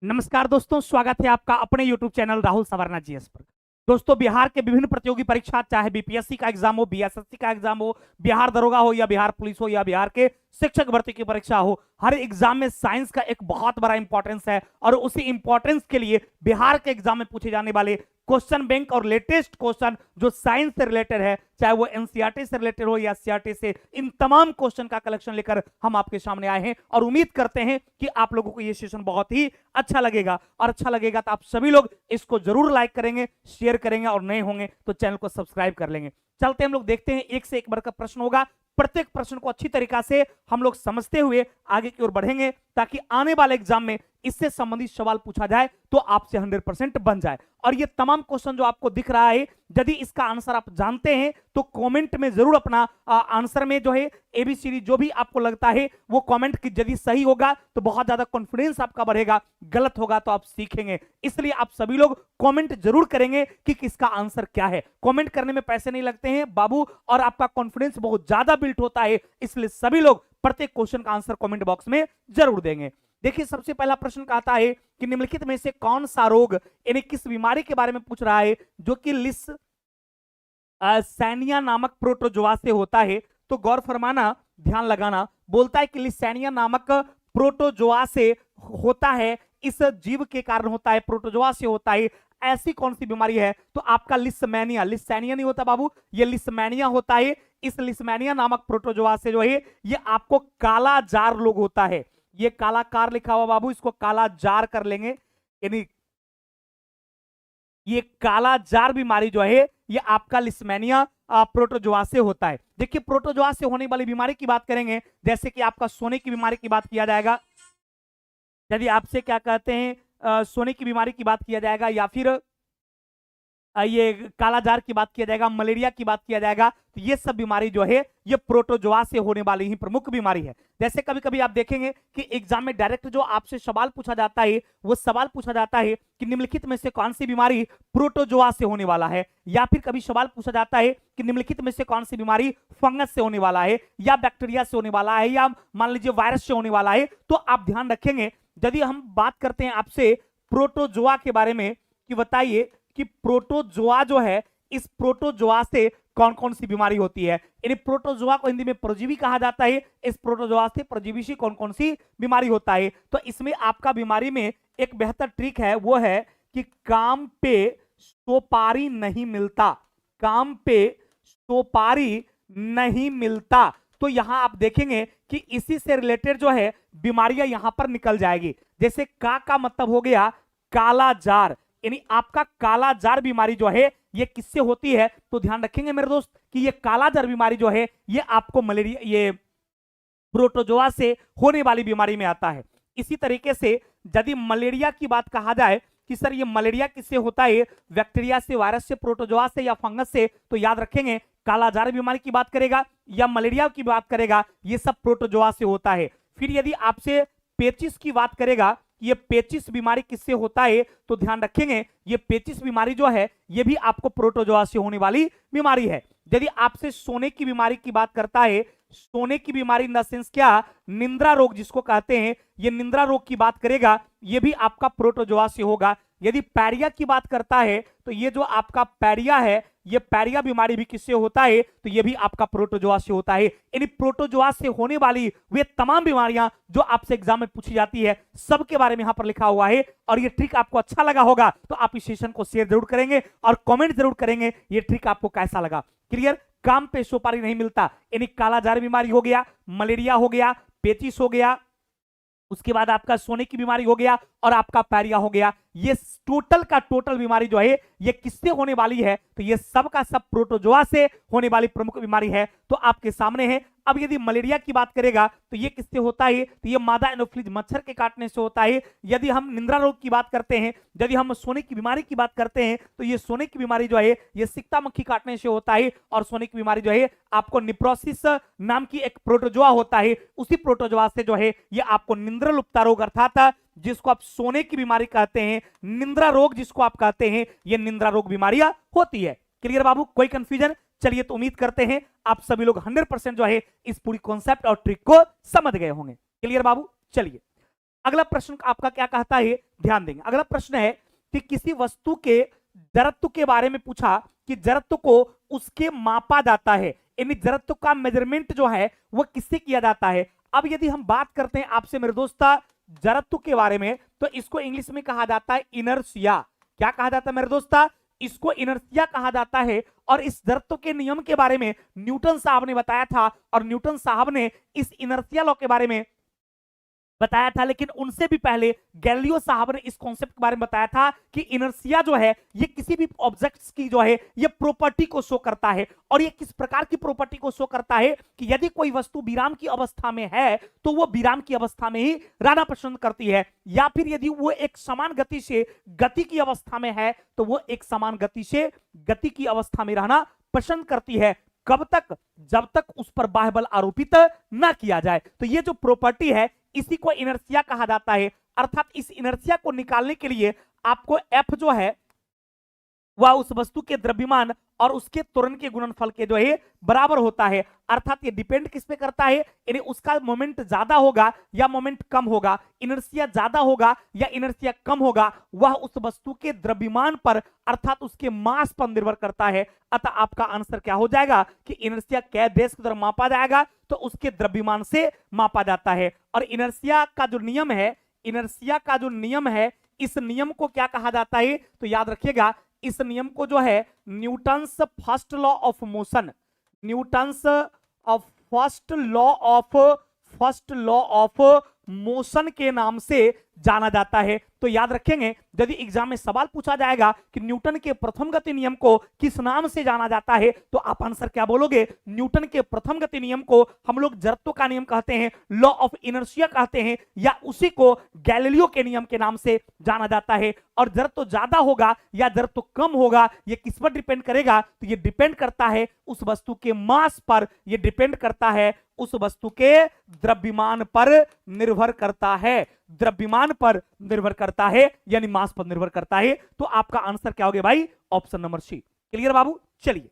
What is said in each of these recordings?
नमस्कार दोस्तों, स्वागत है आपका अपने YouTube चैनल राहुल सवरना जीएस पर। दोस्तों, बिहार के विभिन्न प्रतियोगी परीक्षा, चाहे बीपीएससी का एग्जाम हो, बीएसएससी का एग्जाम हो, बिहार दरोगा हो या बिहार पुलिस हो या बिहार के शिक्षक भर्ती की परीक्षा हो, हर एग्जाम में साइंस का एक बहुत बड़ा इंपॉर्टेंस है। और उसी इंपॉर्टेंस के लिए बिहार के एग्जाम में पूछे जाने वाले क्वेश्चन बैंक और लेटेस्ट क्वेश्चन जो साइंस से रिलेटेड है, चाहे वो एनसीईआरटी से रिलेटेड हो या सीईआरटी से, इन तमाम क्वेश्चन का कलेक्शन लेकर हम आपके सामने आए हैं। और उम्मीद करते हैं कि आप लोगों को ये सेशन बहुत ही अच्छा लगेगा। और अच्छा लगेगा तो आप सभी लोग इसको जरूर लाइक करेंगे, शेयर करेंगे, और नए होंगे तो चैनल को सब्सक्राइब कर लेंगे। चलते हम लोग देखते हैं, एक से एक बढ़कर प्रश्न होगा। प्रत्येक प्रश्न को अच्छी तरीका से हम लोग समझते हुए आगे की ओर बढ़ेंगे, ताकि आने वाले एग्जाम में इससे संबंधित सवाल पूछा जाए तो आपसे 100% बन जाए। और ये तमाम क्वेश्चन जो आपको दिख रहा है, यदि इसका आंसर आप जानते हैं तो कमेंट में जरूर अपना आंसर में जो है एबीसीडी जो भी आपको लगता है वो कमेंट की, यदि सही होगा तो बहुत ज्यादा कॉन्फिडेंस आपका बढ़ेगा, गलत होगा तो आप सीखेंगे। इसलिए आप सभी लोग कमेंट जरूर करेंगे कि किसका आंसर क्या है। कमेंट करने में पैसे नहीं लगते हैं बाबू, और आपका कॉन्फिडेंस बहुत ज्यादा बिल्ड होता है। इसलिए सभी लोग प्रत्येक क्वेश्चन का आंसर कमेंट बॉक्स में जरूर देंगे। देखिए, सबसे पहला प्रश्न कहता है कि निम्नलिखित में से कौन सा रोग, यानी किस बीमारी के बारे में पूछ रहा है, जो कि लिस्सैनिया नामक प्रोटोजोआ से होता है। तो गौर फरमाना, ध्यान लगाना, बोलता है कि लिस्सैनिया नामक प्रोटोजोआ से होता है, इस जीव के कारण होता है, प्रोटोजोआ से होता है। ऐसी कौन सी बीमारी है? तो आपका लिस्सैनिया, लिस्सैनिया नहीं होता बाबू, ये लिस्सैनिया होता है। इस लिस्सैनिया नामक प्रोटोजोआ से जो है ये आपको काला जार रोग होता है। ये काला कार लिखा हुआ बाबू, इसको काला जार कर लेंगे, यानी ये काला जार बीमारी जो है ये आपका लिस्सैनिया प्रोटोजोआ से होता है। देखिए, प्रोटोजोआ से होने वाली बीमारी की बात करेंगे, जैसे कि आपका सोने की बीमारी की बात किया जाएगा। यदि आपसे क्या कहते हैं, सोने की बीमारी की बात किया जाएगा, या फिर ये कालाजार की बात किया जाएगा, मलेरिया की बात किया जाएगा, तो ये सब बीमारी जो है ये प्रोटोजोआ से होने वाली ही प्रमुख बीमारी है। जैसे कभी कभी आप देखेंगे कि एग्जाम में डायरेक्ट जो आपसे सवाल पूछा जाता है, वो सवाल पूछा जाता है कि निम्नलिखित में से कौन सी बीमारी प्रोटोजोआ से होने वाला है, या फिर कभी सवाल पूछा जाता है कि निम्नलिखित में से कौन सी बीमारी फंगस से होने वाला है, या बैक्टीरिया से होने वाला है, या मान लीजिए वायरस से होने वाला है। तो आप ध्यान रखेंगे, यदि हम बात करते हैं आपसे प्रोटोजोआ के बारे में कि बताइए कि प्रोटोजोआ जो है, इस प्रोटोजोआ से कौन कौन सी बीमारी होती है। यानी प्रोटोजोआ को हिंदी में परजीवी कहा जाता है, इस प्रोटोजोआ से परजीवी से कौन कौन सी बीमारी होता है। तो इसमें आपका बीमारी में एक बेहतर ट्रिक है, वो है कि काम पे सुपारी नहीं मिलता, काम पे सुपारी नहीं मिलता। तो यहां आप देखेंगे कि इसी से रिलेटेड जो है बीमारियां यहां पर निकल जाएगी। जैसे का मतलब हो गया काला जार, यानी आपका काला जार बीमारी जो है ये किससे होती है? तो ध्यान रखेंगे मेरे दोस्त कि ये काला जार बीमारी जो है ये आपको मलेरिया, ये प्रोटोजोआ से होने वाली बीमारी में आता है। इसी तरीके से यदि मलेरिया की बात कहा जाए कि सर ये मलेरिया किससे होता है, बैक्टीरिया से, वायरस से, प्रोटोजोआ से या फंगस से, तो याद रखेंगे कालाजार बीमारी की बात करेगा या मलेरिया की बात करेगा, ये सब प्रोटोजोआ से होता है। फिर यदि आपसे पेचिस की बात करेगा, ये पेचिस बीमारी किससे होता है, तो ध्यान रखेंगे ये पेचिस बीमारी जो है ये भी आपको प्रोटोजोआ से होने वाली बीमारी है। यदि आपसे सोने की बीमारी की बात करता है, सोने की बीमारी इन द सेंस क्या, निंद्रा रोग जिसको कहते हैं, ये निंद्रा रोग की बात करेगा, ये भी आपका प्रोटोजोआ से होगा। यदि पैरिया की बात करता है तो ये जो आपका पैरिया है, ये पैरिया बीमारी भी किससे होता है, तो ये भी आपका प्रोटोजोआ से होता है। यानी प्रोटोजोआ से होने वाली वे तमाम बीमारियां जो आपसे एग्जाम में पूछी जाती है, सबके बारे में यहां पर लिखा हुआ है। और ये ट्रिक आपको अच्छा लगा होगा तो आप इस सेशन को शेयर जरूर करेंगे और कमेंट जरूर करेंगे ये ट्रिक आपको कैसा लगा। क्लियर? काम पे सुपारी नहीं मिलता, यानी कालाजार बीमारी हो गया, मलेरिया हो गया, पेचिस हो गया, उसके बाद आपका सोने की बीमारी हो गया और आपका पैरिया हो गया। ये टोटल का टोटल बीमारी जो है ये किससे होने वाली है, तो ये सब का सब प्रोटोजोआ से होने वाली प्रमुख बीमारी है। तो आपके सामने है। अब यदि मलेरिया की बात करेगा तो ये किससे होता है, तो ये मादा एनोफिलीज मच्छर के काटने से होता है। यदि हम निंद्रा रोग की बात करते हैं, यदि हम सोने की बीमारी की बात करते हैं, तो ये सोने की बीमारी जो है ये सिक्ता मक्खी काटने से होता है। और सोने की बीमारी जो है आपको निप्रोसिस नाम की एक प्रोटोजोआ होता है, उसी प्रोटोजोआ से जो है ये आपको निंद्रलुप्ता रोग अर्थात जिसको आप सोने की बीमारी कहते हैं, निंद्रा रोग जिसको आप कहते हैं, ये निंद्रा रोग बीमारियां होती है। क्लियर बाबू? कोई कंफ्यूजन? चलिए, तो उम्मीद करते हैं आप सभी लोग 100% जो है इस पूरी कॉन्सेप्ट और ट्रिक को समझ गए होंगे। क्लियर बाबू? चलिए, अगला प्रश्न आपका क्या कहता है, ध्यान देंगे। अगला प्रश्न है कि किसी वस्तु के जड़त्व के बारे में पूछा कि जड़त्व को उसके मापा जाता है, यानी जड़त्व का मेजरमेंट जो है वह किससे किया जाता है। अब यदि हम बात करते हैं आपसे मेरे दोस्त जड़त्व के बारे में, तो इसको इंग्लिश में कहा जाता है इनर्शिया। क्या कहा जाता है मेरे दोस्त? इसको इनर्शिया कहा जाता है। और इस जड़त्व के नियम के बारे में न्यूटन साहब ने बताया था, और न्यूटन साहब ने इस इनर्शिया लॉ के बारे में बताया था। लेकिन उनसे भी पहले गैलीलियो साहब ने इस कॉन्सेप्ट के बारे में बताया था कि इनर्शिया जो है ये किसी भी ऑब्जेक्ट्स की जो है ये प्रॉपर्टी को शो करता है। और ये किस प्रकार की प्रॉपर्टी को शो करता है कि यदि कोई वस्तु विराम की अवस्था में है तो वो विराम की अवस्था में ही रहना पसंद करती है, या फिर यदि वो एक समान गति से गति की अवस्था में है तो वो एक समान गति से गति की अवस्था में रहना पसंद करती है। कब तक? जब तक उस पर बाह्य बल आरोपित ना किया जाए। तो ये जो प्रॉपर्टी है इसी को इनर्शिया कहा जाता है। अर्थात इस इनर्शिया को निकालने के लिए आपको एफ जो है वह उस वस्तु के द्रव्यमान और उसके त्वरण के गुणनफल के जो है बराबर होता है। अर्थात ये डिपेंड किस पे करता है, यानी उसका मोमेंट ज्यादा होगा या मोमेंट कम होगा, इनर्शिया ज्यादा होगा या इनर्शिया कम होगा, वह उस वस्तु के द्रव्यमान पर अर्थात उसके मास पर निर्भर करता है। अतः आपका आंसर क्या हो जाएगा कि इनर्शिया क्या देश की तरह मापा जाएगा तो उसके द्रव्यमान से मापा जाता है। और इनर्शिया का जो नियम है, इनर्शिया का जो नियम है, इस नियम को क्या कहा जाता है? तो याद रखिएगा इस नियम को जो है Newton's first law of motion, Newton's of first law of motion के नाम से जाना जाता है। तो याद रखेंगे यदि एग्जाम में सवाल पूछा जाएगा कि न्यूटन के प्रथम गति नियम को किस नाम से जाना जाता है, तो आप आंसर क्या बोलोगे? न्यूटन के प्रथम गति नियम को हम लोग जड़त्व का नियम कहते हैं, लॉ ऑफ इनर्शिया कहते हैं, या उसी को गैलीलियो के नियम के नाम से जाना जाता है। और जड़त्व ज्यादा होगा या जड़त्व कम होगा ये किस पर डिपेंड करेगा? तो ये डिपेंड करता है उस वस्तु के मास पर, ये डिपेंड करता है उस वस्तु के द्रव्यमान पर निर्भर करता है, द्रव्यमान पर निर्भर करता है, यानी मास पर निर्भर करता है। तो आपका आंसर क्या हो गया भाई? Option number C. क्लियर बाबू? चलिए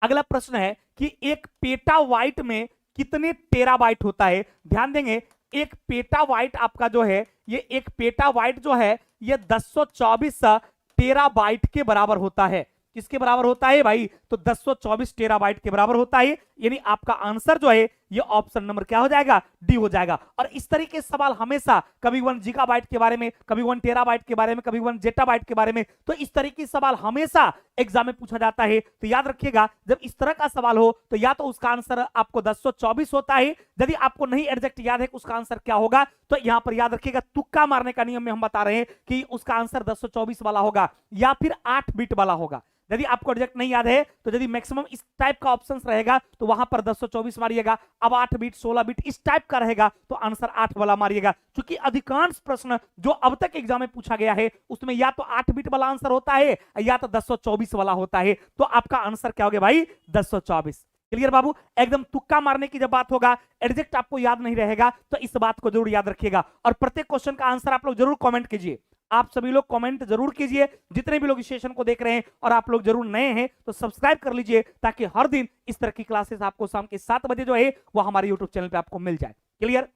अगला प्रश्न है कि एक पेटाबाइट में कितने टेराबाइट होता है? ध्यान देंगे एक पेटाबाइट आपका जो है ये एक पेटाबाइट जो है ये 1024 टेराबाइट के बराबर होता है। किसके बराबर होता है भाई? तो 1024 टेराबाइट के बराबर होता है। यानी आपका आंसर जो है ये ऑप्शन नंबर क्या हो जाएगा? डी हो जाएगा। और इस तरीके से सवाल हमेशा कभी 1 गीगाबाइट के बारे में, कभी 1 टेराबाइट के बारे में, कभी 1 जेटाबाइट के बारे में, तो इस तरीके से सवाल हमेशा एग्जाम में पूछा जाता है। तो याद रखिएगा जब इस तरह का सवाल हो तो या तो उसका आंसर आपको 1024 होता है, यदि आपको नहीं एग्जैक्ट याद है कि उसका आंसर क्या होगा तो यहां पर याद रखिएगा तुक्का मारने का नियम में हम बता रहे हैं कि उसका आंसर 1024 वाला होगा या फिर 8 बिट वाला होगा। यदि आपको एग्जैक्ट नहीं याद है तो यदि मैक्सिमम इस टाइप का ऑप्शंस रहेगा तो वहां पर 1024 मारिएगा। अब 8 बिट 16 बिट इस टाइप का रहेगा तो आंसर 8 वाला मारिएगा। क्योंकि अधिकांश प्रश्न जो अब तक एग्जाम में पूछा गया है उसमें या तो 8 बिट वाला आंसर होता है या तो 1024 वाला होता है। तो आपका आंसर क्या हो गया भाई? 1024। क्लियर बाबू? एकदम तुक्का मारने की जब बात होगा, एग्जैक्ट आपको याद नहीं रहेगा तो इस बात को जरूर याद रखिएगा। और प्रत्येक क्वेश्चन का आंसर आप लोग जरूर कमेंट कीजिए। आप सभी लोग कमेंट जरूर कीजिए, जितने भी लोग इस सेशन को देख रहे हैं, और आप लोग जरूर नए हैं तो सब्सक्राइब कर लीजिए ताकि हर दिन इस तरह की क्लासेस आपको शाम के 7 बजे जो है वो हमारे यूट्यूब चैनल पे आपको मिल जाए। क्लियर?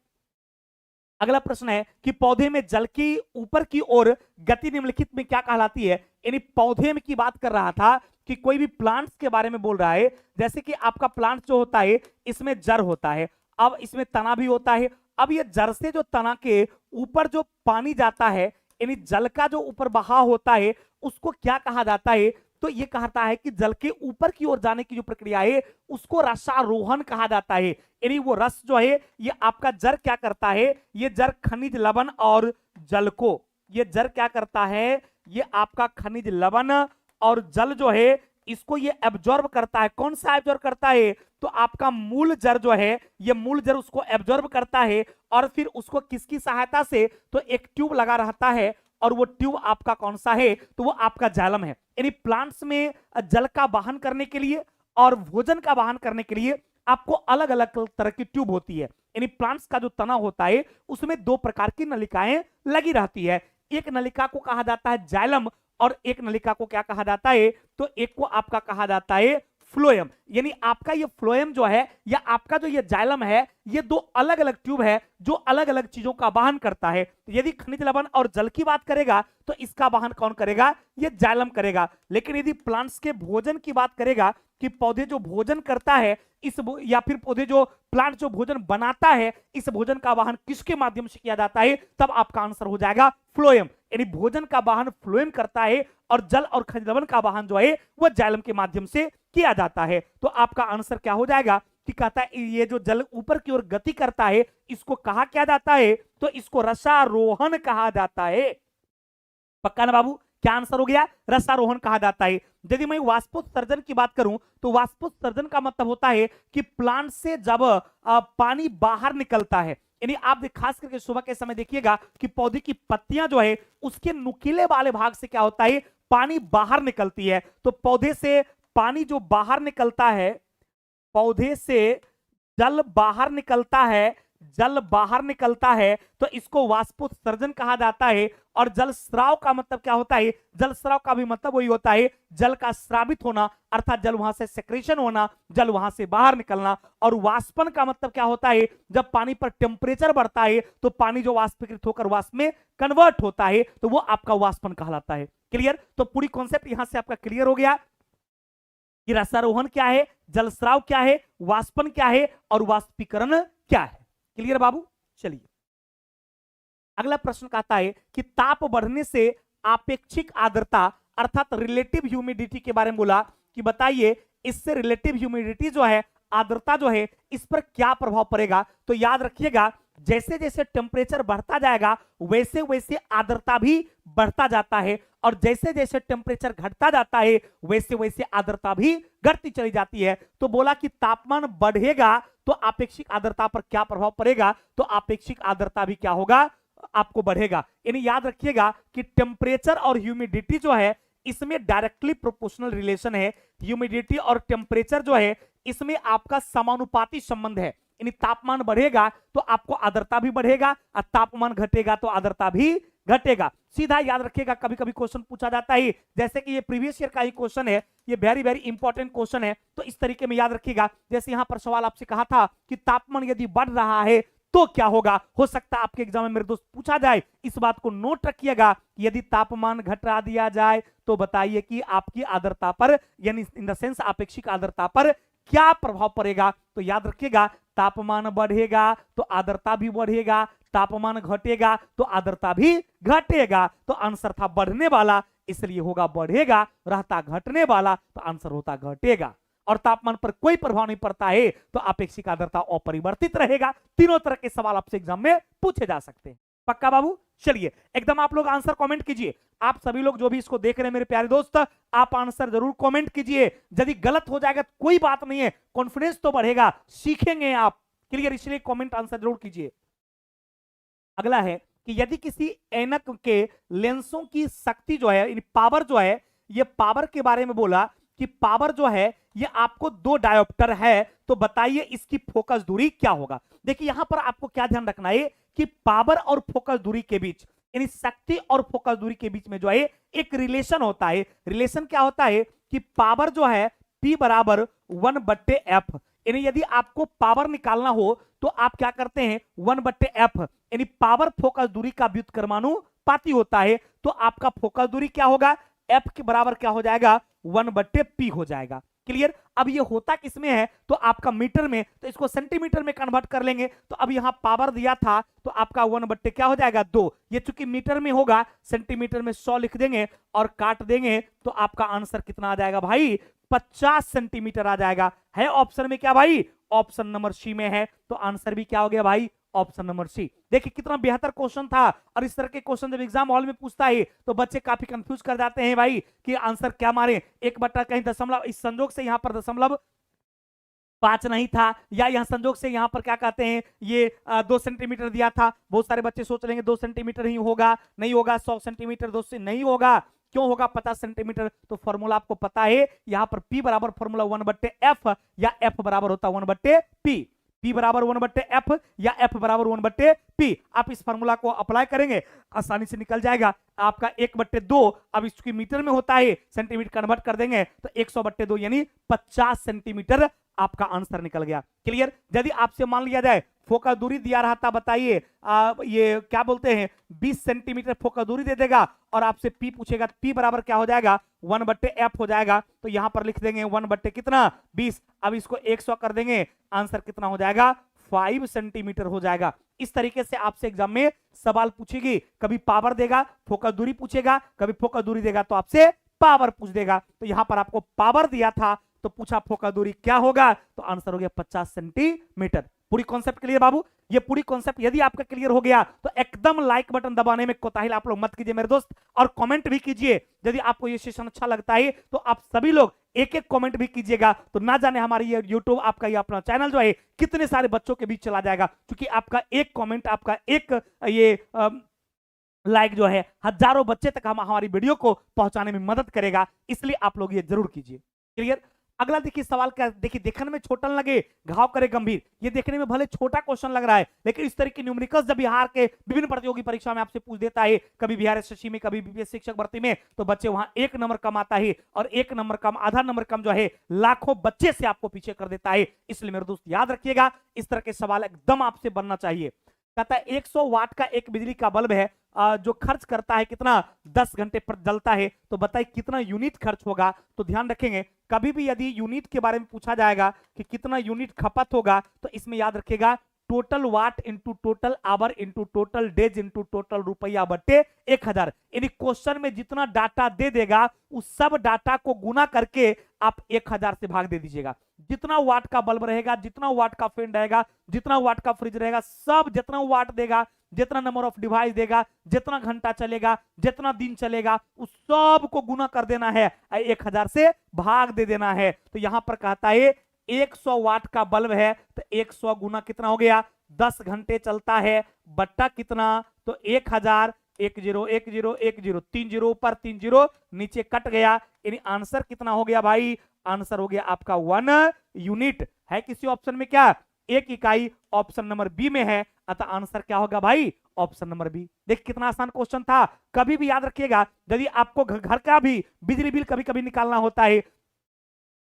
अगला प्रश्न है कि पौधे में जल की ऊपर की ओर गति निम्नलिखित में क्या कहलाती है? यानी पौधे में की बात कर रहा था कि कोई भी प्लांट्स के बारे में बोल रहा है। जैसे कि आपका प्लांट जो होता है इसमें जड़ होता है, अब इसमें तना भी होता है। अब ये जड़ से जो तना के ऊपर जो पानी जाता है, यानी जल का जो ऊपर बहाव होता है उसको क्या कहा जाता है? तो ये कहता है कि जल के ऊपर की ओर जाने की जो प्रक्रिया है उसको रसारोहण कहा जाता है। यानी वो रस जो है ये आपका जड़ क्या करता है? ये जड़ खनिज लवण और जल को, ये जड़ क्या करता है? ये आपका खनिज लवण और जल जो है इसको ये एब्जॉर्ब करता है। कौन सा एब्जॉर्ब करता है? तो आपका मूल जड़ जो है ये मूल जड़ उसको एब्जॉर्ब करता है और फिर उसको किसकी सहायता से? तो एक ट्यूब लगा रहता है और वो ट्यूब आपका कौन सा है? तो वो आपका जाइलम है। यानी प्लांट्स में जल का वाहन करने के लिए और भोजन का वाहन करने के लिए आपको अलग अलग तरह की ट्यूब होती है। यानी प्लांट्स का जो तना होता है उसमें 2 प्रकार की नलिकाएं लगी रहती है। एक नलिका को कहा जाता है जाइलम और एक नलिका को क्या कहा जाता है? तो एक को आपका कहा जाता है फ्लोएम। यानी आपका ये फ्लोएम जो है या आपका जो ये जाइलम है, ये दो अलग अलग ट्यूब है जो अलग अलग चीजों का वहन करता है। तो यदि खनिज लवण और जल की बात करेगा तो इसका वहन कौन करेगा? ये जाइलम करेगा। लेकिन यदि प्लांट्स के भोजन की बात करेगा कि पौधे जो भोजन करता है या फिर पौधे जो प्लांट जो भोजन बनाता है, इस भोजन का वाहन किसके माध्यम से किया जाता है? तब आपका आंसर हो जाएगा फ्लोएम। यानी भोजन का वाहन फ्लोएम करता है और जल और खनिज लवण का वाहन जो है वह जाइलम के माध्यम से किया जाता है। तो आपका आंसर क्या हो जाएगा कि कहता है ये जो जल ऊपर की ओर गति करता है इसको कहा क्या जाता है? तो इसको रसारोहण कहा जाता है। पक्का ना बाबू? क्या आंसर हो गया? रसारोहण कहा जाता है। यदि मैं वाष्पोत्सर्जन की बात करूं तो वाष्पोत्सर्जन का मतलब होता है कि प्लांट से जब पानी बाहर निकलता है, यानी आप खास करके सुबह के समय देखिएगा कि पौधे की पत्तियां जो है उसके नुकीले वाले भाग से क्या होता है? पानी बाहर निकलती है। तो पौधे से पानी जो बाहर निकलता है, पौधे से जल बाहर निकलता है, जल बाहर निकलता है तो इसको वाष्पोत्सर्जन कहा जाता है। और जल स्राव का मतलब क्या होता है? जल स्राव का भी मतलब वही होता है जल का स्रावित होना, अर्थात जल वहां से सेक्रेशन होना, जल वहां से बाहर निकलना। और वाष्पन का मतलब क्या होता है? जब पानी पर टेम्परेचर बढ़ता है तो पानी जो वाष्पीकृत होकर वाष्प में कन्वर्ट होता है तो वो आपका वाष्पन कहलाता है। क्लियर? तो पूरी कॉन्सेप्ट यहां से आपका क्लियर हो गया कि रसारोहण क्या है, जलस्राव क्या है, वाष्पन क्या है और वाष्पीकरण क्या है। क्लियर बाबू? चलिए अगला प्रश्न कहता है कि ताप बढ़ने से आपेक्षिक आर्द्रता अर्थात रिलेटिव ह्यूमिडिटी के बारे में बोला कि बताइए इससे रिलेटिव ह्यूमिडिटी जो है, आर्द्रता जो है, इस पर क्या प्रभाव पड़ेगा? तो याद रखिएगा जैसे जैसे टेम्परेचर बढ़ता जाएगा वैसे वैसे आर्द्रता भी बढ़ता जाता है और जैसे जैसे टेम्परेचर घटता जाता है वैसे वैसे आर्द्रता भी घटती चली जाती है। तो बोला कि तापमान बढ़ेगा तो आपेक्षिक आर्द्रता पर क्या प्रभाव पड़ेगा? तो आपेक्षिक आर्द्रता भी क्या होगा? आपको बढ़ेगा। यानी याद रखिएगा कि टेम्परेचर और ह्यूमिडिटी जो है इसमें डायरेक्टली प्रोपोर्शनल रिलेशन है। ह्यूमिडिटी और टेम्परेचर जो है इसमें आपका समानुपाती संबंध है। यानी तापमान बढ़ेगा तो आपको आर्द्रता भी बढ़ेगा और तापमान घटेगा तो आर्द्रता भी घटेगा। सीधा याद रखिएगा, कभी कभी क्वेश्चन पूछा जाता है, जैसे कि ये प्रीवियस ईयर का ही क्वेश्चन है, ये वेरी वेरी इंपॉर्टेंट क्वेश्चन है। तो इस तरीके में याद रखिएगा, जैसे यहां पर सवाल आपसे कहा था कि तापमान यदि बढ़ रहा है तो क्या होगा। हो सकता है आपके एग्जाम में मेरे दोस्त पूछा जाए, इस बात को नोट रखिएगा कि यदि तापमान घटा दिया जाए तो बताइए कि आपकी आर्द्रता पर यानी इन द सेंस आपेक्षिक आर्द्रता पर क्या प्रभाव पड़ेगा। तो याद रखिएगा तापमान बढ़ेगा तो आर्द्रता भी बढ़ेगा, तापमान घटेगा तो आर्द्रता भी घटेगा। तो आंसर था बढ़ने वाला, इसलिए होगा बढ़ेगा, रहता घटने वाला तो आंसर होता घटेगा। और तापमान पर कोई प्रभाव नहीं पड़ता है तो आपेक्षिक आर्द्रता अपरिवर्तित रहेगा। तीनों तरह के सवाल आपसे एग्जाम में पूछे जा सकते हैं। पक्का बाबू? चलिए एकदम आप लोग आंसर कमेंट कीजिए। आप सभी लोग जो भी इसको देख रहे हैं मेरे प्यारे दोस्त, आप आंसर जरूर कमेंट कीजिए। यदि गलत हो जाएगा तो कोई बात नहीं है, कॉन्फिडेंस तो बढ़ेगा, सीखेंगे आप। क्लियर? इसलिए कमेंट आंसर जरूर कीजिए। अगला है कि यदि किसी ऐनक के लेंसों की शक्ति जो है, पावर जो है, ये पावर के बारे में बोला कि पावर जो है ये आपको 2 डायोप्टर है तो बताइए इसकी फोकस दूरी क्या होगा। देखिए यहां पर आपको क्या ध्यान रखना है कि पावर और फोकस दूरी के बीच, यानी शक्ति और फोकस दूरी के बीच में जो है एक रिलेशन होता है। रिलेशन क्या होता है कि पावर जो है P बराबर 1/F, यानी यदि आपको पावर निकालना हो तो आप क्या करते हैं 1/F, यानी पावर फोकस दूरी का व्युत्क्रमानुपाती होता है। तो आपका फोकस दूरी क्या होगा? F के बराबर क्या हो जाएगा? 1/P हो जाएगा। क्लियर? अब ये होता किसमें है? तो आपका मीटर में, तो इसको सेंटीमीटर में कन्वर्ट कर लेंगे। तो अब यहां पावर दिया था तो आपका 1/2 क्या हो जाएगा? 2। ये चूंकि मीटर में होगा, सेंटीमीटर में 100 लिख देंगे और काट देंगे तो आपका आंसर कितना आ जाएगा भाई? 50 सेंटीमीटर आ जाएगा। है ऑप्शन में क्या भाई? ऑप्शन नंबर सी में है। तो आंसर भी क्या हो गया भाई? Option number C. देखिए कितना बेहतर क्वेश्चन था। और इस तरह के क्वेश्चन जब एग्जाम हॉल में पूछता है तो बच्चे काफी कंफ्यूज कर जाते हैं भाई कि आंसर क्या मारे। 1 कहीं दशमलव, इस संजोग से यहां पर 0.5 नहीं था, या यहां संजोग से यहां पर क्या कहते हैं ये 2 सेंटीमीटर दिया था। बहुत सारे बच्चे सोच लेंगे 2 सेंटीमीटर ही होगा, नहीं होगा। 100 सेंटीमीटर 2 से नहीं होगा। क्यों होगा 50 सेंटीमीटर? तो फॉर्मूला आपको पता है, यहां पर P बराबर फॉर्मूला 1/F या F बराबर होता 1/P। P बराबर 1/F या F बराबर 1/P। आप इस फॉर्मूला को अप्लाई करेंगे, आसानी से निकल जाएगा आपका 1/2। अब इसकी मीटर में होता है, सेंटीमीटर कन्वर्ट कर देंगे तो 100/2 यानी 50 सेंटीमीटर आपका आंसर निकल गया। क्लियर। यदि आपसे मान लिया जाए फोकस दूरी दिया रहा था, बताइए ये क्या बोलते हैं 20 सेंटीमीटर फोकस दूरी दे देगा और आपसे P पूछेगा, P बराबर क्या हो जाएगा 1/F हो जाएगा। तो यहां पर लिख देंगे 1 कितना 20। अब इसको 100 कर देंगे, आंसर कितना हो जाएगा 5 सेंटीमीटर हो जाएगा। इस तरीके से आपसे एग्जाम में सवाल पूछेगी, कभी पावर देगा फोकस दूरी पूछेगा, कभी फोकस दूरी देगा तो आपसे पावर पूछ देगा। तो यहां पर आपको पावर दिया था तो पूछा फोकस दूरी क्या होगा, तो आंसर हो गया 50 सेंटीमीटर। पूरी कॉन्सेप्ट क्लियर बाबू। ये पूरी कॉन्सेप्ट यदि आपका क्लियर हो गया तो एकदम लाइक बटन दबाने में कोताही आप लोग मत कीजिए मेरे दोस्त, और कमेंट भी कीजिए। यदि आपको ये सेशन अच्छा लगता है तो आप सभी लोग एक एक कमेंट भी कीजिएगा, तो ना जाने हमारी ये यूट्यूब आपका ये अपना चैनल जो है कितने सारे बच्चों के बीच चला जाएगा, क्योंकि आपका एक कमेंट, आपका एक ये लाइक जो है हजारों बच्चे तक हम हमारी वीडियो को पहुंचाने में मदद करेगा, इसलिए आप लोग ये जरूर कीजिए। क्लियर। अगला देखिए सवाल क्या, देखिए देखने में छोटा न लगे घाव करे गंभीर। ये देखने में भले छोटा क्वेश्चन लग रहा है, लेकिन इस तरह की न्यूमेरिकल्स जब बिहार के विभिन्न प्रतियोगी परीक्षा में आपसे पूछ देता है, कभी बिहार एसएससी में, कभी बीपीएस शिक्षक भर्ती में, तो बच्चे वहां 1 नंबर कम आता है, और 1 नंबर कम, आधा नंबर कम जो है लाखों बच्चे से आपको पीछे कर देता है। इसलिए मेरे दोस्त याद रखिएगा, इस तरह के सवाल एकदम आपसे बनना चाहिए। कहता है 100 वाट का एक बिजली का बल्ब है जो खर्च करता है कितना 10 घंटे पर जलता है, तो बताइए कितना यूनिट खर्च होगा। तो ध्यान रखेंगे कभी भी यदि यूनिट के बारे में पूछा जाएगा कि कितना यूनिट खपत होगा, तो इसमें याद रखिएगा total watt into total hour into total days into total रुपया बट्टे 1000। यानी क्वेश्चन में जितना डाटा दे देगा उस सब डाटा को गुना करके आप 1000 से भाग दे दीजिएगा। जितना वाट का बल्ब रहेगा, जितना वाट का फैन रहेगा, जितना वाट का फ्रिज रहेगा, सब जितना वाट देगा, जितना नंबर ऑफ डिवाइस देगा, जितना घंटा चलेगा, जितना दिन चलेगा, उस सब को गुना कर देना है, 1000 से भाग दे देना है। तो यहां पर कहता है 100 वाट का बल्ब है तो 100 गुना कितना हो गया 10 घंटे चलता है, बट्टा कितना तो 1000, 10 10 10 3 0 ऊपर 3 0 नीचे कट गया, यानी आंसर कितना हो गया भाई, आंसर हो गया आपका 1 यूनिट। है किसी ऑप्शन में क्या 1 इकाई, ऑप्शन नंबर बी में है, अतः आंसर क्या होगा भाई ऑप्शन नंबर बी। देख कितना आसान क्वेश्चन था। कभी भी याद रखिएगा यदि आपको घर का भी बिजली बिल कभी कभी निकालना होता है,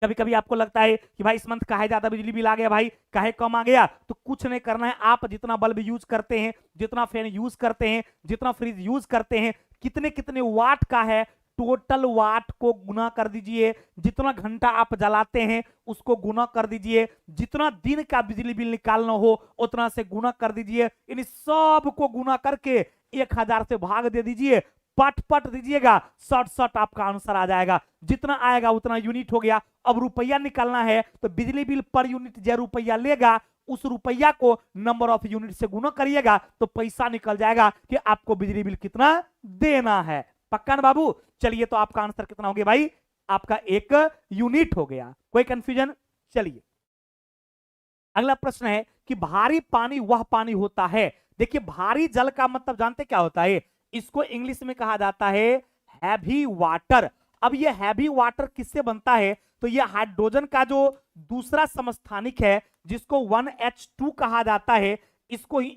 कभी कभी आपको लगता है कि भाई इस मंथ काहे ज्यादा बिजली बिल आ गया, भाई काहे कम आ गया, तो कुछ नहीं करना है, आप जितना बल्ब यूज करते हैं, जितना फैन यूज करते हैं, जितना फ्रिज यूज करते हैं, कितने कितने वाट का है, टोटल वाट को गुना कर दीजिए, जितना घंटा आप जलाते हैं उसको गुना कर दीजिए, जितना दिन का बिजली बिल निकालना हो उतना से गुना कर दीजिए, इन सब को गुना करके 1000 से भाग दे दीजिए, पट पट दीजिएगा, शॉर्ट शॉर्ट आपका आंसर आ जाएगा। जितना आएगा उतना यूनिट हो गया। अब रुपया निकालना है तो बिजली बिल पर यूनिट जो रुपया लेगा उस रुपया को नंबर ऑफ यूनिट से गुना करिएगा तो पैसा निकल जाएगा कि आपको बिजली बिल कितना देना है। पक्का ना बाबू। चलिए तो आपका आंसर कितना हो गया भाई, आपका 1 यूनिट हो गया। कोई कंफ्यूजन। चलिए अगला प्रश्न है कि भारी पानी वह पानी होता है। देखिए भारी जल का मतलब जानते क्या होता है, इसको इंग्लिश में कहा जाता है हैवी वाटर। अब ये हैवी वाटर किससे बनता है, तो ये हाइड्रोजन का जो दूसरा समस्थानिक है जिसको 1H2 कहा जाता है, इसको ही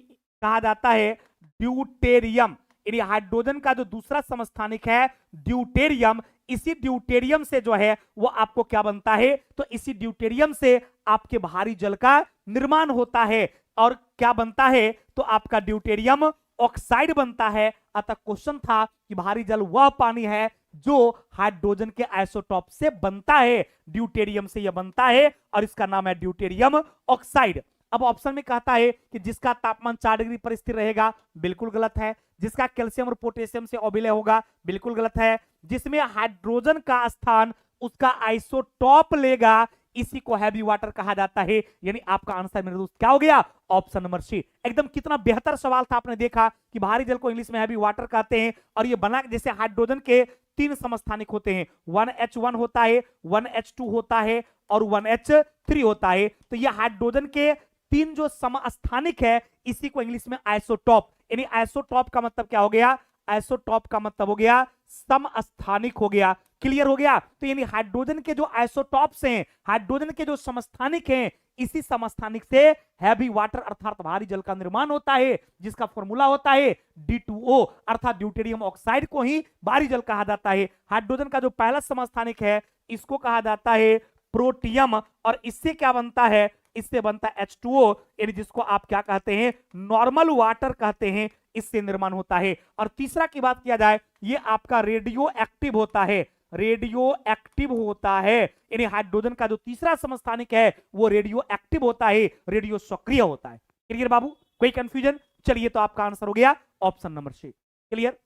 कहा जाता है ड्यूटेरियम। यानी हाइड्रोजन का जो दूसरा समस्थानिक है ड्यूटेरियम, इसी ड्यूटेरियम से जो है वो आपको क्या बनता है, तो इसी ड्यूटेरियम से आपके भारी जल का निर्माण होता है। और क्या बनता है, तो आपका ड्यूटेरियम ऑक्साइड बनता है। अतः क्वेश्चन था कि भारी जल वह पानी है जो हाइड्रोजन के आइसोटॉप से बनता है, ड्यूटेरियम से यह बनता है और इसका नाम है ड्यूटेरियम ऑक्साइड। अब ऑप्शन में कहता है कि जिसका तापमान 4 डिग्री पर स्थिर रहेगा, बिल्कुल गलत है। जिसका कैल्शियम और पोटेशियम से अभिलय होगा, बिल्कुल गलत है। जिसमें हाइड्रोजन का स्थान उसका आइसोटॉप लेगा, इसी को हैवी वाटर कहा जाता है। यानी आपका आंसर मेरे दोस्त क्या हो गया, ऑप्शन नंबर सी। एकदम कितना बेहतर सवाल था। आपने देखा कि भारी जल को इंग्लिश में हैवी वाटर कहते हैं, और ये बना जैसे हाइड्रोजन के 3 समस्थानिक होते हैं, 1H1 होता है, 1H2 होता है और 1H3 होता है। तो ये हाइड्रोजन के 3 जो समस्थानिक है इसी को इंग्लिश में आइसोटॉप, यानी आइसोटॉप का मतलब क्या हो गया, आइसोटॉप का मतलब हो गया समस्थानिक हो गया। क्लियर हो गया? तो यानी हाइड्रोजन के जो आइसोटॉप्स हैं, हाइड्रोजन के जो समस्थानिक हैं, इसी समस्थानिक से हैवी वाटर अर्थात भारी जल का निर्माण होता है, जिसका फॉर्मूला होता है D2O अर्थात ड्यूटेरियम ऑक्साइड को ही भारी जल कहा जाता है। हाइड्रोजन का जो पहला समस्थानिक है इसको कहा जाता है प्रोटियम, और इससे क्या बनता है? इससे बनता है H2O, यानी जिसको आप क्या कहते हैं? नॉर्मल वाटर कहते हैं, इससे निर्माण होता है। और तीसरा की बात किया जाए, ये आपका रेडियो एक्टिव होता है, रेडियो एक्टिव होता है, यानी हाइड्रोजन का जो तीसरा समस्थानिक है वो रेडियो एक्टिव होता है, रेडियो सक्रिय होता है। क्लियर बाबू? कोई कंफ्यूजन? चलिए, तो आपका आंसर हो गया ऑप्शन नंबर सी। क्लियर?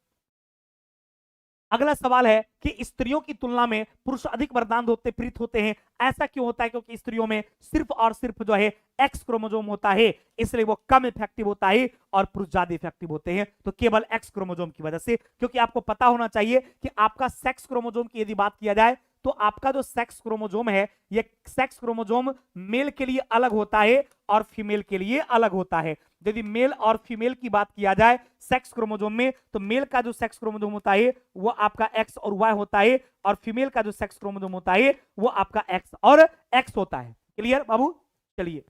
अगला सवाल है कि स्त्रियों की तुलना में पुरुष अधिक वरदान होते प्रीत होते हैं, ऐसा क्यों होता है? क्योंकि स्त्रियों में सिर्फ और सिर्फ जो है एक्स क्रोमोसोम होता है, इसलिए वो कम इफेक्टिव होता है और पुरुष ज्यादा इफेक्टिव होते हैं, तो केवल एक्स क्रोमोसोम की वजह से। क्योंकि आपको पता होना चाहिए कि आपका सेक्स क्रोमोसोम की यदि बात किया जाए तो आपका जो सेक्स क्रोमोसोम है, ये सेक्स क्रोमोसोम मेल के लिए अलग होता है और फीमेल के लिए अलग होता है। यदि मेल और फीमेल की बात किया जाए सेक्स क्रोमोसोम में, तो मेल का जो सेक्स क्रोमोसोम होता है वो आपका एक्स और वाई होता है, और फीमेल का जो सेक्स क्रोमोसोम होता है वो आपका एक्स और एक्स होता है। क्लियर बाबू? चलिए,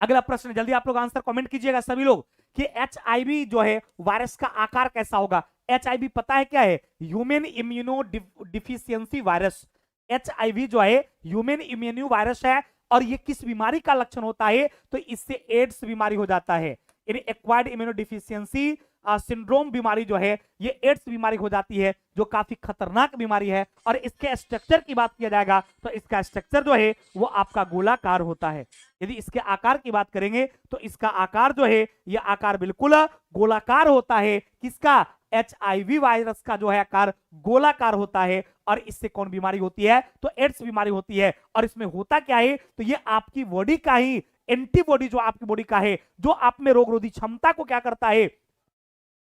अगला प्रश्न, जल्दी आप लोग आंसर कमेंट कीजिएगा सभी लोग, कि HIV जो है वायरस का आकार कैसा होगा? HIV पता है क्या है? Human immuno deficiency virus. HIV जो है ह्यूमन इम्यूनो वायरस है, और ये किस बीमारी का लक्षण होता है? तो इससे एड्स बीमारी हो जाता है, यानी एक्वायर्ड इम्यूनो डिफिशियंसी सिंड्रोम बीमारी जो है ये एड्स बीमारी हो जाती है, जो काफी खतरनाक बीमारी है। और इसके स्ट्रक्चर की बात किया जाएगा तो इसका स्ट्रक्चर जो है वो आपका गोलाकार होता है। यदि इसके आकार की बात करेंगे तो इसका आकार जो है ये आकार बिल्कुल गोलाकार होता है। किसका? HIV वायरस का जो है आकार गोलाकार होता है। और इससे कौन बीमारी होती है? तो एड्स बीमारी होती है। और इसमें होता क्या है? तो ये आपकी बॉडी का ही एंटीबॉडी जो आपकी बॉडी का है, जो आप में रोग रोधी क्षमता को क्या करता है?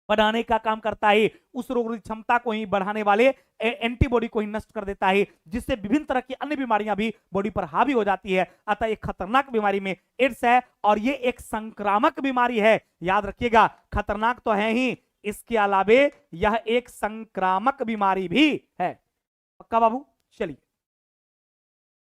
बढ़ाने का काम करता है। उस रोग रोधी क्षमता को ही बढ़ाने वाले एंटीबॉडी को ही नष्ट कर देता है, जिससे विभिन्न तरह की अन्य बीमारियां भी बॉडी पर हावी हो जाती है। अतः एक खतरनाक बीमारी में एड्स है, और ये एक संक्रामक बीमारी है। याद रखिएगा, खतरनाक तो है ही, इसके अलावे यह एक संक्रामक बीमारी भी है। पक्का बाबू? चलिए,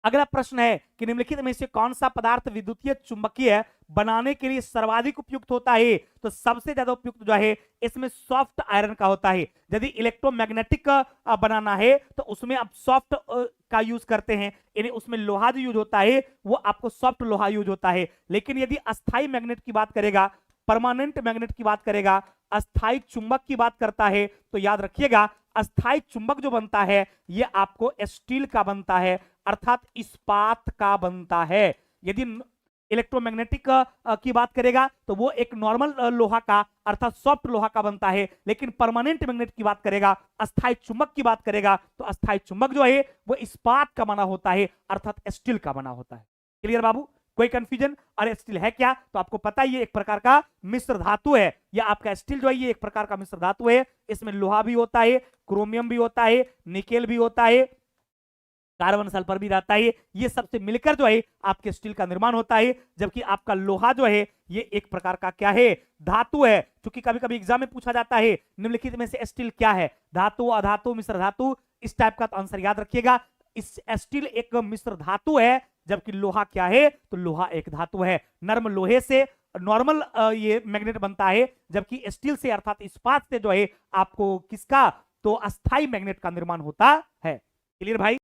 अगला प्रश्न है कि निम्नलिखित में से कौन सा पदार्थ विद्युतीय चुंबकीय बनाने के लिए सर्वाधिक उपयुक्त होता है? तो सबसे ज्यादा उपयुक्त जो है इसमें सॉफ्ट आयरन का होता है। यदि इलेक्ट्रोमैग्नेटिक बनाना है तो उसमें आप सॉफ्ट का यूज करते हैं, यानी उसमें लोहा जो यूज होता है वो आपको सॉफ्ट लोहा यूज होता है। लेकिन यदि अस्थाई मैग्नेट की बात करेगा, परमानेंट मैग्नेट की बात करेगा, अस्थाई चुंबक की बात करता है, तो याद रखिएगा अस्थाई चुंबक जो बनता है ये आपको स्टील का बनता है, अर्थात इस्पात का बनता है। यदि इलेक्ट्रोमैग्नेटिक की बात करेगा तो वो एक नॉर्मल लोहा का अर्थात सॉफ्ट लोहा का बनता है। लेकिन परमानेंट मैग्नेट की बात करेगा, अस्थाई चुंबक की बात करेगा, तो अस्थाई चुंबक जो है वो इस्पात का बना होता है, अर्थात स्टील का बना होता है। क्लियर बाबू? कोई कंफ्यूजन? अरे स्टील है क्या? तो आपको पता है ये एक प्रकार का मिश्र धातु है। या आपका स्टील जो है ये एक प्रकार का मिश्र धातु है। इसमें लोहा भी होता है, क्रोमियम भी होता है, निकेल भी होता है, कार्बन सल्फर भी रहता है। ये सबसे मिलकर जो है आपके स्टील का निर्माण होता है। जबकि आपका लोहा जो है ये एक प्रकार का क्या है? धातु है। क्योंकि कभी कभी एग्जाम में पूछा जाता है निम्नलिखित में से स्टील क्या है? धातु, अधातु, मिश्र धातु, इस टाइप का तो आंसर याद रखिएगा। इस स्टील एक मिश्र धातु है, जबकि लोहा क्या है? तो लोहा एक धातु है। नर्म लोहे से नॉर्मल ये मैग्नेट बनता है, जबकि स्टील से अर्थात इस्पात से जो है आपको किसका? तो अस्थाई मैग्नेट का निर्माण होता है। क्लियर भाई?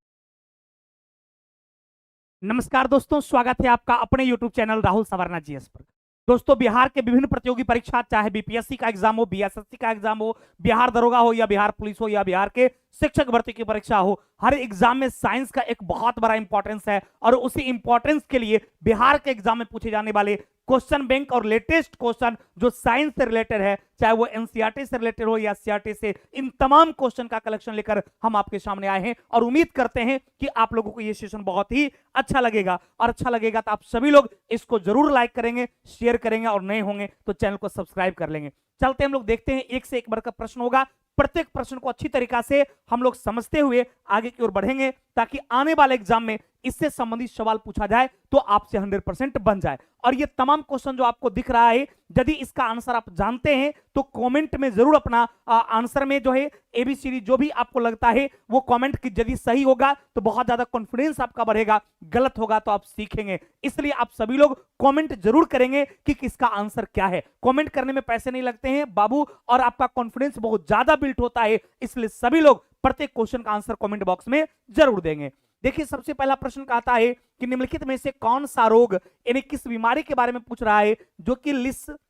नमस्कार दोस्तों, स्वागत है आपका अपने YouTube channel Rahul Savarna GS पर। दोस्तों, बिहार के विभिन्न प्रतियोगी परीक्षा, चाहे बीपीएससी का एग्जाम हो, बीएसएससी का एग्जाम हो, बिहार दरोगा हो, या बिहार पुलिस हो, या बिहार के शिक्षक भर्ती की परीक्षा हो, हर एग्जाम में साइंस का एक बहुत बड़ा इंपॉर्टेंस है। और उसी इंपॉर्टेंस के लिए बिहार के एग्जाम में पूछे जाने वाले क्वेश्चन बैंक और लेटेस्ट क्वेश्चन जो साइंस से रिलेटेड है, चाहे वो एनसीईआरटी से रिलेटेड हो या सीईआरटी से, इन तमाम क्वेश्चन का कलेक्शन लेकर हम आपके सामने आए हैं। और उम्मीद करते हैं कि आप लोगों को ये सेशन बहुत ही अच्छा लगेगा। और अच्छा लगेगा तो आप सभी लोग इसको जरूर लाइक करेंगे, शेयर करेंगे, और नए होंगे तो चैनल को सब्सक्राइब कर लेंगे। चलते हम लोग देखते हैं, एक से एक बढ़कर प्रश्न होगा। प्रत्येक प्रश्न को अच्छी तरीका से हम लोग समझते हुए आगे की ओर बढ़ेंगे, ताकि आने वाले एग्जाम में इससे संबंधित सवाल पूछा जाए तो आपसे 100% बन जाए। और ये तमाम क्वेश्चन जो आपको दिख रहा है यदि इसका आंसर आप जानते हैं तो कमेंट में जरूर अपना आंसर में जो है एबीसीडी जो भी आपको लगता है वो कमेंट की, यदि सही होगा तो बहुत ज्यादा कॉन्फिडेंस आपका बढ़ेगा, गलत होगा तो आप सीखेंगे। इसलिए आप सभी लोग कमेंट जरूर करेंगे कि किसका आंसर क्या है। कमेंट करने में पैसे नहीं लगते हैं बाबू, और आपका कॉन्फिडेंस बहुत ज्यादा बिल्ड होता है, इसलिए सभी लोग प्रत्येक क्वेश्चन का आंसर कमेंट बॉक्स में जरूर देंगे। देखिए सबसे पहला प्रश्न कहता है कि निम्नलिखित में से कौन सा रोग, यानी किस बीमारी के बारे में पूछ रहा है, जो कि लिस्सैनिया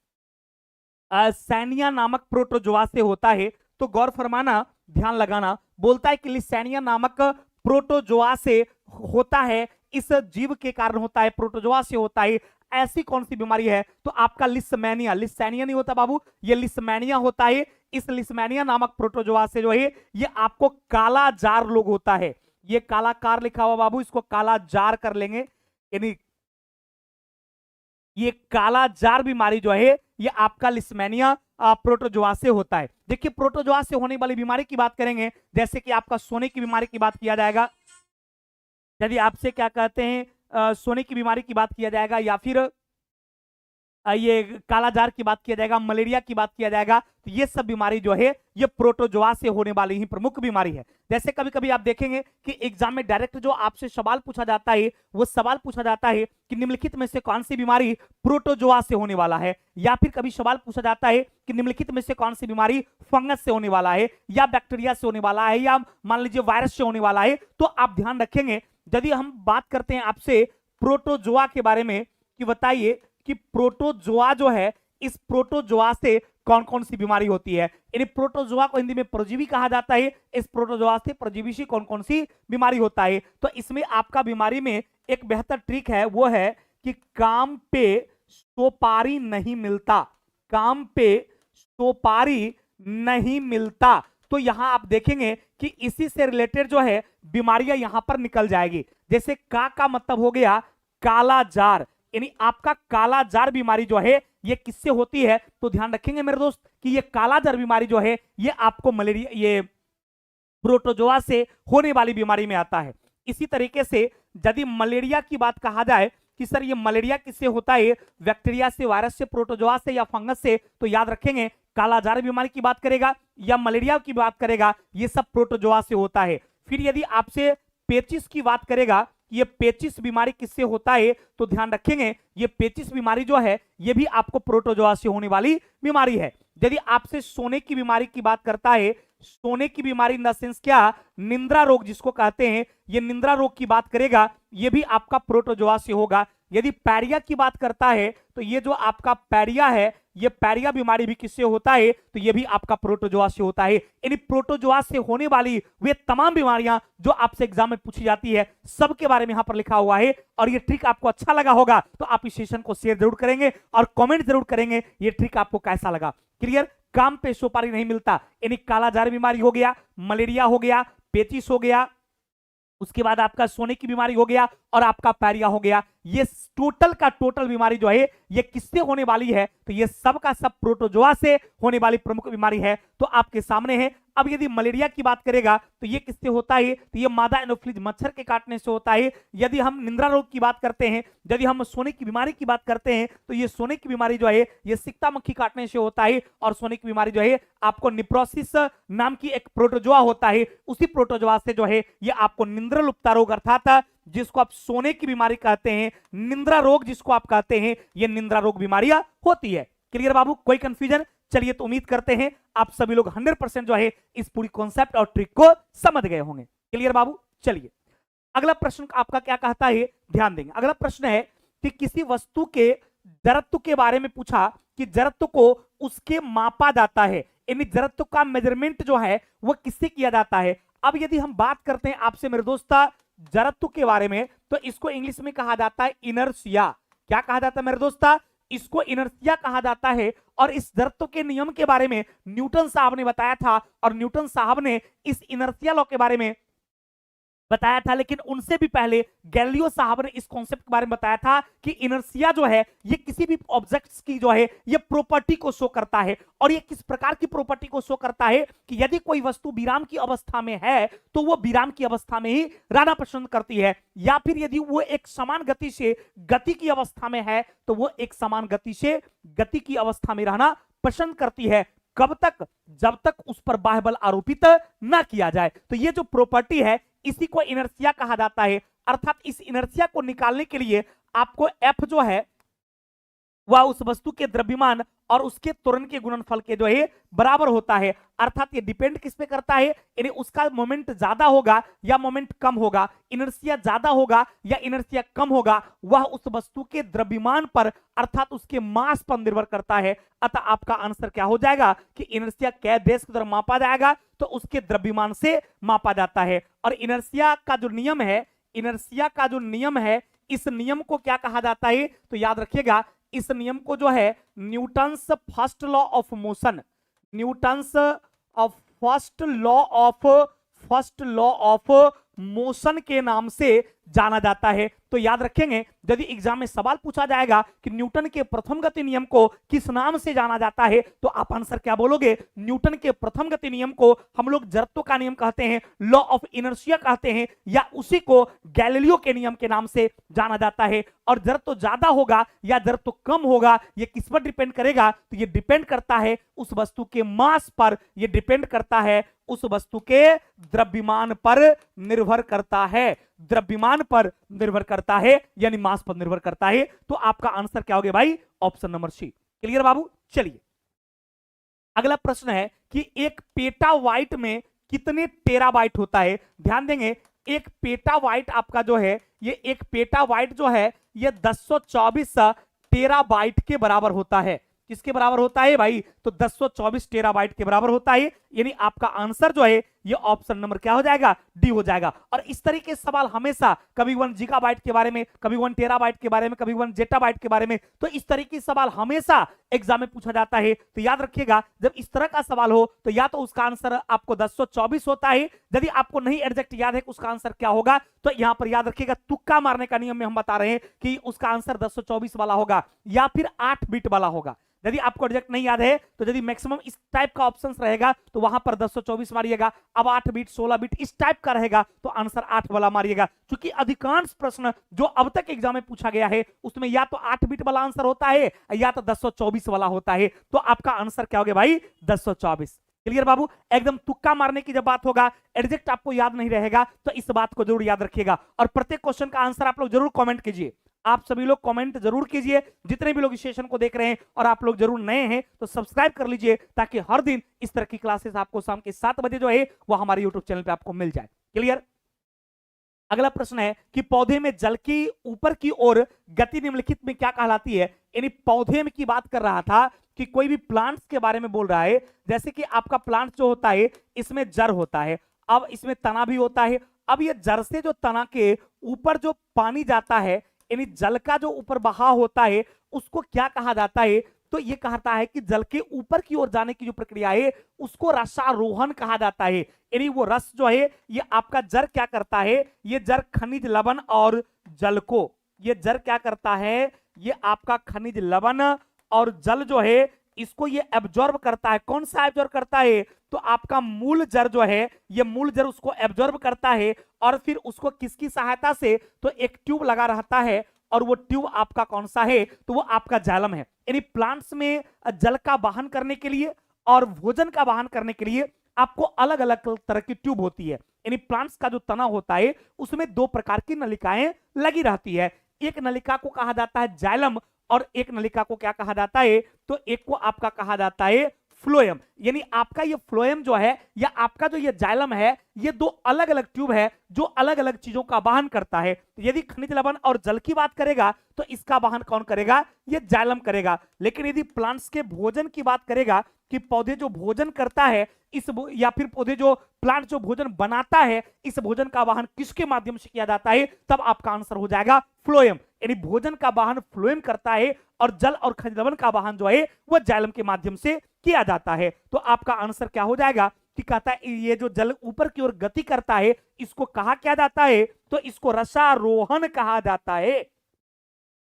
नामक प्रोटोजोआ से होता है। तो गौर फरमाना, ध्यान लगाना, बोलता है कि लिस्सैनिया नामक प्रोटोजोआ से होता है, इस जीव के कारण होता है, प्रोटोजोआ से होता है। ऐसी कौन सी बीमारी है? तो आपका लिस्सैनिया, लिस्सैनिया नहीं होता बाबू, ये लिस्सैनिया होता है। इस लिस्सैनिया नामक प्रोटोजोआ से जो है ये आपको काला जार रोग होता है। ये काला कार लिखा हुआ बाबू, इसको काला जार कर लेंगे, यानी ये काला जार बीमारी जो है ये आपका लिस्सैनिया प्रोटोजोआ से होता है। देखिए प्रोटोजोआ से होने वाली बीमारी की बात करेंगे, जैसे कि आपका सोने की बीमारी की बात किया जाएगा, यदि आपसे क्या कहते हैं सोने की बीमारी की बात किया जाएगा, या फिर ये कालाजार की बात किया जाएगा, मलेरिया की बात किया जाएगा, तो ये सब बीमारी जो है ये प्रोटोजोआ से होने वाली ही प्रमुख बीमारी है। जैसे कभी कभी आप देखेंगे कि एग्जाम में डायरेक्ट जो आपसे सवाल पूछा जाता है वो सवाल पूछा जाता है कि निम्नलिखित में से कौन सी बीमारी प्रोटोजोआ से होने वाला है, या फिर कभी सवाल पूछा जाता है कि निम्नलिखित में से कौन सी बीमारी फंगस से होने वाला है, या बैक्टीरिया से होने वाला है, या मान लीजिए वायरस से होने वाला है। तो आप ध्यान रखेंगे, यदि हम बात करते हैं आपसे प्रोटोजोआ के बारे में कि बताइए कि प्रोटोजोआ जो है, इस प्रोटोजोआ से कौन कौन सी बीमारी होती है, यानी प्रोटोजोआ को हिंदी में परजीवी कहा जाता है, इस प्रोटोजोआ से परजीवी से कौन कौन सी बीमारी होता है। तो इसमें आपका बीमारी में एक बेहतर ट्रिक है, वो है कि काम पे सोपारी नहीं मिलता, काम पे सोपारी नहीं मिलता। तो यहां आप देखेंगे कि इसी से रिलेटेड जो है बीमारियां यहां पर निकल जाएगी। जैसे का मतलब हो गया काला जार, यानी आपका काला जार बीमारी जो है ये किससे होती है? तो ध्यान रखेंगे मेरे दोस्त कि ये काला जार बीमारी जो है ये आपको मलेरिया, ये प्रोटोजोआ से होने वाली बीमारी में आता है। इसी तरीके से यदि मलेरिया की बात कहा जाए कि सर ये मलेरिया किससे होता है, बैक्टीरिया से, वायरस से, प्रोटोजोआ से या फंगस से, तो याद रखेंगे कालाजार बीमारी की बात करेगा या मलेरिया की बात करेगा, ये सब प्रोटोजोआ से होता है। फिर यदि आपसे पेचिस की बात करेगा, ये पेचिस बीमारी किससे होता है, तो ध्यान रखेंगे ये पेचिस बीमारी जो है ये भी आपको प्रोटोजोआ से होने वाली बीमारी है। यदि आपसे सोने की बीमारी की बात करता है, सोने की बीमारी इन द सेंस क्या, निंद्रा रोग जिसको कहते हैं, ये निंद्रा रोग की बात करेगा, ये भी आपका प्रोटोजोआ से होगा। यदि पैरिया की बात करता है तो ये जो आपका पैरिया है, ये पैरिया बीमारी भी किससे होता है, तो ये भी आपका प्रोटोजोआ से होता है। यानी प्रोटोजोआ से होने वाली वे तमाम बीमारियां जो आपसे एग्जाम में पूछी जाती है सबके बारे में यहां पर लिखा हुआ है। और ये ट्रिक आपको अच्छा लगा होगा तो आप इस सेशन को शेयर जरूर करेंगे और कमेंट जरूर करेंगे ये ट्रिक आपको कैसा लगा। क्लियर? काम पे सोपारी नहीं मिलता, यानी कालाजार बीमारी हो गया, मलेरिया हो गया, पेचिस हो गया, उसके बाद आपका सोने की बीमारी हो गया और आपका पैरिया हो गया। ये टोटल का टोटल बीमारी जो है ये किससे होने वाली है, तो ये सब का सब प्रोटोजोआ से होने वाली प्रमुख बीमारी है। तो आपके सामने है। अब यदि मलेरिया की बात करेगा तो ये किससे होता है, तो ये मादा एनोफ्लिज मच्छर के काटने से होता है। यदि हम निंद्रा रोग की बात करते हैं, यदि हम सोने की बीमारी की बात करते हैं, तो ये सोने की बीमारी जो है ये सिक्ता मक्खी काटने से होता है। और सोने की बीमारी जो है आपको निप्रोसिस नाम की एक प्रोटोजोआ होता है, उसी प्रोटोजोआ से जो है ये आपको निंद्रा लुप्ता रोग अर्थात जिसको आप सोने की बीमारी कहते हैं, निंद्रा रोग जिसको आप कहते हैं, ये निंद्रा रोग बीमारियां होती है। क्लियर बाबू? कोई कंफ्यूजन? चलिए तो उम्मीद करते हैं आप सभी लोग 100% जो है इस पूरी कॉन्सेप्ट और ट्रिक को समझ गए होंगे। क्लियर बाबू? चलिए अगला प्रश्न आपका क्या कहता है, ध्यान देंगे। अगला प्रश्न है कि किसी वस्तु के जड़त्व के बारे में पूछा कि जड़त्व को उसके मापा जाता है, यानी जड़त्व का मेजरमेंट जो है वो किससे किया जाता है। अब यदि हम बात करते हैं आपसे मेरे दोस्त जड़त्व के बारे में, तो इसको इंग्लिश में कहा जाता है इनर्शिया। क्या कहा जाता है मेरे दोस्त? इसको इनर्शिया कहा जाता है। और इस जड़त्व के नियम के बारे में न्यूटन साहब ने बताया था, और न्यूटन साहब ने इस इनर्शिया लॉ के बारे में बताया था, लेकिन उनसे भी पहले गैलीलियो साहब ने इस कॉन्सेप्ट के बारे में बताया था कि इनर्शिया जो है ये किसी भी ऑब्जेक्ट्स की जो है ये प्रॉपर्टी को शो करता है। और ये किस प्रकार की प्रॉपर्टी को शो करता है कि यदि कोई वस्तु विराम की अवस्था में है तो वो विराम की अवस्था में ही रहना पसंद करती है, या फिर यदि वो एक समान गति से गति की अवस्था में है तो वो एक समान गति से गति की अवस्था में रहना पसंद करती है। कब तक? जब तक उस पर बाह्य बल आरोपित ना किया जाए। तो ये जो प्रॉपर्टी है इसी को इनर्शिया कहा जाता है। अर्थात इस इनर्शिया को निकालने के लिए आपको एफ जो है वह उस वस्तु के द्रव्यमान और उसके त्वरण के गुणनफल के जो है बराबर होता है। अर्थात ये डिपेंड किस पे करता है, यानी उसका मोमेंट ज्यादा होगा या मोमेंट कम होगा, इनर्शिया ज्यादा होगा या इनर्शिया कम होगा, वह उस वस्तु के द्रव्यमान पर अर्थात उसके मास पर निर्भर करता है। अतः आपका आंसर क्या हो जाएगा कि इनर्शिया कै देश के द्वारा मापा जाएगा तो उसके द्रव्यमान से मापा जाता है। और इनर्शिया का जो नियम है, इनर्शिया का जो नियम है, इस नियम को क्या कहा जाता है तो याद रखिएगा, इस नियम को जो है Newton's first law of motion, Newton's first law of motion के नाम से जाना जाता है। तो याद रखेंगे यदि एग्जाम में सवाल पूछा जाएगा कि न्यूटन के प्रथम गति नियम को किस नाम से जाना जाता है तो आप आंसर क्या बोलोगे? न्यूटन के प्रथम गति नियम को हम लोग जड़त्व का नियम कहते हैं, लॉ ऑफ इनर्शिया कहते हैं, या उसी को गैलीलियो के नियम के नाम से जाना जाता है। और जड़त्व ज्यादा होगा या जड़त्व कम होगा ये किस पर डिपेंड करेगा? तो ये डिपेंड करता है उस वस्तु के मास पर, ये डिपेंड करता है उस वस्तु के द्रव्यमान पर निर्भर करता है, द्रव्यमान पर निर्भर करता है यानी मास पर निर्भर करता है। तो आपका आंसर क्या होगा भाई? Option number C. क्लियर बाबू? चलिए अगला प्रश्न है कि एक पेटाबाइट में कितने टेराबाइट होता है? ध्यान देंगे, एक पेटाबाइट आपका जो है ये एक पेटाबाइट जो है ये 1024 टेराबाइट के बराबर होता है। किसके बराबर होता है भाई? तो 1024 टेराबाइट के बराबर होता है। यानी आपका आंसर जो है ये ऑप्शन नंबर क्या हो जाएगा? डी हो जाएगा। और इस तरीके के सवाल हमेशा कभी 1 गीगाबाइट के बारे में, कभी 1 टेराबाइट के बारे में, कभी 1 जेटाबाइट के बारे में, तो इस तरीके के सवाल हमेशा एग्जाम में पूछा जाता है। तो याद रखिएगा जब इस तरह का सवाल हो तो या तो उसका आंसर आपको 1024 होता है, यदि आपको नहीं एग्जैक्ट याद है कि उसका आंसर क्या होगा तो यहां पर याद रखिएगा तुक्का मारने का नियम में हम बता रहे हैं कि उसका आंसर 1024 वाला होगा या फिर 8 बिट वाला होगा। यदि आपको एग्जैक्ट नहीं याद है तो यदि मैक्सिमम इस टाइप का ऑप्शन रहेगा तो वहां पर 1024 मारिएगा, अब 8 बिट 16 बिट इस टाइप का रहेगा तो आंसर 8 वाला मारिएगा। क्योंकि अधिकांश प्रश्न जो अब तक एग्जाम में पूछा गया है उसमें या तो 8 बिट वाला आंसर होता है या तो 1024 वाला होता है। तो आपका आंसर क्या हो गया भाई? 1024। क्लियर बाबू? एकदम तुक्का मारने की जब बात होगा, एग्जैक्ट आपको याद नहीं रहेगा तो इस बात को जरूर याद रखिएगा। और प्रत्येक क्वेश्चन का आंसर आप लोग जरूर कमेंट कीजिए, आप सभी लोग कमेंट जरूर कीजिए, जितने भी लोग इस सेशन को देख रहे हैं। और आप लोग जरूर नए हैं तो सब्सक्राइब कर लीजिए ताकि हर दिन इस तरह की क्लासेस आपको शाम के 7 बजे जो है वो हमारे यूट्यूब चैनल पे आपको मिल जाए। क्लियर? अगला प्रश्न है कि पौधे में जल की ऊपर की ओर गति निम्नलिखित में क्या कहलाती है? यानी पौधे में की बात कर रहा था कि कोई भी प्लांट्स के बारे में बोल रहा है। जैसे कि आपका प्लांट जो होता है इसमें जड़ होता है, अब इसमें तना भी होता है। अब ये जड़ से जो तना के ऊपर जो पानी जाता है यानी जल का जो ऊपर बहाव होता है उसको क्या कहा जाता है? तो ये कहता है कि जल के ऊपर की ओर जाने की जो प्रक्रिया है उसको रसारोहण कहा जाता है। यानी वो रस जो है ये आपका जड़ क्या करता है? ये जड़ खनिज लवण और जल को, ये जड़ क्या करता है? ये आपका खनिज लवण और जल जो है इसको ये एब्जॉर्ब करता है। कौन सा एब्जॉर्ब करता है? तो आपका मूल जड़ जो है ये मूल जड़ उसको एब्जॉर्ब करता है और फिर उसको किसकी सहायता से? तो एक ट्यूब लगा रहता है और वो ट्यूब आपका कौन सा है? तो वो आपका जाइलम है। यानी प्लांट्स में जल का वाहन करने के लिए और भोजन का वाहन करने के लिए आपको अलग अलग तरह की ट्यूब होती है। यानी प्लांट्स का जो तना होता है उसमें 2 प्रकार की नलिकाएं लगी रहती है। एक नलिका को कहा जाता है जाइलम और एक नलिका को क्या कहा जाता है? तो एक को आपका कहा जाता है फ्लोएम। यानी आपका ये फ्लोएम जो है या आपका जो ये जाइलम है ये 2 अलग अलग ट्यूब है जो अलग अलग चीजों का वहन करता है। यदि खनिज लवण और जल की बात करेगा तो इसका वहन कौन करेगा? ये जाइलम करेगा। लेकिन यदि प्लांट्स के भोजन की बात करेगा कि पौधे जो भोजन करता है इस या फिर पौधे जो प्लांट जो भोजन बनाता है इस भोजन का वाहन किसके माध्यम से किया जाता है? तब आपका आंसर हो जाएगा फ्लोएम। यानी भोजन का वाहन फ्लोएम करता है और जल और खनिज लवण का वाहन जो है वह जाइलम के माध्यम से किया जाता है। तो आपका आंसर क्या हो जाएगा? कि कहता है ये जो जल ऊपर की ओर गति करता है इसको कहा क्या जाता है, तो इसको रसारोहण कहा जाता है।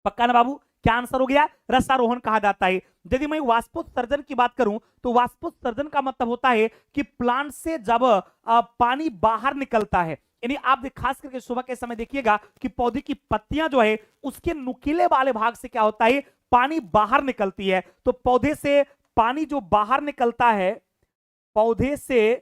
पक्का ना बाबू, क्या आंसर हो गया, रसारोहण कहा जाता है। यदि मैं वाष्पोत्सर्जन की बात करूं तो वाष्पोत्सर्जन का मतलब होता है कि प्लांट से जब पानी बाहर निकलता है, यानी आप खास करके सुबह के समय देखिएगा कि पौधे की पत्तियां जो है उसके नुकीले वाले भाग से क्या होता है, पानी बाहर निकलती है। तो पौधे से पानी जो बाहर निकलता है, पौधे से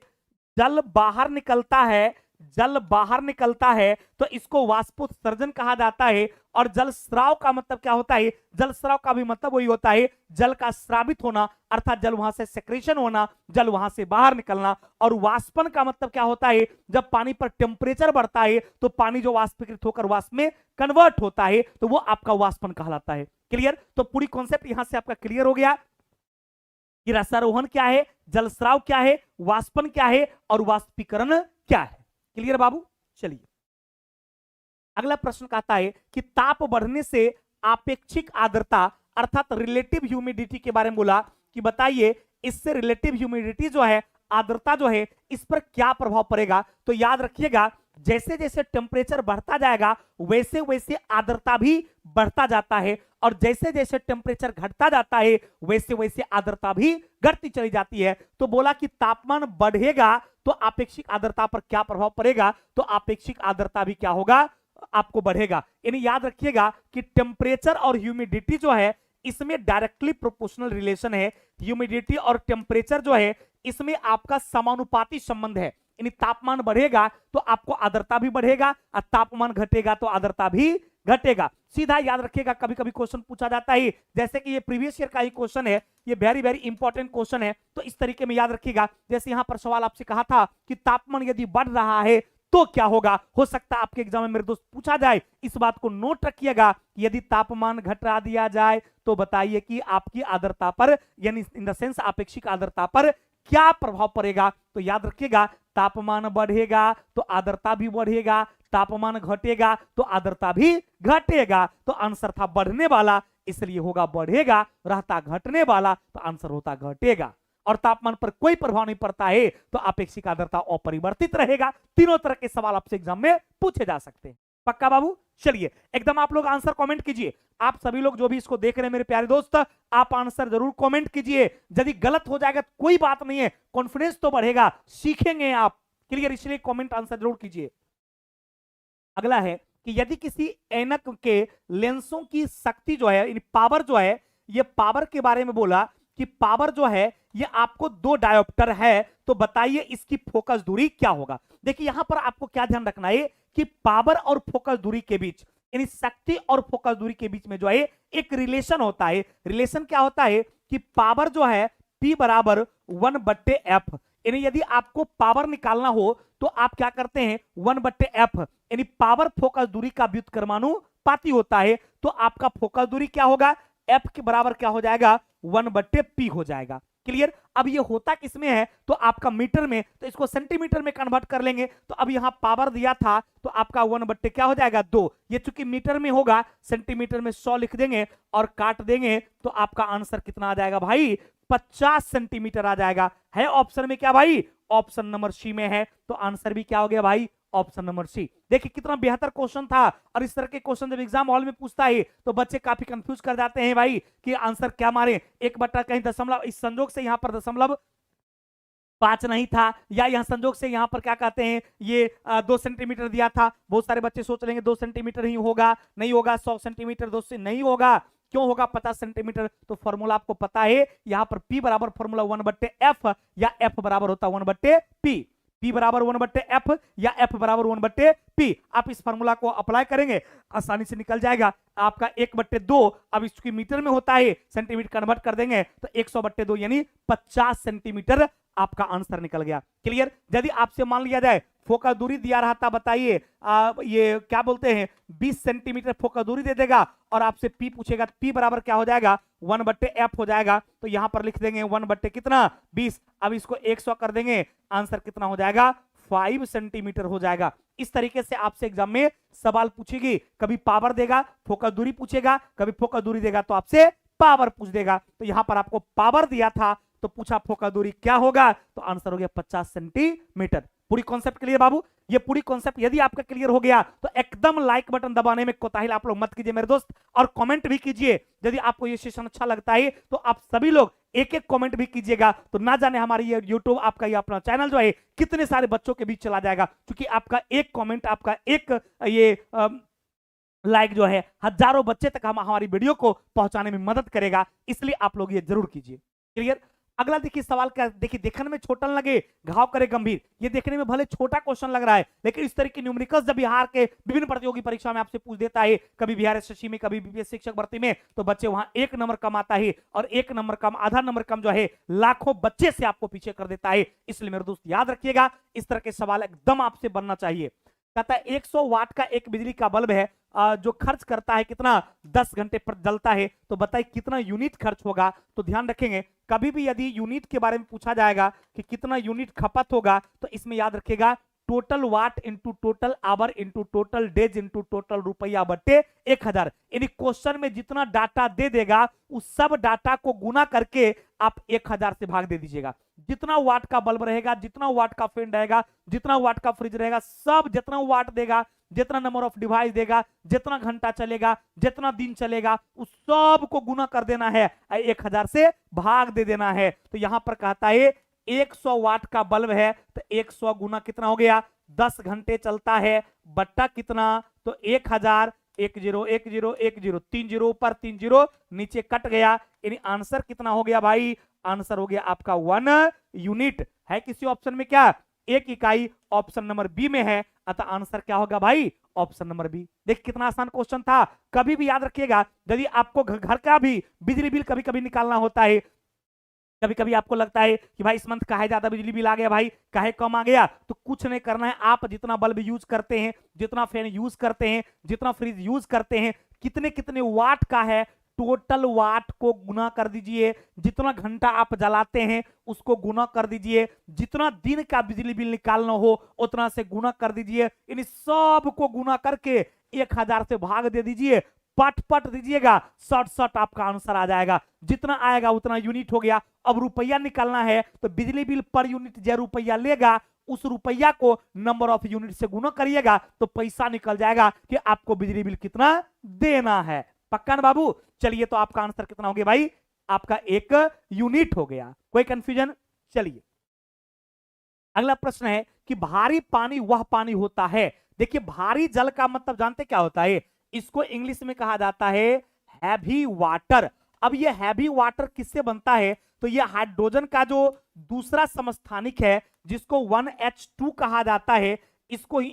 जल बाहर निकलता है, जल बाहर निकलता है तो इसको वाष्पोत्सर्जन कहा जाता है। और जल स्राव का मतलब क्या होता है, जल स्राव का भी मतलब वही होता है जल का स्रावित होना, अर्थात जल वहां से सेक्रेशन होना, जल वहां से बाहर निकलना। और वाष्पन का मतलब क्या होता है, जब पानी पर टेम्परेचर बढ़ता है तो पानी जो वाष्पीकृत होकर वाष्प में कन्वर्ट होता है तो वो आपका वाष्पन कहलाता है। क्लियर, तो पूरी कॉन्सेप्ट यहां से आपका क्लियर हो गया कि रसारोहण क्या है, जलस्राव क्या है, वाष्पन क्या है और वाष्पीकरण क्या है। क्लियर बाबू, चलिए अगला प्रश्न कहता है कि ताप बढ़ने से आपेक्षिक आर्द्रता अर्थात रिलेटिव ह्यूमिडिटी के बारे में बोला कि बताइए इससे रिलेटिव ह्यूमिडिटी जो है, आर्द्रता जो है, इस पर क्या प्रभाव पड़ेगा। तो याद रखिएगा जैसे जैसे टेम्परेचर बढ़ता जाएगा वैसे वैसे आर्द्रता भी बढ़ता जाता है, और जैसे जैसे टेम्परेचर घटता जाता है वैसे वैसे आर्द्रता भी घटती चली जाती है। तो बोला कि तापमान बढ़ेगा तो आपेक्षिक आर्द्रता पर क्या प्रभाव पड़ेगा, तो आपेक्षिक आर्द्रता भी क्या होगा, आपको बढ़ेगा। यानी याद रखिएगा कि टेम्परेचर और ह्यूमिडिटी जो है इसमें डायरेक्टली प्रोपोर्शनल रिलेशन है। ह्यूमिडिटी और टेम्परेचर जो है इसमें आपका समानुपाती संबंध है। यानी तापमान बढ़ेगा तो आपको आर्द्रता भी बढ़ेगा और तापमान घटेगा तो आर्द्रता भी घटेगा। सीधा याद रखिएगा, कभी कभी क्वेश्चन पूछा जाता है, जैसे कि ये प्रीवियस ईयर का ही क्वेश्चन है, ये वेरी वेरी इंपॉर्टेंट क्वेश्चन है, तो इस तरीके में याद रखिएगा। जैसे यहां पर सवाल आपसे कहा था कि तापमान यदि बढ़ रहा है तो क्या होगा, हो सकता है आपके एग्जाम में मेरे दोस्त पूछा जाए, इस बात को नोट रखिएगा। यदि तापमान घटा दिया जाए तो बताइए कि आपकी आर्द्रता पर, यानी इन द सेंस आपेक्षिक आर्द्रता पर क्या प्रभाव पड़ेगा। तो याद रखिएगा तापमान बढ़ेगा तो आर्द्रता भी बढ़ेगा, तापमान घटेगा तो आर्द्रता भी घटेगा। तो आंसर था बढ़ने वाला, इसलिए होगा बढ़ेगा, रहता घटने वाला तो आंसर होता घटेगा। और तापमान पर कोई प्रभाव नहीं पड़ता है तो अपेक्षिक आर्द्रता अपरिवर्तित रहेगा। तीनों तरह के सवाल आपसे एग्जाम में पूछे जा सकते हैं। पक्का बाबू, चलिए एकदम आप लोग आंसर कमेंट कीजिए। आप सभी लोग जो भी इसको देख रहे हैं मेरे प्यारे दोस्त, आप आंसर जरूर कमेंट कीजिए। यदि गलत हो जाएगा तो कोई बात नहीं है, कॉन्फिडेंस तो बढ़ेगा, सीखेंगे आप। क्लियर, इसलिए कमेंट आंसर जरूर कीजिए। अगला है कि यदि किसी ऐनक के लेंसों की शक्ति जो है, पावर जो है, ये पावर के बारे में बोला कि पावर जो है ये आपको 2 डायोप्टर है, तो बताइए इसकी फोकस दूरी क्या होगा। देखिए यहां पर आपको क्या ध्यान रखना है कि पावर और फोकस दूरी के बीच, यानी शक्ति और फोकस दूरी के बीच में जो है एक रिलेशन होता है। रिलेशन क्या होता है कि पावर जो है P बराबर 1/F, यानी यदि आपको पावर निकालना हो तो आप क्या करते हैं 1/F, यानी पावर फोकस दूरी का व्युत्क्रमानुपाती होता है। तो आपका फोकस दूरी क्या होगा, F के बराबर क्या हो जाएगा, 1/P हो जाएगा। क्लियर, अब ये होता किसमें है, तो आपका मीटर में, तो इसको सेंटीमीटर में कन्वर्ट कर लेंगे। तो अब यहां पावर दिया था तो आपका 1/, क्या हो जाएगा 2, ये चूंकि मीटर में होगा सेंटीमीटर में 100 लिख देंगे और काट देंगे तो आपका आंसर कितना आ जाएगा भाई, 50 सेंटीमीटर आ जाएगा। है ऑप्शन में क्या भाई, ऑप्शन नंबर सी में है, तो आंसर भी क्या हो गया भाई, ऑप्शन नंबर सी। देखिए कितना बेहतर क्वेश्चन था। और इस तरह के क्वेश्चन जब एग्जाम हॉल में पूछता है तो बच्चे काफी कंफ्यूज कर जाते हैं भाई कि आंसर क्या मारे, 1 कहीं दशमलव, इस संजोग से यहां पर 0.5 नहीं था, या यहां संजोग से यहां पर क्या कहते हैं ये 2 सेंटीमीटर दिया था। बहुत सारे बच्चे सोच लेंगे 2 सेंटीमीटर ही होगा, नहीं होगा, 100 सेंटीमीटर 2 से नहीं होगा, क्यों होगा 50 सेंटीमीटर। तो फॉर्मूला आपको पता है, यहां पर P बराबर फॉर्मूला 1/F या F बराबर होता 1/P, P बराबर 1/F या F बराबर 1/P। आप इस फॉर्मूला को अप्लाई करेंगे आसानी से निकल जाएगा आपका 1/2। अब इसकी मीटर में होता है, सेंटीमीटर कन्वर्ट कर देंगे तो 100/2 यानी 50 सेंटीमीटर आपका आंसर निकल गया। क्लियर, यदि आपसे मान लिया जाए फोकस दूरी दिया रहा था, बताइए ये क्या बोलते हैं 20 सेंटीमीटर फोकस दूरी दे देगा और आपसे P पूछेगा, P बराबर क्या हो जाएगा 1/F हो जाएगा। तो यहां पर लिख देंगे 1/ कितना 20, अब इसको 100 कर देंगे, आंसर कितना हो जाएगा 5 सेंटीमीटर हो जाएगा। इस तरीके से आपसे एग्जाम में सवाल पूछेगी, कभी पावर देगा फोकस दूरी पूछेगा, कभी फोकस दूरी देगा तो आपसे पावर पूछ देगा। तो यहां पर आपको पावर दिया था तो पूछा फोकल दूरी क्या होगा, तो आंसर हो गया 50 सेंटीमीटर। पूरी कॉन्सेप्ट क्लियर बाबू? ये पूरी कॉन्सेप्ट यदि आपका क्लियर हो गया तो एकदम लाइक बटन दबाने में कोताही आप लोग मत कीजिए मेरे दोस्त, और कमेंट भी कीजिए। यदि आपको ये सेशन अच्छा लगता है तो आप सभी लोग एक एक कमेंट भी कीजिएगा, तो ना जाने हमारी ये यूट्यूब आपका ये अपना चैनल जो है कितने सारे बच्चों के बीच चला जाएगा, क्योंकि आपका एक कमेंट, आपका एक ये लाइक जो है हजारों बच्चे तक हम हमारी वीडियो को पहुंचाने में मदद करेगा, इसलिए आप लोग ये जरूर कीजिए। क्लियर? अगला देखिए सवाल क्या, देखिए देखने में छोटा लगे घाव करे गंभीर, ये देखने में भले छोटा क्वेश्चन लग रहा है, लेकिन इस तरह की न्यूमेरिकल्स जब बिहार के विभिन्न प्रतियोगी परीक्षा में आपसे पूछ देता है, कभी बिहार एसएससी में, कभी बीपीएस शिक्षक भर्ती में, तो बच्चे वहां 1 नंबर कम आता है, और 1 नंबर कम, आधा नंबर कम जो है लाखों बच्चे से आपको पीछे कर देता है। इसलिए मेरे दोस्त याद रखिएगा, इस तरह के सवाल एकदम आपसे बनना चाहिए। कहता है 100 वाट का एक बिजली का बल्ब है, जो खर्च करता है कितना, 10 घंटे पर जलता है, तो बताइए कितना यूनिट खर्च होगा। तो ध्यान रखेंगे, कभी भी यदि यूनिट के बारे में पूछा जाएगा कि कितना यूनिट खपत होगा, तो इसमें याद रखिएगा total watt into total hour into total days into total रुपया बटे 1000। यानी क्वेश्चन में जितना डाटा दे देगा उस सब डाटा को गुना करके आप 1000 से भाग दे दीजिएगा। जितना वाट का बल्ब रहेगा, जितना वाट का फैन रहेगा, जितना वाट का फ्रिज रहेगा, सब जितना वाट देगा, जितना नंबर ऑफ डिवाइस देगा, जितना घंटा चलेगा, जितना दिन चलेगा, उस सब को गुना कर देना है, 1000 से भाग दे देना है। तो यहां पर कहता है 100 वाट का बल्ब है, तो 100 गुना कितना हो गया, 10 घंटे चलता है, बट्टा कितना, तो 1000, 10 10 10 3 जीरो ऊपर 3 जीरो नीचे कट गया, यानी आंसर कितना हो गया भाई, आंसर हो गया आपका 1 यूनिट। है किसी ऑप्शन में क्या, 1 इकाई, ऑप्शन नंबर बी में है, अतः आंसर क्या होगा भाई, ऑप्शन नंबर बी। देख कितना आसान क्वेश्चन था। कभी भी याद रखिएगा, यदि आपको घर का भी बिजली बिल कभी कभी निकालना होता है, कभी कभी आपको लगता है कि भाई इस मंथ काहे ज्यादा बिजली बिल आ गया, भाई काहे कम आ गया, तो कुछ नहीं करना है, आप जितना बल्ब यूज करते हैं, जितना फैन यूज करते हैं, जितना फ्रिज यूज करते हैं, कितने कितने वाट का है, टोटल वाट को गुना कर दीजिए, जितना घंटा आप जलाते हैं उसको गुना कर दीजिए, जितना दिन का बिजली बिल निकालना हो उतना से गुना कर दीजिए, इन सब को गुना करके 1000 से भाग दे दीजिए, पट पट दीजिएगा, शॉर्ट शॉर्ट आपका आंसर आ जाएगा। जितना आएगा उतना यूनिट हो गया। अब रुपया निकालना है, तो बिजली बिल पर यूनिट जो रुपया लेगा उस रुपया को नंबर ऑफ यूनिट से गुना करिएगा, तो पैसा निकल जाएगा कि आपको बिजली बिल कितना देना है। पक्का ना बाबू? चलिए, तो आपका आंसर कितना हो गया भाई, आपका 1 यूनिट हो गया। कोई कंफ्यूजन? चलिए अगला प्रश्न है कि भारी पानी वह पानी होता है, देखिए भारी जल का मतलब जानते क्या होता है, इसको इंग्लिश में कहा जाता है हैवी वाटर। अब ये हैवी वाटर किससे बनता है, तो ये हाइड्रोजन का जो दूसरा समस्थानिक है जिसको 1H2 कहा जाता है, इसको ही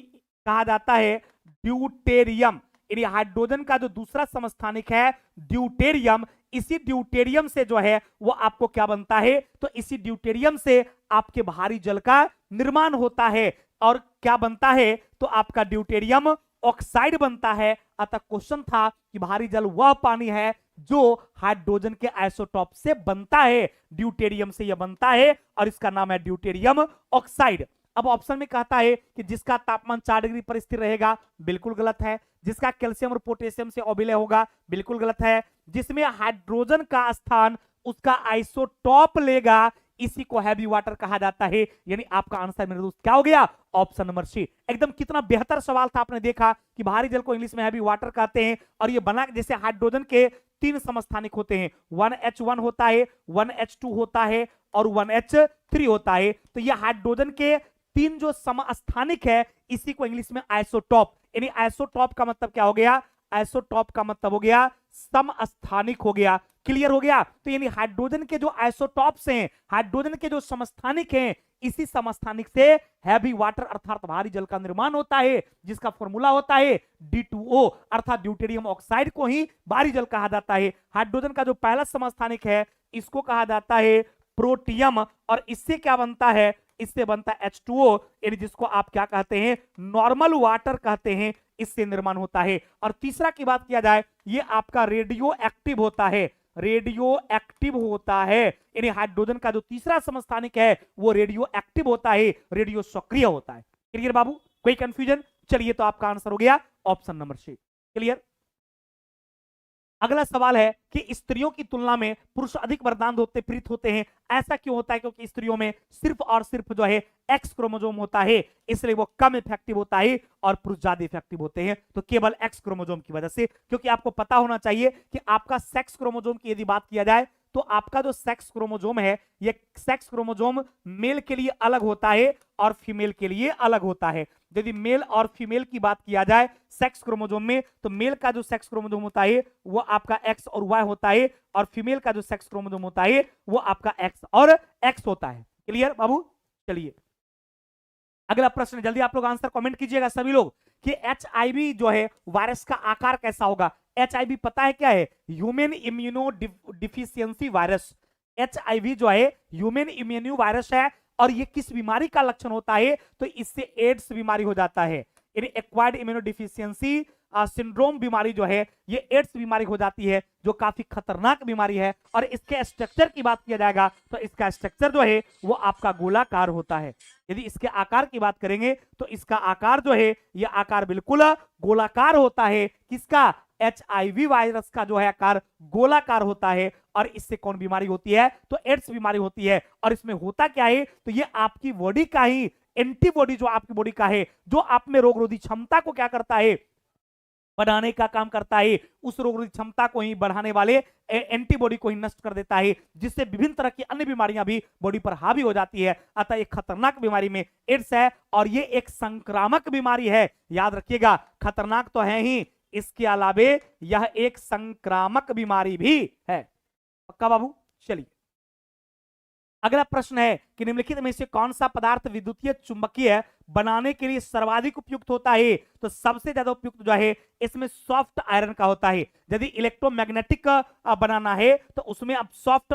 कहा जाता है ड्यूटेरियम। यानी हाइड्रोजन का जो दूसरा समस्थानिक है ड्यूटेरियम, इसी ड्यूटेरियम से जो है वो आपको क्या बनता है, तो इसी ड्यूटेरियम से आपके भारी जल का निर्माण होता है। और क्या बनता है, तो आपका ड्यूटेरियम ऑक्साइड बनता है। अतः क्वेश्चन था कि भारी जल वह पानी है जो हाइड्रोजन के आइसोटॉप से बनता है, ड्यूटेरियम से यह बनता है और इसका नाम है ड्यूटेरियम ऑक्साइड। अब ऑप्शन में कहता है कि जिसका तापमान 4 डिग्री पर स्थिर रहेगा, बिल्कुल गलत है। जिसका कैल्शियम और पोटेशियम से अभिलय होगा, बिल्कुल गलत है। जिसमें हाइड्रोजन का स्थान उसका आइसोटॉप लेगा, इसी को हैवी वाटर कहा जाता है। यानी आपका आंसर मेरे दोस्त क्या हो गया, ऑप्शन नंबर सी। एकदम कितना बेहतर सवाल था, आपने देखा कि भारी जल को इंग्लिश में हैवी वाटर कहते हैं, और ये बना जैसे हाइड्रोजन के 3 समस्थानिक होते हैं, 1H1 होता है, 1H2 होता है और 1H3 होता है। तो ये हाइड्रोजन के 3 जो समस्थानिक है, इसी को इंग्लिश में आइसोटॉप, यानी आइसोटॉप का मतलब क्या हो गया, आइसोटॉप का मतलब हो गया समस्थानिक हो गया। क्लियर हो गया? तो यानी हाइड्रोजन के जो आइसोटॉप्स हैं, हाइड्रोजन के जो समस्थानिक हैं, इसी समस्थानिक से हैवी वाटर अर्थात भारी जल का निर्माण होता है, जिसका फॉर्मूला होता है D2O अर्थात ड्यूटेरियम ऑक्साइड को ही भारी जल कहा जाता है। हाइड्रोजन का जो पहला समस्थानिक है इसको कहा जाता है प्रोटियम, और इससे क्या बनता है, इससे बनता है H2O, यानी जिसको आप क्या कहते हैं, नॉर्मल वाटर कहते हैं, इससे निर्माण होता है। और तीसरा की बात किया जाए, ये आपका रेडियो एक्टिव होता है, रेडियो एक्टिव होता है, यानी हाइड्रोजन का जो तीसरा समस्थानिक है वो रेडियो एक्टिव होता है, रेडियो सक्रिय होता है। क्लियर बाबू? कोई कंफ्यूजन? चलिए, तो आपका आंसर हो गया ऑप्शन नंबर सी। क्लियर? अगला सवाल है कि स्त्रियों की तुलना में पुरुष अधिक वरदान होते प्रीत होते हैं, ऐसा क्यों होता है? क्योंकि स्त्रियों में सिर्फ और सिर्फ जो है एक्स क्रोमोसोम होता है, इसलिए वो कम इफेक्टिव होता है और पुरुष ज्यादा इफेक्टिव होते हैं, तो केवल एक्स क्रोमोसोम की वजह से। क्योंकि आपको पता होना चाहिए कि आपका सेक्स क्रोमोसोम की यदि बात किया जाए तो आपका जो सेक्स क्रोमोसोम है, ये सेक्स क्रोमोसोम मेल के लिए अलग होता है और फीमेल के लिए अलग होता है। यदि मेल और फीमेल की बात किया जाए सेक्स क्रोमोसोम में, तो मेल का जो सेक्स क्रोमोसोम होता है वो आपका एक्स और वाई होता है, और फीमेल का जो सेक्स क्रोमोसोम होता है वो आपका एक्स और एक्स होता है। क्लियर बाबू? चलिए अगला प्रश्न, जल्दी आप लोग आंसर कमेंट कीजिएगा सभी लोग, कि एचआईवी जो है वायरस का आकार कैसा होगा? एचआईवी पता है क्या है? Human immuno deficiency virus. HIV जो है ह्यूमन इम्यूनो वायरस है, और ये किस बीमारी का लक्षण होता है? तो इससे एड्स बीमारी हो जाता है। एक्वायर्ड इम्यूनो डिफिशियंसी सिंड्रोम बीमारी जो है ये एड्स बीमारी हो जाती है, जो काफी खतरनाक बीमारी है। और इसके स्ट्रक्चर की बात किया जाएगा तो इसका स्ट्रक्चर जो है वो आपका गोलाकार होता है। यदि इसके आकार की बात करेंगे तो इसका आकार जो है ये आकार बिल्कुल गोलाकार होता है। किसका? एचआईवी वायरस का जो है आकार गोलाकार होता है। और इससे कौन बीमारी होती है? तो एड्स बीमारी होती है। और इसमें होता क्या है? तो ये आपकी बॉडी का ही एंटीबॉडी जो आपकी बॉडी का है, जो आप में रोगरोधी क्षमता को क्या करता है? बढ़ाने का काम करता है। उस रोगरोधी क्षमता को ही बढ़ाने वाले एंटीबॉडी को ही नष्ट कर देता है, जिससे विभिन्न तरह की अन्य बीमारियां भी बॉडी पर हावी हो जाती है। अतः एक खतरनाक बीमारी में एड्स है, और ये एक संक्रामक बीमारी है। याद रखिएगा, खतरनाक तो है ही, इसके अलावे यह एक संक्रामक बीमारी भी है। पक्का बाबू? चलिए अगला प्रश्न है कि निम्नलिखित में से कौन सा पदार्थ विद्युतीय चुंबकीय बनाने के लिए सर्वाधिक उपयुक्त होता है? तो सबसे ज्यादा उपयुक्त जो है इसमें सॉफ्ट आयरन का होता है। यदि इलेक्ट्रोमैग्नेटिक बनाना है तो उसमें आप सॉफ्ट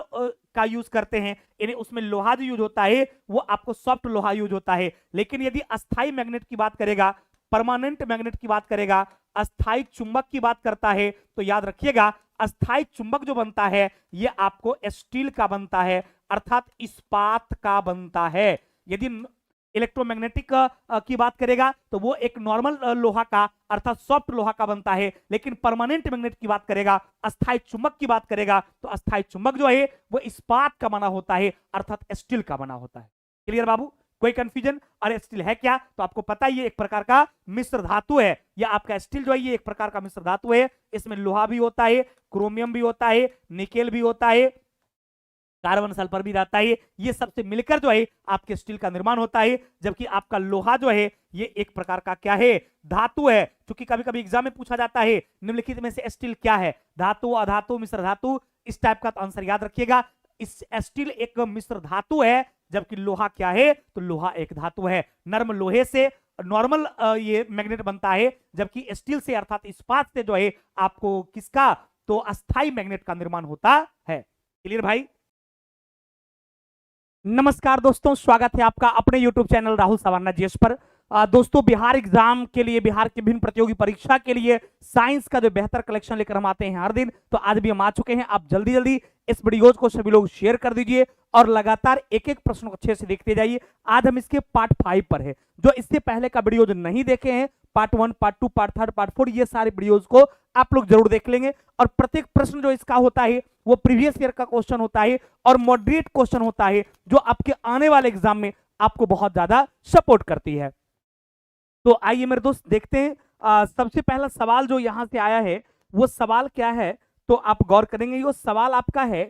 का यूज करते हैं, यानी उसमें लोहा जो यूज होता है वो आपको सॉफ्ट लोहा यूज होता है। लेकिन यदि अस्थाई मैग्नेट की बात करेगा, परमानेंट मैग्नेट की बात करेगा, अस्थाई चुंबक की बात करता है, तो याद रखिएगा अस्थाई चुंबक जो बनता है ये आपको स्टील का बनता है, अर्थात इस्पात का बनता है। यदि इलेक्ट्रोमैग्नेटिक की बात करेगा तो वो एक नॉर्मल लोहा का अर्थात सॉफ्ट लोहा का बनता है। लेकिन परमानेंट मैग्नेट की बात करेगा, अस्थाई चुंबक की बात करेगा, तो अस्थाई चुंबक जो है वो इस्पात का बना होता है, अर्थात स्टील का बना होता है। क्लियर बाबू? कोई कंफ्यूजन? अरे स्टील है क्या? तो आपको पता है ये एक प्रकार का मिश्र धातु है। या आपका स्टील जो है ये एक प्रकार का मिश्र धातु है। इसमें लोहा भी होता है, क्रोमियम भी होता है, निकेल भी होता है, कार्बन सल्फर भी रहता है। ये सबसे मिलकर जो है आपके स्टील का निर्माण होता है। जबकि आपका लोहा जो है ये एक प्रकार का क्या है? धातु है। क्योंकि कभी कभी एग्जाम में पूछा जाता है निम्नलिखित में से स्टील क्या है? धातु, अधातु, मिश्र धातु, इस टाइप का तो आंसर याद रखिएगा। इस स्टील एक मिश्र धातु है, जबकि लोहा क्या है? तो लोहा एक धातु है। नर्म लोहे से नॉर्मल ये मैग्नेट बनता है, जबकि स्टील से अर्थात इस्पात से जो है आपको किसका? तो अस्थाई मैग्नेट का निर्माण होता है। क्लियर भाई? नमस्कार दोस्तों, स्वागत है आपका अपने YouTube चैनल राहुल सवान्ना जीएस पर। दोस्तों बिहार एग्जाम के लिए, बिहार की विभिन्न प्रतियोगी परीक्षा के लिए साइंस का जो बेहतर कलेक्शन लेकर हम आते हैं हर दिन, तो आज भी हम आ चुके हैं। आप जल्दी जल्दी इस वीडियोज को सभी लोग शेयर कर दीजिए और लगातार एक एक प्रश्न को अच्छे से देखते जाइए। आज हम इसके पार्ट 5 पर है। जो इससे पहले का वीडियो जो नहीं देखे हैं, पार्ट 1, पार्ट 2, पार्ट 3, पार्ट 4, ये सारे वीडियोज को आप लोग जरूर देख लेंगे। और प्रत्येक प्रश्न जो इसका होता है वो प्रीवियस ईयर का क्वेश्चन होता है और मॉडरेट क्वेश्चन होता है, जो आपके आने वाले एग्जाम में आपको बहुत ज्यादा सपोर्ट करती है। तो आइए मेरे दोस्त देखते हैं। सबसे पहला सवाल जो यहां से आया है वो सवाल क्या है, तो आप गौर करेंगे। वो सवाल आपका है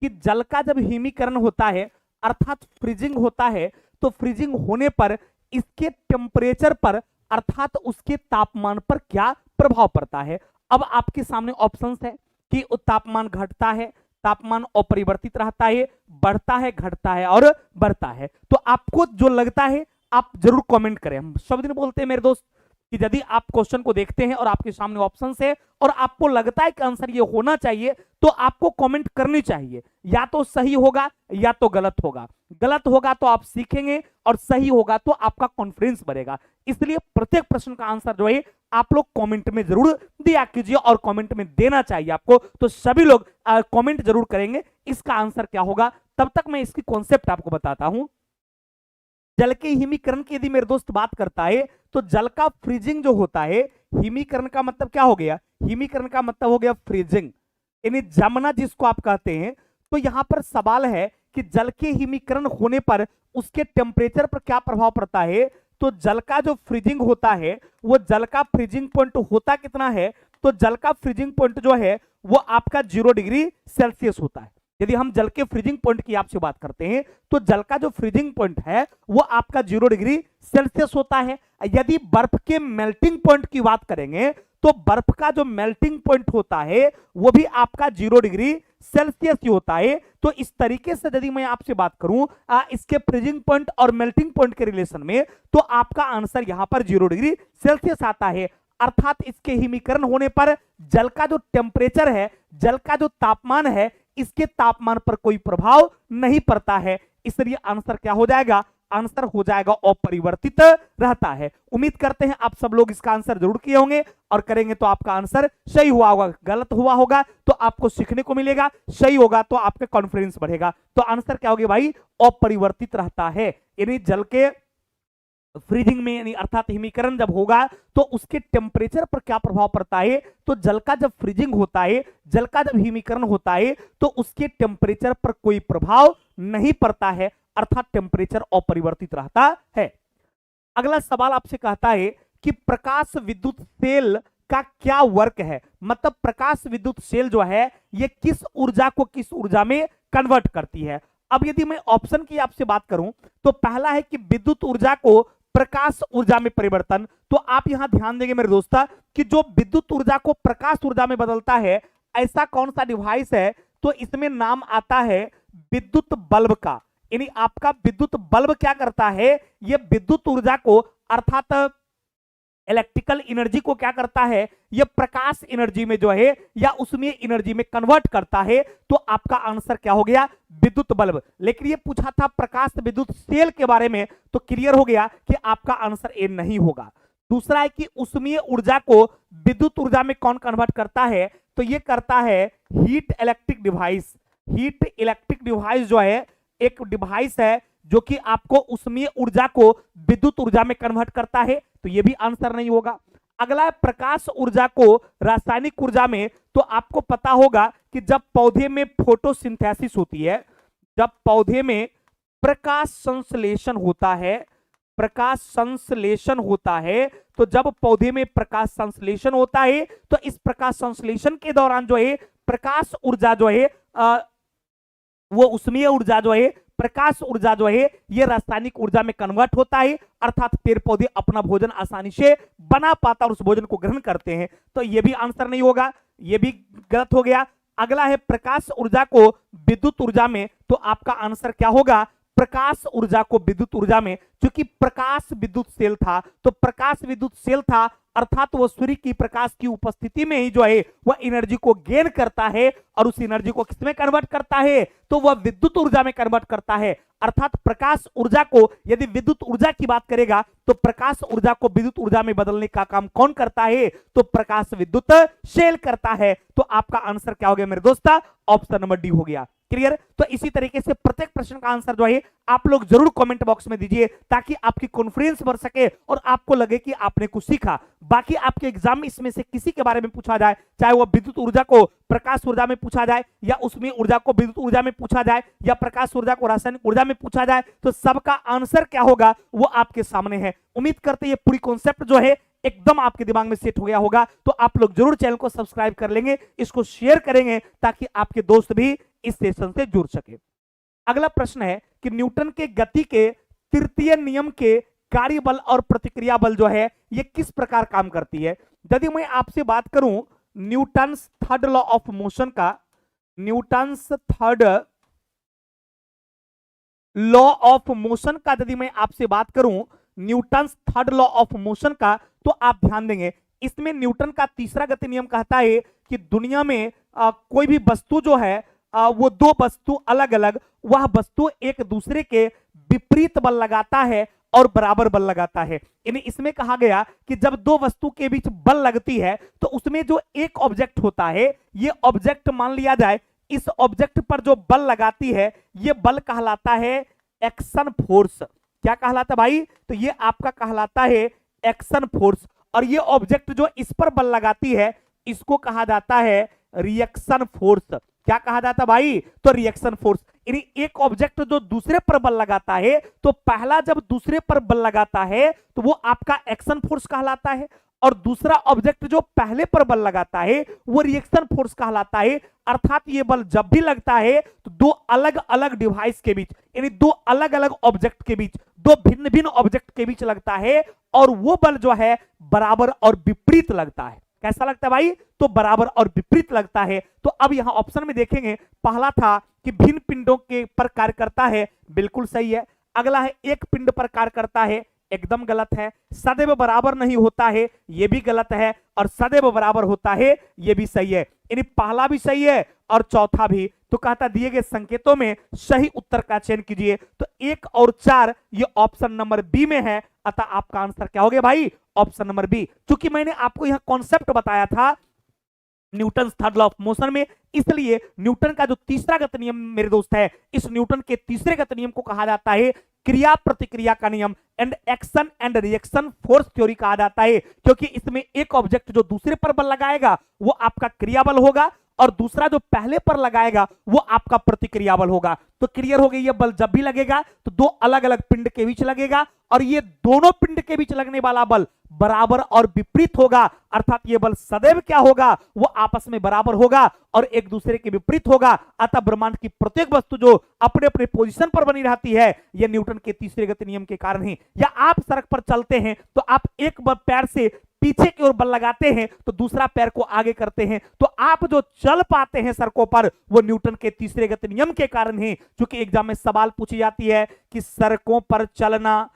कि जल का जब हिमीकरण होता है अर्थात फ्रीजिंग होता है, तो फ्रीजिंग होने पर इसके टेम्परेचर पर अर्थात उसके तापमान पर क्या प्रभाव पड़ता है। अब आपके सामने ऑप्शंस है कि तापमान घटता है, तापमान अपरिवर्तित रहता है, बढ़ता है, घटता है और बढ़ता है। तो आपको जो लगता है आप जरूर कमेंट करें। हम सब दिन बोलते हैं मेरे दोस्त कि यदि आप क्वेश्चन को देखते हैं और आपके सामने ऑप्शंस है और आपको लगता है कि आंसर ये होना चाहिए, तो आपको कमेंट करनी चाहिए। या तो सही होगा या तो गलत होगा। गलत होगा तो आप सीखेंगे और सही होगा तो आपका कॉन्फिडेंस बढ़ेगा। इसलिए प्रत्येक प्रश्न का आंसर जो है आप लोग कमेंट में जरूर दिया कीजिए और कमेंट में देना चाहिए आपको। तो सभी लोग कमेंट जरूर करेंगे इसका आंसर क्या होगा। तब तक मैं इसकी कॉन्सेप्ट आपको बताता हूं। जल के हिमीकरण की यदि मेरे दोस्त बात करता है तो जल का फ्रीजिंग जो होता है, हिमीकरण का मतलब क्या हो गया? हिमीकरण का मतलब हो गया फ्रीजिंग। यानी जमना जिसको आप कहते हैं। तो यहां पर सवाल है कि जल के हिमीकरण होने पर उसके टेम्परेचर पर क्या प्रभाव पड़ता है। तो जल का जो फ्रीजिंग होता है, वो जल का फ्रीजिंग पॉइंट होता कितना है, तो जल का फ्रीजिंग पॉइंट जो है वो आपका 0 डिग्री सेल्सियस होता है। यदि हम जल के फ्रीजिंग पॉइंट की आपसे बात करते हैं तो जल का जो फ्रीजिंग पॉइंट है वो आपका 0 डिग्री सेल्सियस होता है। यदि बर्फ के मेल्टिंग पॉइंट की बात करेंगे तो बर्फ का जो मेल्टिंग पॉइंट होता है वो भी आपका 0 डिग्री सेल्सियस ही होता है। तो इस तरीके से यदि मैं आपसे बात करूं इसके फ्रीजिंग पॉइंट और मेल्टिंग पॉइंट के रिलेशन में, तो आपका आंसर यहां पर 0 डिग्री सेल्सियस आता है। अर्थात इसके हिमीकरण होने पर जल का जो टेम्परेचर है, जल का जो तापमान है, इसके तापमान पर कोई प्रभाव नहीं पड़ता है। इसलिए आंसर क्या हो जाएगा, आंसर हो जाएगा अपरिवर्तित रहता है। उम्मीद करते हैं आप सब लोग इसका आंसर जरूर किए होंगे और करेंगे तो आपका आंसर सही हुआ होगा। गलत हुआ होगा तो आपको सीखने को मिलेगा, सही होगा तो आपका कॉन्फिडेंस बढ़ेगा। तो आंसर क्या होगा भाई, अपरिवर्तित रहता है। यानी जल के फ्रीजिंग में यानी अर्थात हिमीकरण जब होगा तो उसके टेम्परेचर पर क्या प्रभाव पड़ता है। तो जल का जब फ्रीजिंग होता है, जल का जब हिमीकरण होता है तो उसके टेम्परेचर पर कोई प्रभाव नहीं पड़ता है, अर्थात टेम्परेचर अपरिवर्तित रहता है। अगला सवाल आपसे कहता है कि प्रकाश विद्युत सेल का क्या वर्क है। मतलब प्रकाश विद्युत सेल जो है ये किस ऊर्जा को किस ऊर्जा में कन्वर्ट करती है। अब यदि मैं ऑप्शन की आपसे बात करूं तो पहला है कि विद्युत ऊर्जा को प्रकाश ऊर्जा में परिवर्तन। तो आप यहां ध्यान देंगे मेरे दोस्त कि जो विद्युत ऊर्जा को प्रकाश ऊर्जा में बदलता है ऐसा कौन सा डिवाइस है, तो इसमें नाम आता है विद्युत बल्ब का। यानी आपका विद्युत बल्ब क्या करता है, यह विद्युत ऊर्जा को अर्थात इलेक्ट्रिकल एनर्जी को क्या करता है, यह प्रकाश एनर्जी में जो है या उसमें एनर्जी में कन्वर्ट करता है। तो आपका आंसर क्या हो गया, विद्युत बल्ब। लेकिन ये पूछा था प्रकाश विद्युत सेल के बारे में, तो क्लियर हो गया कि आपका आंसर ए नहीं होगा। दूसरा है कि उसमें ऊर्जा को विद्युत ऊर्जा में कौन कन्वर्ट करता है, तो ये करता है heat electric device. Heat electric device जो है एक डिवाइस है जो कि आपको उसमें ऊर्जा को विद्युत ऊर्जा में कन्वर्ट करता है, तो ये भी आंसर नहीं होगा। अगला है प्रकाश ऊर्जा को रासायनिक ऊर्जा में। तो आपको पता होगा कि जब पौधे में फोटोसिंथेसिस होती है, जब पौधे में प्रकाश संश्लेषण होता है, प्रकाश संश्लेषण होता है, तो जब पौधे में प्रकाश संश्लेषण होता है तो इस प्रकाश संश्लेषण के दौरान जो है प्रकाश ऊर्जा जो है वो उसमें ऊर्जा जो है प्रकाश ऊर्जा जो है ये रासायनिक ऊर्जा में कन्वर्ट होता है। अर्थात पेड़ पौधे अपना भोजन आसानी से बना पाता और उस भोजन को ग्रहण करते हैं। तो ये भी आंसर नहीं होगा, ये भी गलत हो गया। अगला है प्रकाश ऊर्जा को विद्युत ऊर्जा में। तो आपका आंसर क्या होगा, प्रकाश ऊर्जा को विद्युत ऊर्जा में। क्योंकि प्रकाश विद्युत सेल था, तो प्रकाश विद्युत सेल था अर्थात वो सूर्य की प्रकाश की उपस्थिति में ही जो है वह एनर्जी को गेन करता है और उस एनर्जी को किसमें कन्वर्ट करता है, तो वह विद्युत ऊर्जा में कन्वर्ट करता है। अर्थात प्रकाश ऊर्जा को यदि विद्युत ऊर्जा की बात करेगा तो प्रकाश ऊर्जा को विद्युत ऊर्जा में बदलने का काम कौन करता है, तो प्रकाश विद्युत सेल करता है। तो आपका आंसर क्या हो गया मेरे दोस्त, ऑप्शन नंबर डी हो गया। क्लियर। तो इसी तरीके से प्रत्येक प्रश्न का आंसर जो है आप लोग जरूर कमेंट बॉक्स में दीजिए ताकि आपकी कॉन्फिडेंस बढ़ सके और आपको लगे कि आपने कुछ सीखा। बाकी आपके एग्जाम में इसमें से किसी के बारे में पूछा जाए, चाहे वह विद्युत ऊर्जा को प्रकाश ऊर्जा में पूछा जाए या उसमें ऊर्जा को विद्युत ऊर्जा में पूछा जाए या प्रकाश ऊर्जा को रासायनिक ऊर्जा में पूछा जाए, तो सबका आंसर क्या होगा वो आपके सामने है। उम्मीद करते हैं ये पूरी कॉन्सेप्ट जो है एकदम आपके दिमाग में सेट हो गया होगा। तो आप लोग जरूर चैनल को सब्सक्राइब कर लेंगे, इसको शेयर करेंगे ताकि आपके दोस्त भी इस सेशन से जुड़ सके। अगला प्रश्न है कि न्यूटन के गति के तृतीय नियम के कार्य बल और प्रतिक्रिया बल जो है ये किस प्रकार काम करती है। यदि मैं आपसे बात करूं Newton's third law of motion का, Newton's third law of motion का यदि मैं आपसे बात करूं, Newton's third law of motion का, तो आप ध्यान देंगे इसमें न्यूटन का तीसरा गति नियम कहता है कि दुनिया में कोई भी वस्तु जो है वो दो वस्तु अलग अलग, वह वस्तु एक दूसरे के विपरीत बल लगाता है और बराबर बल लगाता है। यानी इसमें कहा गया कि जब दो वस्तु के बीच बल लगती है तो उसमें जो एक ऑब्जेक्ट होता है, ये ऑब्जेक्ट मान लिया जाए, इस ऑब्जेक्ट पर जो बल लगाती है ये बल कहलाता है एक्शन फोर्स। क्या कहलाता है भाई, तो ये आपका कहलाता है एक्शन फोर्स। और ये ऑब्जेक्ट जो इस पर बल लगाती है इसको कहा जाता है रिएक्शन फोर्स। क्या कहा जाता है भाई? तो रिएक्शन फोर्स। यानी एक ऑब्जेक्ट जो दूसरे पर बल लगाता है, तो पहला जब दूसरे पर बल लगाता है तो वो आपका एक्शन फोर्स कहलाता है, और दूसरा ऑब्जेक्ट जो पहले पर बल लगाता है वो रिएक्शन फोर्स कहलाता है। अर्थात ये बल जब भी लगता है तो दो अलग अलग डिवाइस के बीच, यानी दो अलग अलग ऑब्जेक्ट के बीच, दो भिन्न भिन्न ऑब्जेक्ट के बीच लगता है, और वो बल जो है बराबर और विपरीत लगता है। कैसा लगता है भाई? तो बराबर और विपरीत लगता है। तो अब यहां ऑप्शन में देखेंगे, पहला था कि भिन्न पिंडों के पर कार्य करता है, बिल्कुल सही है। अगला है एक पिंड पर कार्य करता है, एकदम गलत है। सदैव बराबर नहीं होता है, यह भी गलत है। और सदैव बराबर होता है, यह भी सही है। यानी पहला भी सही है और चौथा भी। तो कहता दिए गए संकेतों में सही उत्तर का चयन कीजिए। तो 1 और 4 ये ऑप्शन नंबर बी में है, अतः आपका आंसर क्या हो गया भाई? Option number B. क्योंकि मैंने आपको यहां कॉन्सेप्ट बताया था Newton third law of motion में, इसलिए न्यूटन का जो तीसरा गति नियम मेरे दोस्त है, इस न्यूटन के तीसरे गति नियम को कहा जाता है क्रिया प्रतिक्रिया का नियम, and action and reaction force theory कहा जाता है। क्योंकि इसमें एक ऑब्जेक्ट जो दूसरे पर बल लगाएगा वो आपका क्रिया बल होगा, और दूसरा जो पहले पर लगाएगा वो आपका प्रतिक्रिया बल होगा। तो क्लियर हो गई, ये बल जब भी लगेगा तो दो अलग अलग पिंड के बीच लगेगा, और ये दोनों पिंड के बीच लगने वाला बल बराबर और विपरीत होगा। अर्थात ये बल सदैव क्या होगा? वो आपस में बराबर होगा और एक दूसरे के विपरीत होगा। अतः ब्रह्मांड की प्रत्येक वस्तु जो अपने अपने पोजीशन पर बनी रहती है, यह न्यूटन के तीसरे गति नियम के कारण ही। या आप सड़क पर चलते हैं तो आप एक पैर से पीछे की ओर बल लगाते हैं तो दूसरा पैर को आगे करते हैं, तो आप जो चल पाते हैं सड़कों पर, वो न्यूटन के तीसरे गति नियम के कारण ही। क्योंकि एग्जाम में सवाल पूछी जाती है कि सड़कों पर चलना,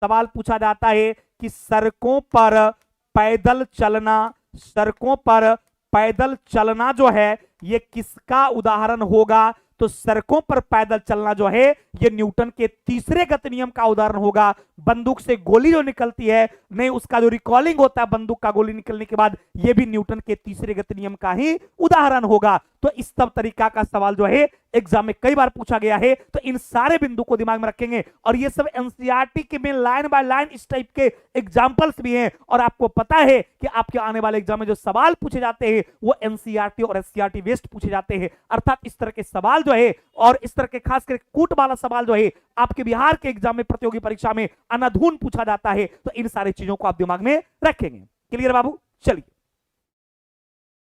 सवाल पूछा जाता है कि सड़कों पर पैदल चलना, सड़कों पर पैदल चलना जो है ये किसका उदाहरण होगा? तो सड़कों पर पैदल चलना जो है ये न्यूटन के तीसरे गति नियम का उदाहरण होगा। बंदूक से गोली जो निकलती है, नहीं उसका जो रिकॉलिंग होता है बंदूक का गोली निकलने के बाद, ये भी न्यूटन के तीसरे गति नियम का ही उदाहरण होगा। तो इस सब तरीका का सवाल जो है एग्जाम में कई बार पूछा गया है, तो इन सारे बिंदु को दिमाग में रखेंगे। और ये सब एनसीईआरटी के में लाइन बाय लाइन इस टाइप के एग्जांपल्स भी हैं, और आपको पता है कि आपके आने वाले एग्जाम में जो सवाल पूछे जाते हैं वो एनसीईआरटी और एससीईआरटी बेस्ड पूछे जाते हैं। अर्थात इस तरह के सवाल जो है, और इस तरह के खास करके कूट वाला सवाल जो है आपके बिहार के एग्जाम में प्रतियोगी परीक्षा में अनाधून पूछा जाता है। तो इन सारी चीजों को आप दिमाग में रखेंगे। क्लियर बाबू? चलिए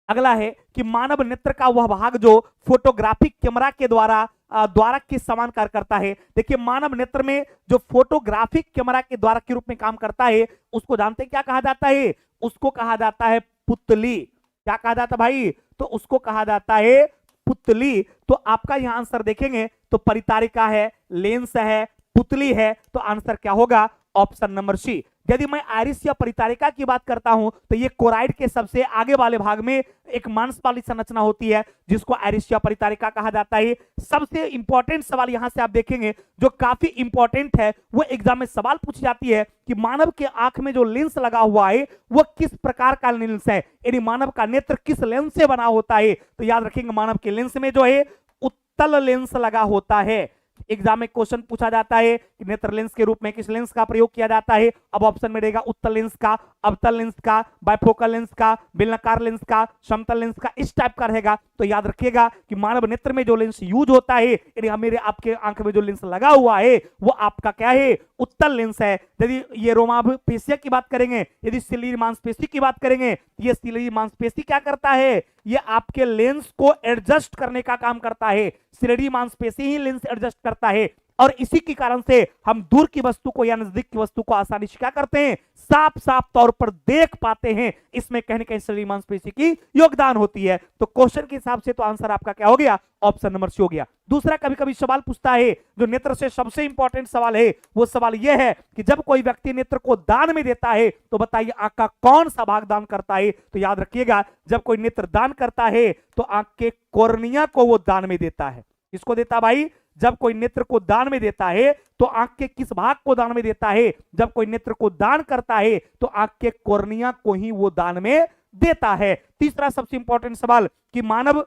अगला है कि मानव नेत्र का वह भाग जो फोटोग्राफिक कैमरा के द्वारा किस समान कार्य करता है। देखिए मानव नेत्र में जो फोटोग्राफिक कैमरा के द्वारा के रूप में काम करता है, उसको जानते हैं क्या कहा जाता है? उसको कहा जाता है पुतली। क्या कहा जाता है भाई? तो उसको कहा जाता है पुतली। तो आपका यहां आंसर देखेंगे तो परितारिका है, लेंस है, पुतली है, तो आंसर क्या होगा? Option number C. यदि मैं आइरिस या परितारिका की बात करता हूं तो ये कोराइड के सबसे आगे वाले भाग में एक मांस वाली संरचना होती है जिसको आइरिस या परितारिका कहा जाता है। सबसे इंपॉर्टेंट सवाल यहां से आप देखेंगे जो काफी इंपॉर्टेंट है, वो एग्जाम में सवाल पूछी जाती है कि मानव के आंख में जो लेंस लगा हुआ है वो किस प्रकार का लेंस है, यानी मानव का नेत्र किस लेंस से बना होता है। तो याद रखेंगे मानव के लेंस में जो है उत्तल लेंस लगा होता है। एग्जाम में क्वेश्चन पूछा जाता है कि नेत्र लेंस के रूप में किस लेंस का प्रयोग किया जाता है। अब ऑप्शन में रहेगा उत्तल लेंस का, अवतल लेंस का, बाइफोकल लेंस का, बेलनाकार लेंस का, समतल लेंस का, इस टाइप का रहेगा। तो याद रखिएगा कि मानव नेत्र में जो लेंस यूज होता है, यानी मेरे आपके आंख में जो लेंस लगा हुआ है वो आपका क्या है? उत्तल लेंस है। यदि ये रोमापेशिया की बात करेंगे, यदि सिलीरी मांसपेशी की बात करेंगे, ये सिलीरी मांसपेशी क्या करता है? ये आपके लेंस को एडजस्ट करने का काम करता है। सिलीरी मांसपेशी ही लेंस एडजस्ट करता है, और इसी के कारण से हम दूर की वस्तु को या नजदीक की वस्तु को आसानी से क्या करते हैं? साफ साफ तौर पर देख पाते हैं। इसमें कहीं ना कहीं शरीर मांसपेशी की योगदान होती है। तो क्वेश्चन के हिसाब से तो आंसर आपका क्या हो गया? ऑप्शन नंबर सी हो गया। दूसरा कभी कभी सवाल पूछता है जो नेत्र से सबसे इंपॉर्टेंट सवाल है, वो सवाल यह है कि जब कोई व्यक्ति नेत्र को दान में देता है तो बताइए आंख का कौन सा भाग दान करता है। तो याद रखिएगा जब कोई नेत्र दान करता है तो आंख के कॉर्निया को वो दान में देता है। किसको देता भाई? जब कोई नेत्र को दान में देता है तो आंख के किस भाग को दान में देता है? जब कोई नेत्र को दान करता है तो आंख के कॉर्निया को ही वो दान में देता है। तीसरा सबसे इंपॉर्टेंट सवाल कि मानव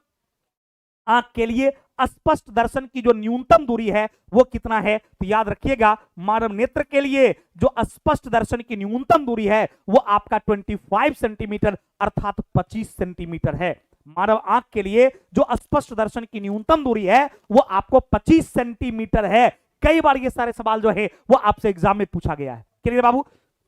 आंख के लिए स्पष्ट दर्शन की जो न्यूनतम दूरी है वो कितना है? तो याद रखिएगा मानव नेत्र के लिए जो स्पष्ट दर्शन की न्यूनतम दूरी है वो आपका 25 सेंटीमीटर अर्थात 25 सेंटीमीटर है। मानव आंख के लिए जो स्पष्ट दर्शन की न्यूनतम दूरी है वो आपको 25 सेंटीमीटर है। कई बार ये सारे सवाल जो है वो आपसे एग्जाम में पूछा गया है। क्लियर बाबू,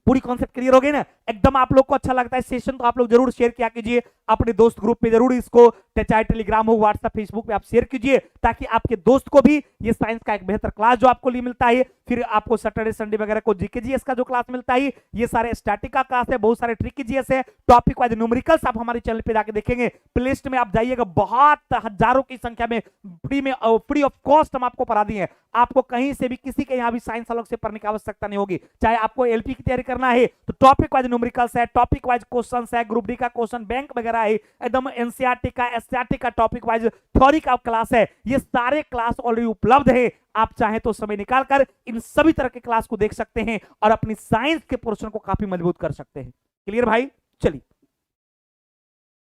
पूरी कॉन्सेप्ट क्लियर हो गई ना? एकदम आप लोग को अच्छा लगता है सेशन तो आप लोग जरूर शेयर किया कीजिए अपने दोस्त ग्रुप पे, जरूर इसको चाहे टेलीग्राम हो, व्हाट्सएप, फेसबुक पे आप शेयर कीजिए ताकि आपके दोस्त को भी ये साइंस का एक बेहतर क्लास जो आपको लिए मिलता है, फिर आपको सैटरडे संडे वगैरह को जीके जीएस का जो क्लास मिलता है, ये सारे स्टैटिक का क्लास है, बहुत सारे ट्रिकी जीएस है, टॉपिक वाइज न्यूमेरिकल्स आप हमारे चैनल पे जाके देखेंगे। प्लेलिस्ट में आप जाइएगा, बहुत हजारों की संख्या में फ्री ऑफ कॉस्ट हम आपको पढ़ा दिए हैं। आपको कहीं से भी किसी के यहाँ भी साइंस अलग से पढ़ने की आवश्यकता नहीं होगी। चाहे आपको एलपी की तैयारी करना है तो टॉपिक वाइज न्यूमेरिकल्स है, टॉपिक वाइज क्वेश्चंस है, ग्रुप डी का क्वेश्चन बैंक वगैरह है, एकदम एनसीईआरटी का एससीईआरटी का टॉपिक वाइज थ्योरी का क्लास है। ये सारे क्लास ऑलरेडी उपलब्ध है। आप चाहे तो समय निकालकर इन सभी तरह के क्लास को देख सकते हैं और अपनी साइंस के पोर्शन को काफी मजबूत कर सकते हैं। क्लियर भाई? चलिए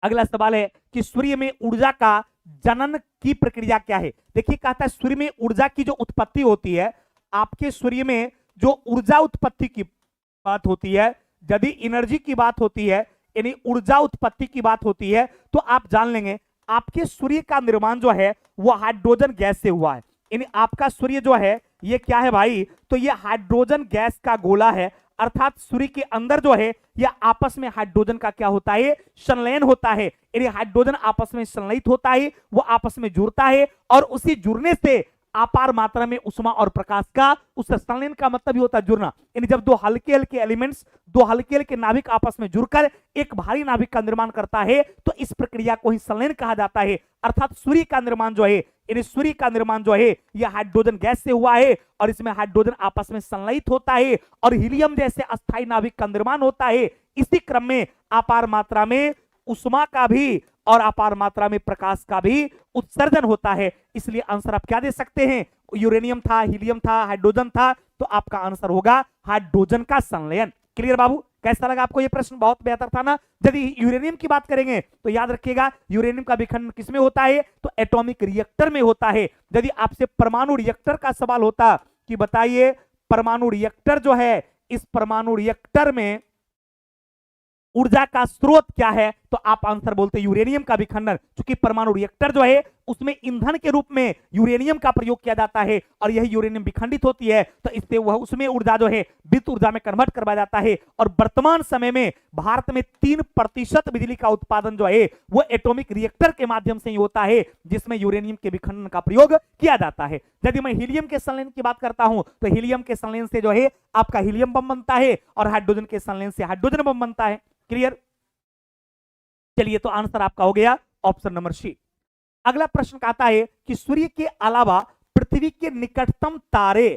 अगला सवाल है कि सूर्य में ऊर्जा का जनन की प्रक्रिया क्या है। देखिए कहता है सूर्य में ऊर्जा की जो उत्पत्ति होती है, आपके सूर्य में जो ऊर्जा उत्पत्ति की बात होती है, यदि एनर्जी की बात होती है, यानी ऊर्जा उत्पत्ति की बात होती है, तो आप जान लेंगे आपके सूर्य का निर्माण जो है वो हाइड्रोजन गैस से हुआ है। यानी आपका सूर्य जो है ये क्या है भाई, तो ये हाइड्रोजन गैस का गोला है, अर्थात सूर्य के अंदर जो है यह आपस में हाइड्रोजन का क्या होता है, संलयन होता है। यानी हाइड्रोजन आपस में संलयित होता है, वो आपस में जुड़ता है और उसी जुड़ने से अपार मात्रा में उष्मा और प्रकाश का, उस संलयन का मतलब ही होता है जुड़ना। यानी जब दो हल्के हल्के एलिमेंट्स, दो हल्के हल्के नाभिक आपस में जुड़कर एक भारी नाभिक का निर्माण करता है तो इस प्रक्रिया को ही संलयन कहा जाता है। अर्थात सूर्य का निर्माण जो है, यानी सूर्य का निर्माण जो है यह हाइड्रोजन गैस से हुआ है और इसमें हाइड्रोजन आपस में संलयित होता है और हीलियम जैसे अस्थायी नाभिक का निर्माण होता है। इसी क्रम में अपार मात्रा में उष्मा का भी और अपार मात्रा में प्रकाश का भी उत्सर्जन होता है। इसलिए आंसर आप क्या दे सकते हैं, यूरेनियम था, हीलियम था, हाइड्रोजन था, तो आपका आंसर होगा हाइड्रोजन का संलयन। क्लियर बाबू? कैसा लगा आपको ये प्रश्न? बहुत बेहतर था ना। यदि यूरेनियम की बात करेंगे तो याद रखिएगा यूरेनियम का विखंडन किसमें होता है, तो एटॉमिक रिएक्टर में होता है। यदि आपसे परमाणु रिएक्टर का सवाल होता कि बताइए परमाणु रिएक्टर जो है, इस परमाणु रिएक्टर में ऊर्जा का स्रोत क्या है, तो आप आंसर बोलते यूरेनियम का विखंडन। क्योंकि परमाणु रिएक्टर जो है उसमें ईंधन के रूप में यूरेनियम का प्रयोग किया जाता है और यही यूरेनियम विखंडित होती है तो इससे वह उसमें ऊर्जा जो है विद्युत ऊर्जा में कन्वर्ट करवाया जाता है। और वर्तमान समय में भारत में 3% बिजली का उत्पादन जो है वो एटॉमिक रिएक्टर के माध्यम से ही होता है, जिसमें यूरेनियम के विखंडन का प्रयोग किया जाता है। यदि मैं हीलियम के संलयन की बात करता हूं तो हीलियम के संलयन से जो है आपका हीलियम बम बनता है और हाइड्रोजन के संलयन से हाइड्रोजन बम बनता है। क्लियर? चलिए तो आंसर आपका हो गया ऑप्शन नंबर सी। अगला प्रश्न कहता है कि सूर्य के अलावा पृथ्वी के निकटतम तारे,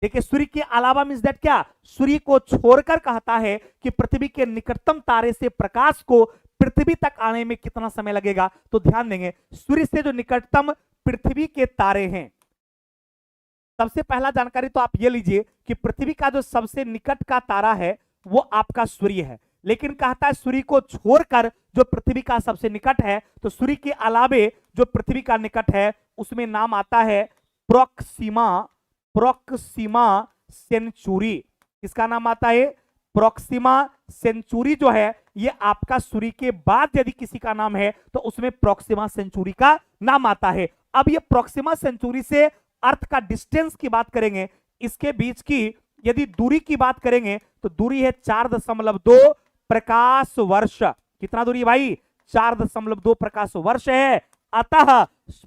देखिए सूर्य के अलावा मींस दैट क्या, सूर्य को छोड़कर कहता है कि पृथ्वी के निकटतम तारे से प्रकाश को पृथ्वी तक आने में कितना समय लगेगा। तो ध्यान देंगे सूर्य से जो निकटतम पृथ्वी के तारे हैं, सबसे पहला जानकारी तो आप ये लीजिए कि पृथ्वी का जो सबसे निकट का तारा है वो आपका सूर्य है। लेकिन कहता है सूर्य को छोड़कर जो पृथ्वी का सबसे निकट है, तो सूर्य के अलावे जो पृथ्वी का निकट है उसमें नाम आता है प्रोक्सिमा सेंचुरी। इसका नाम आता है प्रोक्सिमा सेंचुरी। जो है ये आपका सूर्य के बाद यदि किसी का नाम है तो उसमें प्रोक्सिमा सेंचुरी का नाम आता है। अब ये प्रोक्सिमा सेंचुरी से अर्थ का डिस्टेंस की बात करेंगे, इसके बीच की यदि दूरी की बात करेंगे तो दूरी है 4.2 प्रकाश वर्ष। कितना दूरी भाई? 4.2 प्रकाश वर्ष है। अतः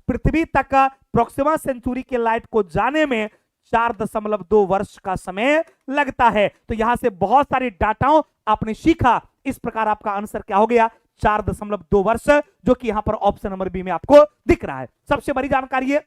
पृथ्वी तक प्रोक्सिमा सेंचुरी के लाइट को जाने में 4.2 वर्ष का समय लगता है। तो यहां से बहुत सारी डाटाओं आपने सीखा। इस प्रकार आपका आंसर क्या हो गया? 4.2 वर्ष, जो कि यहां पर ऑप्शन नंबर बी में आपको दिख रहा है। सबसे बड़ी जानकारी है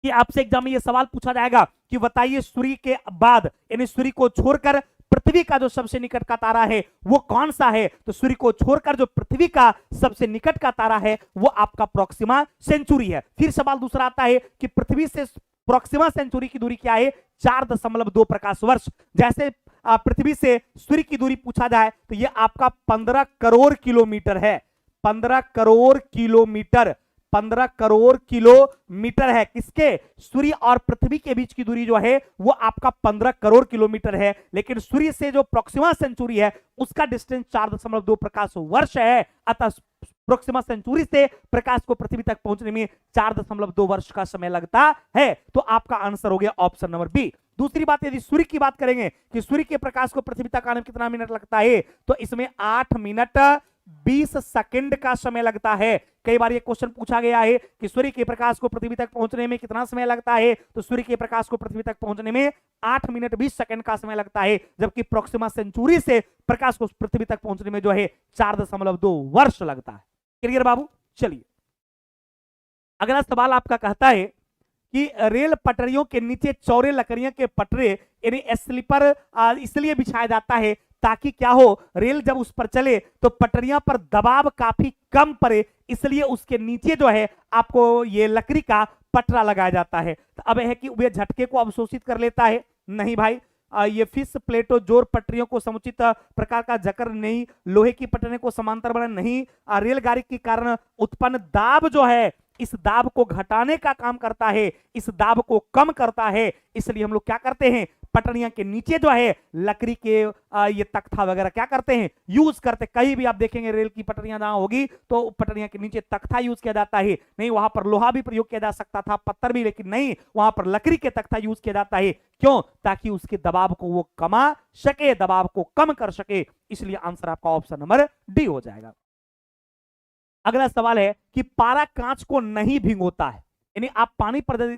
कि आपसे एग्जाम में यह सवाल पूछा जाएगा कि बताइए सूर्य के बाद यानी सूर्य को छोड़कर पृथ्वी का जो सबसे निकट का तारा है वो कौन सा है। तो सूर्य को छोड़कर जो पृथ्वी का सबसे निकट का तारा है वो आपका प्रोक्सिमा सेंचुरी है। फिर सवाल दूसरा आता है कि पृथ्वी से प्रोक्सिमा सेंचुरी की दूरी क्या है? 4.2 प्रकाश वर्ष। जैसे पृथ्वी से सूर्य की दूरी पूछा जाए तो ये आपका 15 करोड़ किलोमीटर है। 15 करोड़ किलोमीटर, 15 करोड़ किलोमीटर है। किसके? सूर्य और पृथ्वी के बीच की दूरी जो है वो आपका 15 करोड़ किलोमीटर है। लेकिन सूर्य से जो प्रोक्सिमा सेंचुरी है उसका डिस्टेंस 4.2 प्रकाश वर्ष है। अतः प्रोक्सिमा सेंचुरी से प्रकाश को पृथ्वी तक पहुंचने में 4.2 वर्ष का समय लगता है। तो आपका आंसर हो गया ऑप्शन नंबर बी। दूसरी बात, यदि सूर्य की बात करेंगे कि सूर्य के प्रकाश को पृथ्वी तक आने में कितना मिनट लगता है, तो इसमें 8 मिनट 20 सेकंड का समय लगता है। कई बार ये क्वेश्चन पूछा गया है कि सूर्य के प्रकाश को पृथ्वी तक पहुंचने में कितना समय लगता है, तो सूर्य के प्रकाश को पृथ्वी तक पहुंचने में 8 मिनट 20 सेकंड का समय लगता है, जबकि प्रोक्सिमा सेंचुरी से प्रकाश को पृथ्वी तक पहुंचने में जो है 4.2 वर्ष लगता है। क्लियर बाबू? चलिए अगला सवाल आपका कहता है कि रेल पटरियों के नीचे चौड़े लकड़ियों के पटरे यानी स्लीपर इसलिए बिछाया जाता है ताकि क्या हो, रेल जब उस पर चले तो पटरियां पर दबाव काफी कम पड़े, इसलिए उसके नीचे जो है आपको ये लकड़ी का पटरा लगाया जाता है। तो अब है कि वह झटके को अवशोषित कर लेता है? नहीं भाई, ये फिश प्लेटो जोर पटरियों को समुचित प्रकार का जकड़ नहीं, लोहे की पटरियों को समांतर बना नहीं, रेलगाड़ी के कारण उत्पन्न दाब जो है इस दाब को घटाने का काम करता है, इस दाब को कम करता है। इसलिए हम लोग क्या करते हैं, पटरियां के नीचे जो है लकड़ी के ये तख्ता वगैरह क्या करते हैं, यूज करते। कहीं भी आप देखेंगे रेल की पटरियां जहां होगी तो पटरियां के नीचे तख्ता यूज किया जाता है। नहीं, वहां पर लोहा भी प्रयोग किया जा सकता था, पत्थर भी, लेकिन नहीं, वहां पर लकड़ी के तख्ता यूज किया जाता है। क्यों? ताकि उसके दबाव को वो कमा सके, दबाव को कम कर सके। इसलिए आंसर आपका ऑप्शन नंबर डी हो जाएगा। अगला सवाल है कि पारा कांच को नहीं भिगोता है, यानी आप पानी पर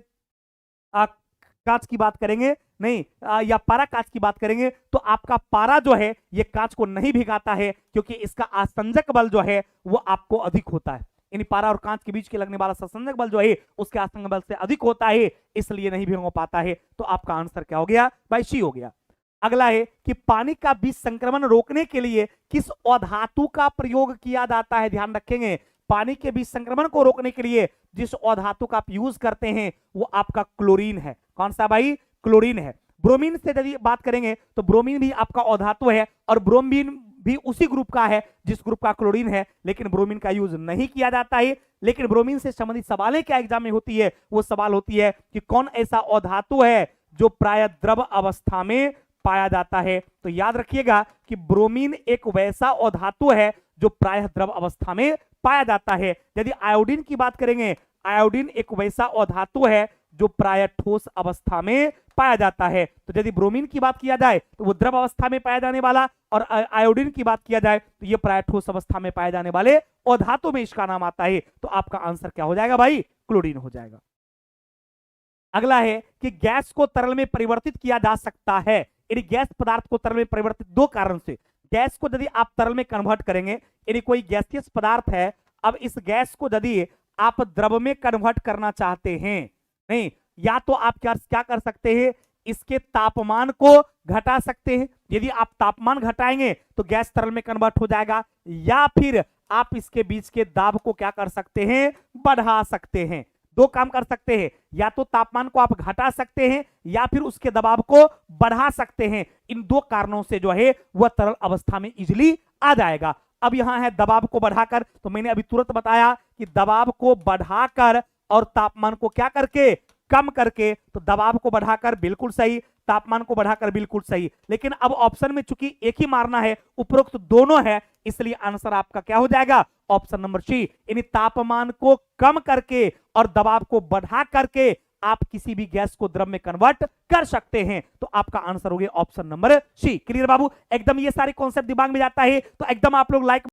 कांच की बात करेंगे नहीं या पारा कांच की बात करेंगे तो आपका पारा जो है ये कांच को नहीं भिगाता है, क्योंकि इसका आसंजक बल जो है वो आपको अधिक होता है। यानी पारा और कांच के बीच के लगने वाला आसंजक बल जो है उसके आसंजक बल से अधिक होता है, इसलिए नहीं भिगो पाता है। तो आपका आंसर क्या हो गया भाई? सी हो गया। अगला है कि पानी का बीज संक्रमण रोकने के लिए किस अधातु का प्रयोग किया जाता है? ध्यान रखेंगे, पानी के बीज संक्रमण को रोकने के लिए जिस अधातु का आप यूज करते हैं वो आपका क्लोरीन है। कौन सा भाई? क्लोरीन है। ब्रोमीन से यदि बात करेंगे तो ब्रोमीन भी आपका अधातु है और ब्रोमीन भी उसी ग्रुप का है जिस ग्रुप का क्लोरीन है, लेकिन ब्रोमीन का यूज नहीं किया जाता है। लेकिन ब्रोमीन से संबंधित सवालें क्या एग्जाम में होती है, वो सवाल होती है कि कौन ऐसा अधातु है जो प्राय द्रव अवस्था में पाया जाता है। तो याद रखिएगा कि ब्रोमीन एक वैसा अधातु है जो प्रायः द्रव अवस्था में पाया जाता है। यदि आयोडीन की बात करेंगे, आयोडीन एक वैसा अधातु है जो प्रायः ठोस अवस्था में पाया जाता है। तो यदि ब्रोमीन की बात किया जाए तो वो द्रव अवस्था में पाया जाने वाला, और आयोडीन की बात किया जाए तो ये प्रायः ठोस अवस्था में पाए जाने वाले अधातु में इसका नाम आता है। तो आपका आंसर क्या हो जाएगा भाई? क्लोरीन हो जाएगा। अगला है कि गैस को तरल में परिवर्तित किया जा सकता है, यानी गैस पदार्थ को तरल में परिवर्तित दो कारण से। गैस को यदि आप तरल में कन्वर्ट करेंगे, यानी कोई गैसियस पदार्थ है, अब इस गैस को यदि आप द्रव में कन्वर्ट करना चाहते हैं, नहीं, या तो आप क्या कर सकते हैं, इसके तापमान को घटा सकते हैं। यदि आप तापमान घटाएंगे तो गैस तरल में कन्वर्ट हो जाएगा, या फिर आप इसके बीच के दाब को क्या कर सकते हैं, बढ़ा सकते हैं। दो काम कर सकते हैं, या तो तापमान को आप घटा सकते हैं या फिर उसके दबाव को बढ़ा सकते हैं। इन दो कारणों से जो है वह तरल अवस्था में इजीली आ जाएगा। अब यहां है दबाव को बढ़ाकर, तो मैंने अभी तुरंत बताया कि दबाव को बढ़ाकर और तापमान को क्या करके, कम करके। तो दबाव को बढ़ाकर बिल्कुल सही, तापमान को बढ़ाकर बिल्कुल सही। लेकिन अब ऑप्शन में चूंकि एक ही मारना है, उपरोक्त दोनों है, इसलिए आंसर आपका क्या हो जाएगा? ऑप्शन नंबर सी, यानी तापमान को कम करके और दबाव को बढ़ा करके आप किसी भी गैस को द्रव में कन्वर्ट कर सकते हैं। तो आपका आंसर हो गया ऑप्शन नंबर सी। क्लियर बाबू? एकदम ये सारे कॉन्सेप्ट दिमाग में जाता है तो एकदम आप लोग लाइक।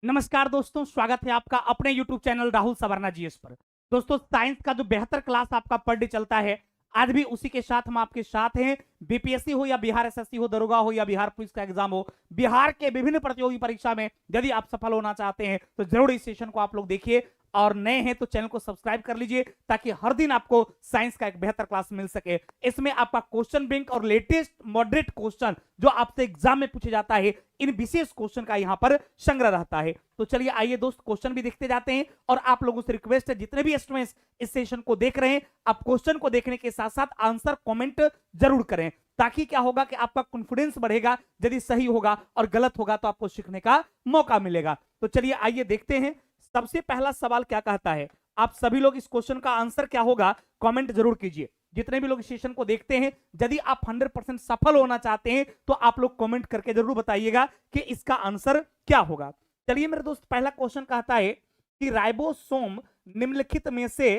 नमस्कार दोस्तों, स्वागत है आपका अपने YouTube channel Rahul Savarna GS पर। दोस्तों, साइंस का जो बेहतर क्लास आपका पर डे चलता है, आज भी उसी के साथ हम आपके साथ हैं। बीपीएससी हो या बिहार एसएससी हो, दरोगा हो या बिहार पुलिस का एग्जाम हो, बिहार के विभिन्न प्रतियोगी परीक्षा में यदि आप सफल होना चाहते हैं तो जरूर इस सेशन को आप लोग देखिए, और नए हैं तो चैनल को सब्सक्राइब कर लीजिए ताकि हर दिन आपको साइंस का एक बेहतर क्लास मिल सके। इसमें आपका क्वेश्चन बैंक और लेटेस्ट मॉडरेट क्वेश्चन जो आपसे एग्जाम में पूछे जाता है, इन विशेष क्वेश्चन का यहाँ पर संग्रह रहता है। तो चलिए आइए दोस्त, क्वेश्चन भी देखते जाते हैं। और आप लोगों से रिक्वेस्ट है, जितने भी स्टूडेंट्स इस सेशन को देख रहे हैं, आप क्वेश्चन को देखने के साथ साथ आंसर कमेंट जरूर करें, ताकि क्या होगा कि आपका कॉन्फिडेंस बढ़ेगा। यदि सही होगा और गलत होगा तो आपको सीखने का मौका मिलेगा। तो चलिए आइए देखते हैं। सबसे पहला सवाल क्या कहता है, आप सभी लोग इस क्वेश्चन का आंसर क्या होगा कमेंट जरूर कीजिए। जितने भी लोग इस सेशन को देखते हैं, यदि आप 100% सफल होना चाहते हैं तो आप लोग कमेंट करके जरूर बताइएगा कि इसका आंसर क्या होगा। चलिए मेरे दोस्त, पहला क्वेश्चन कहता है कि राइबोसोम निम्नलिखित में से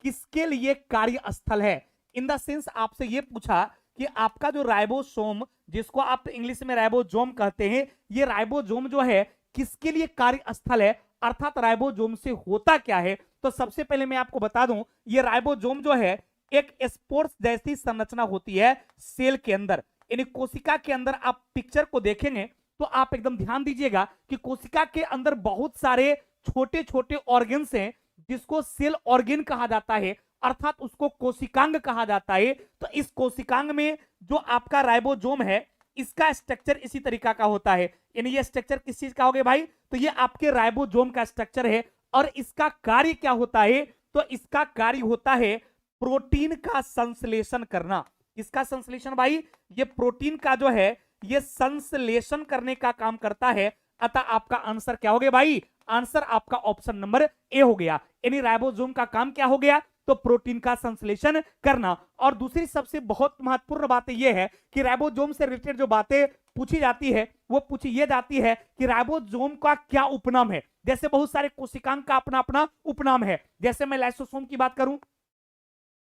किसके लिए कार्यस्थल है। इन द सेंस आपसे यह पूछा कि आपका जो राइबोसोम, जिसको आप इंग्लिश में राइबोसोम कहते हैं, ये राइबोसोम जो है किसके लिए कार्यस्थल है, अर्थात राइबोसोम से होता क्या है। तो सबसे पहले मैं आपको बता दूं, ये राइबोसोम जो है एक स्पोर्स जैसी संरचना होती है सेल के अंदर, यानी कोशिका के अंदर। आप पिक्चर को देखेंगे तो आप एकदम ध्यान दीजिएगा कि कोशिका के अंदर बहुत सारे छोटे छोटे ऑर्गन्स हैं, जिसको सेल ऑर्गन कहा जाता है, अर्थात उसको कोशिकांग कहा जाता है। तो इस कोशिकांग में जो आपका राइबोसोम है, इसका स्ट्रक्चर इसी तरीका का होता है। यानी ये स्ट्रक्चर किस चीज का हो गया भाई, तो ये आपके राइबोसोम का स्ट्रक्चर है। और इसका कार्य क्या होता है, तो इसका कार्य होता है प्रोटीन का संश्लेषण करना। इसका संश्लेषण भाई, ये प्रोटीन का जो है ये संश्लेषण करने का काम करता है। अतः आपका आंसर क्या हो गया भाई, आंसर आपका ऑप्शन नंबर ए हो गया। यानी राइबोसोम का काम क्या हो गया, तो प्रोटीन का संश्लेषण करना। और दूसरी सबसे बहुत महत्वपूर्ण बात यह है कि राइबोसोम से रिलेटेड जो बातें पूछी जाती है वो पूछी ये जाती है कि राइबोसोम का क्या उपनाम है। जैसे बहुत सारे कोशिकांग का अपना अपना उपनाम है। जैसे मैं लाइसोसोम की बात करूं,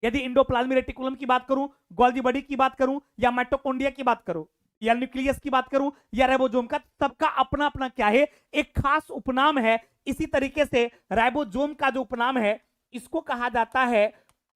यदि इंडोप्लाज्मिक रेटिकुलम की बात करूं, गोल्गी बॉडी की बात करूं, या माइटोकॉन्ड्रिया की बात करूं, या न्यूक्लियस की बात करूं, या राइबोसोम का, सबका अपना अपना क्या है, एक खास उपनाम है। इसी तरीके से राइबोसोम का जो उपनाम है, इसको कहा जाता है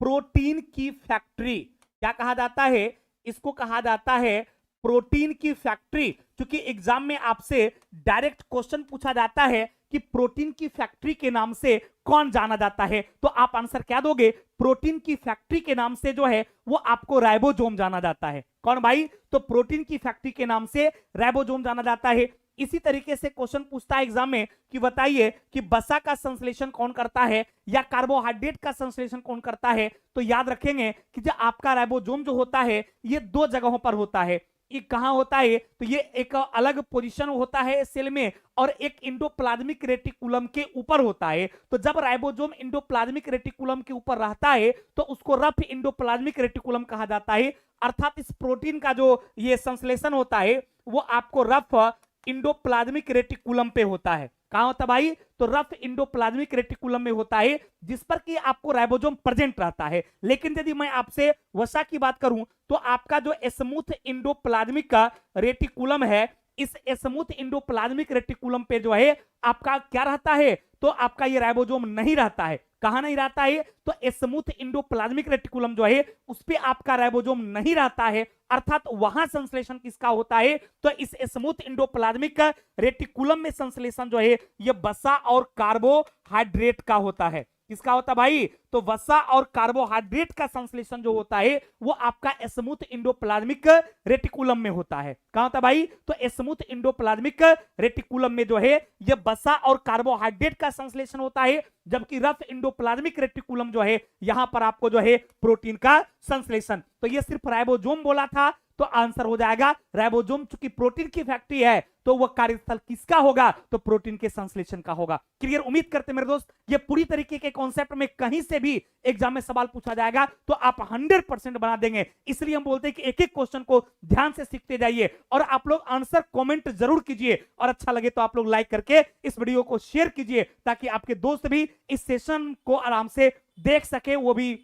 प्रोटीन की फैक्ट्री। क्या कहा जाता है, इसको कहा जाता है प्रोटीन की फैक्ट्री। क्योंकि एग्जाम में आपसे डायरेक्ट क्वेश्चन पूछा जाता है कि प्रोटीन की फैक्ट्री के नाम से कौन जाना जाता है, तो आप आंसर क्या दोगे, प्रोटीन की फैक्ट्री के नाम से जो है वो आपको राइबोसोम जाना जाता है। कौन भाई, तो प्रोटीन की फैक्ट्री के नाम से राइबोसोम जाना जाता है। इसी तरीके से क्वेश्चन पूछता है एग्जाम में कि बताइए कि वसा का संश्लेषण कौन करता है या कार्बोहाइड्रेट का संश्लेषण कौन करता है। तो याद रखेंगे कि जो आपका राइबोसोम जो होता है ये दो जगहों पर होता है। ये कहां होता है, तो ये एक अलग पोजीशन होता है सेल में, और एक इंडोप्लाज्मिक रेटिकुलम के ऊपर होता है। तो जब राइबोसोम इंडोप्लाज्मिक रेटिकुलम के ऊपर रहता है तो उसको रफ इंडोप्लाज्मिक रेटिकुलम कहा जाता है। अर्थात इस प्रोटीन का जो ये संश्लेषण होता है वो आपको रफ इंडोप्लाज्मिक रेटिकुलम पे होता है। कहां होता है भाई, तो रफ इंडोप्लाज्मिक रेटिकुलम में होता है, जिस पर कि आपको राइबोसोम प्रेजेंट रहता है। लेकिन यदि मैं आपसे वसा की बात करूं तो आपका जो स्मूथ इंडोप्लाज्मिक का रेटिकुलम है, इस स्मूथ इंडोप्लाज्मिक रेटिकुलम पे जो है आपका क्या रहता है, तो आपका ये राइबोसोम नहीं रहता है। कहां नहीं रहता है, तो स्मूथ इंडोप्लाज्मिक रेटिकुलम जो है उस पे आपका राइबोसोम नहीं रहता है। अर्थात वहां संश्लेषण किसका होता है, तो इस स्मूथ इंडोप्लाज्मिक रेटिकुलम में संश्लेषण जो है ये वसा और कार्बोहाइड्रेट का होता है। किसका होता है भाई, तो वसा और कार्बोहाइड्रेट का संश्लेषण जो होता है वो आपका स्मूथ इंडोप्लाज्मिक रेटिकुलम में होता है। कहां होता है भाई, तो स्मूथ इंडोप्लाज्मिक रेटिकुलम में जो है ये वसा और कार्बोहाइड्रेट का संश्लेषण होता है, जबकि रफ इंडोप्लाज्मिक रेटिकुलम जो है यहां पर आपको जो है प्रोटीन का संश्लेषण। तो ये सिर्फ राइबोसोम बोला था, तो आंसर हो जाएगा राइबोसोम। चूंकि प्रोटीन की फैक्ट्री है तो वह कार्यस्थल किसका होगा, तो प्रोटीन के संश्लेषण का होगा। क्लियर, उम्मीद करते मेरे दोस्त ये पूरी तरीके के कॉन्सेप्ट में कहीं से भी एग्जाम में सवाल पूछा जाएगा तो आप 100% बना देंगे। इसलिए हम बोलते हैं कि एक एक क्वेश्चन को ध्यान से सीखते जाइए और आप लोग आंसर कमेंट जरूर कीजिए, और अच्छा लगे तो आप लोग लाइक करके इस वीडियो को शेयर कीजिए, ताकि आपके दोस्त भी इस सेशन को आराम से देख सके, वो भी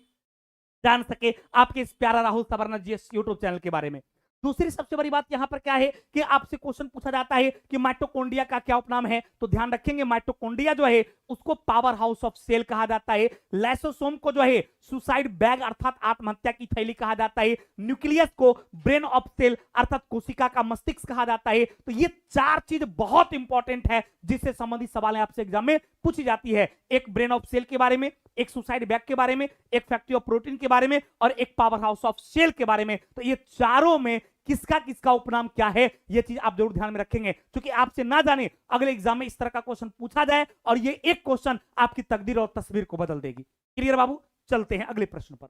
जान सके आपके इस प्यारा Rahul Savarna GS YouTube channel के बारे में। दूसरी सबसे बड़ी बात यहां पर क्या है कि आपसे क्वेश्चन पूछा जाता है कि माइटोकॉन्ड्रिया का क्या उपनाम है, तो ध्यान रखेंगे माइटोकॉन्ड्रिया जो है उसको पावर हाउस ऑफ सेल कहा जाता है। लाइसोसोम को जो है सुसाइड बैग अर्थात आत्महत्या की थैली कहा जाता है। न्यूक्लियस को ब्रेन ऑफ सेल अर्थात कोशिका का मस्तिष्क कहा जाता है। तो ये चार चीज बहुत इंपॉर्टेंट है जिससे संबंधित सवालें आपसे एग्जाम में पूछी जाती है। एक ब्रेन ऑफ सेल के बारे में, एक सुसाइड बैग के बारे में, एक फैक्ट्री ऑफ प्रोटीन के बारे में, और एक पावर हाउस ऑफ सेल के बारे में। तो ये चारों में किसका किसका उपनाम क्या है, ये चीज आप जरूर ध्यान में रखेंगे, क्योंकि आपसे ना जाने अगले एग्जाम में इस तरह का क्वेश्चन पूछा जाए और ये एक क्वेश्चन आपकी तकदीर और तस्वीर को बदल देगी। क्लियर बाबू, चलते हैं अगले प्रश्न पर।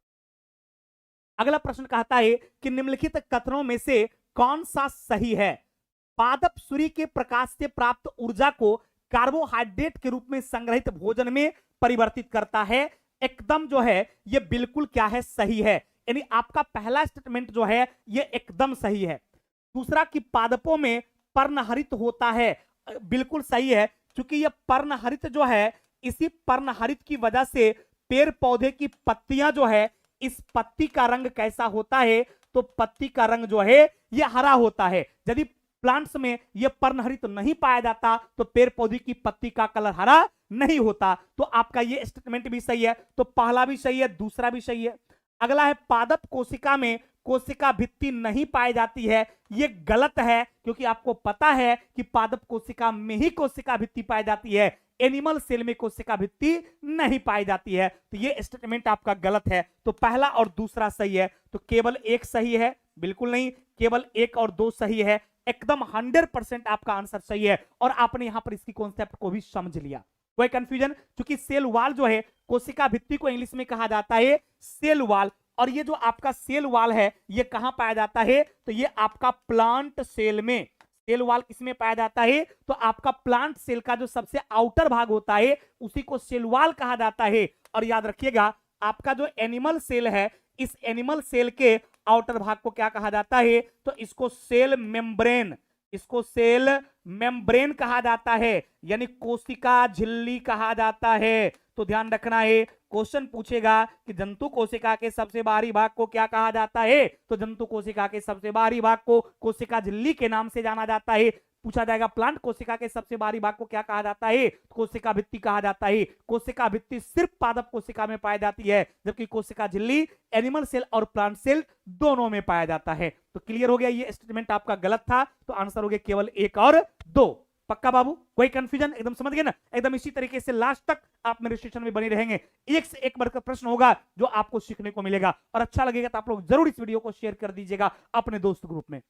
अगला प्रश्न कहता है कि निम्नलिखित कथनों में से कौन सा सही है। पादप सूर्य के प्रकाश से प्राप्त ऊर्जा को कार्बोहाइड्रेट के रूप में संग्रहित भोजन में परिवर्तित करता है। एकदम जो है ये बिल्कुल क्या है, सही है। यानी आपका पहला स्टेटमेंट जो है ये एकदम सही है। दूसरा कि पादपों में पर्णहरित होता है, बिल्कुल सही है, क्योंकि ये पर्णहरित जो है, इसी पर्णहरित की वजह से पेड़ पौधे की पत्तियां जो है, इस पत्ती का रंग कैसा होता है, तो पत्ती का रंग जो है ये हरा होता है। यदि प्लांट्स में ये पर्णहरित नहीं पाया जाता तो पेड़ पौधे की पत्ती का कलर हरा नहीं होता। तो आपका ये स्टेटमेंट भी सही है, तो पहला भी सही है, दूसरा भी सही है। अगला है पादप कोशिका में कोशिका भित्ति नहीं पाई जाती है, ये गलत है, क्योंकि आपको पता है कि पादप कोशिका में ही कोशिका भित्ति पाई जाती है, एनिमल सेल में कोशिका भित्ति नहीं पाई जाती है। तो ये स्टेटमेंट आपका गलत है। तो पहला और दूसरा सही है, तो केवल एक सही है, बिल्कुल नहीं, केवल एक और दो सही है। एकदम 100% आपका आंसर सही है, और आपने यहां पर इसकी कॉन्सेप्ट को भी समझ लिया। कोई कंफ्यूजन? क्योंकि सेल वाल जो है, कोशिका भित्ति को इंग्लिश में कहा जाता है सेल वाल, और ये जो आपका सेल वाल है ये कहां पाया जाता है, तो ये आपका प्लांट सेल में। सेल वाल किसमें पाया जाता है, तो आपका प्लांट सेल का जो सबसे आउटर भाग होता है उसी को सेल वाल कहा जाता है। और याद रखिएगा, आपका जो एनिमल सेल है, इस एनिमल सेल के आउटर भाग को क्या कहा जाता है, तो इसको सेल मेम्ब्रेन, इसको सेल मेम्ब्रेन कहा जाता है, यानी कोशिका झिल्ली कहा जाता है। तो ध्यान रखना है, क्वेश्चन पूछेगा कि जंतु कोशिका के सबसे बाहरी भाग को क्या कहा जाता है, तो जंतु कोशिका के सबसे बाहरी भाग को कोशिका झिल्ली के नाम से जाना जाता है। पूछा जाएगा प्लांट कोशिका के सबसे बाहरी भाग को क्या कहा जाता है, कोशिका भित्ति कहा जाता है। कोशिका भित्ति सिर्फ पादप कोशिका में पाई जाती है, जबकि कोशिका झिल्ली एनिमल सेल और प्लांट सेल दोनों में पाया जाता है। तो क्लियर हो गया, ये स्टेटमेंट आपका गलत था, तो आंसर हो गया केवल एक और दो। पक्का बाबू? कोई कंफ्यूजन? एकदम समझ गए ना? एकदम इसी तरीके से लास्ट तक आप मेरे सेशन में बने रहेंगे। एक से एक बढ़कर प्रश्न होगा जो आपको सीखने को मिलेगा, और अच्छा लगेगा तो आप लोग जरूर इस वीडियो को शेयर कर दीजिएगा अपने दोस्त ग्रुप में।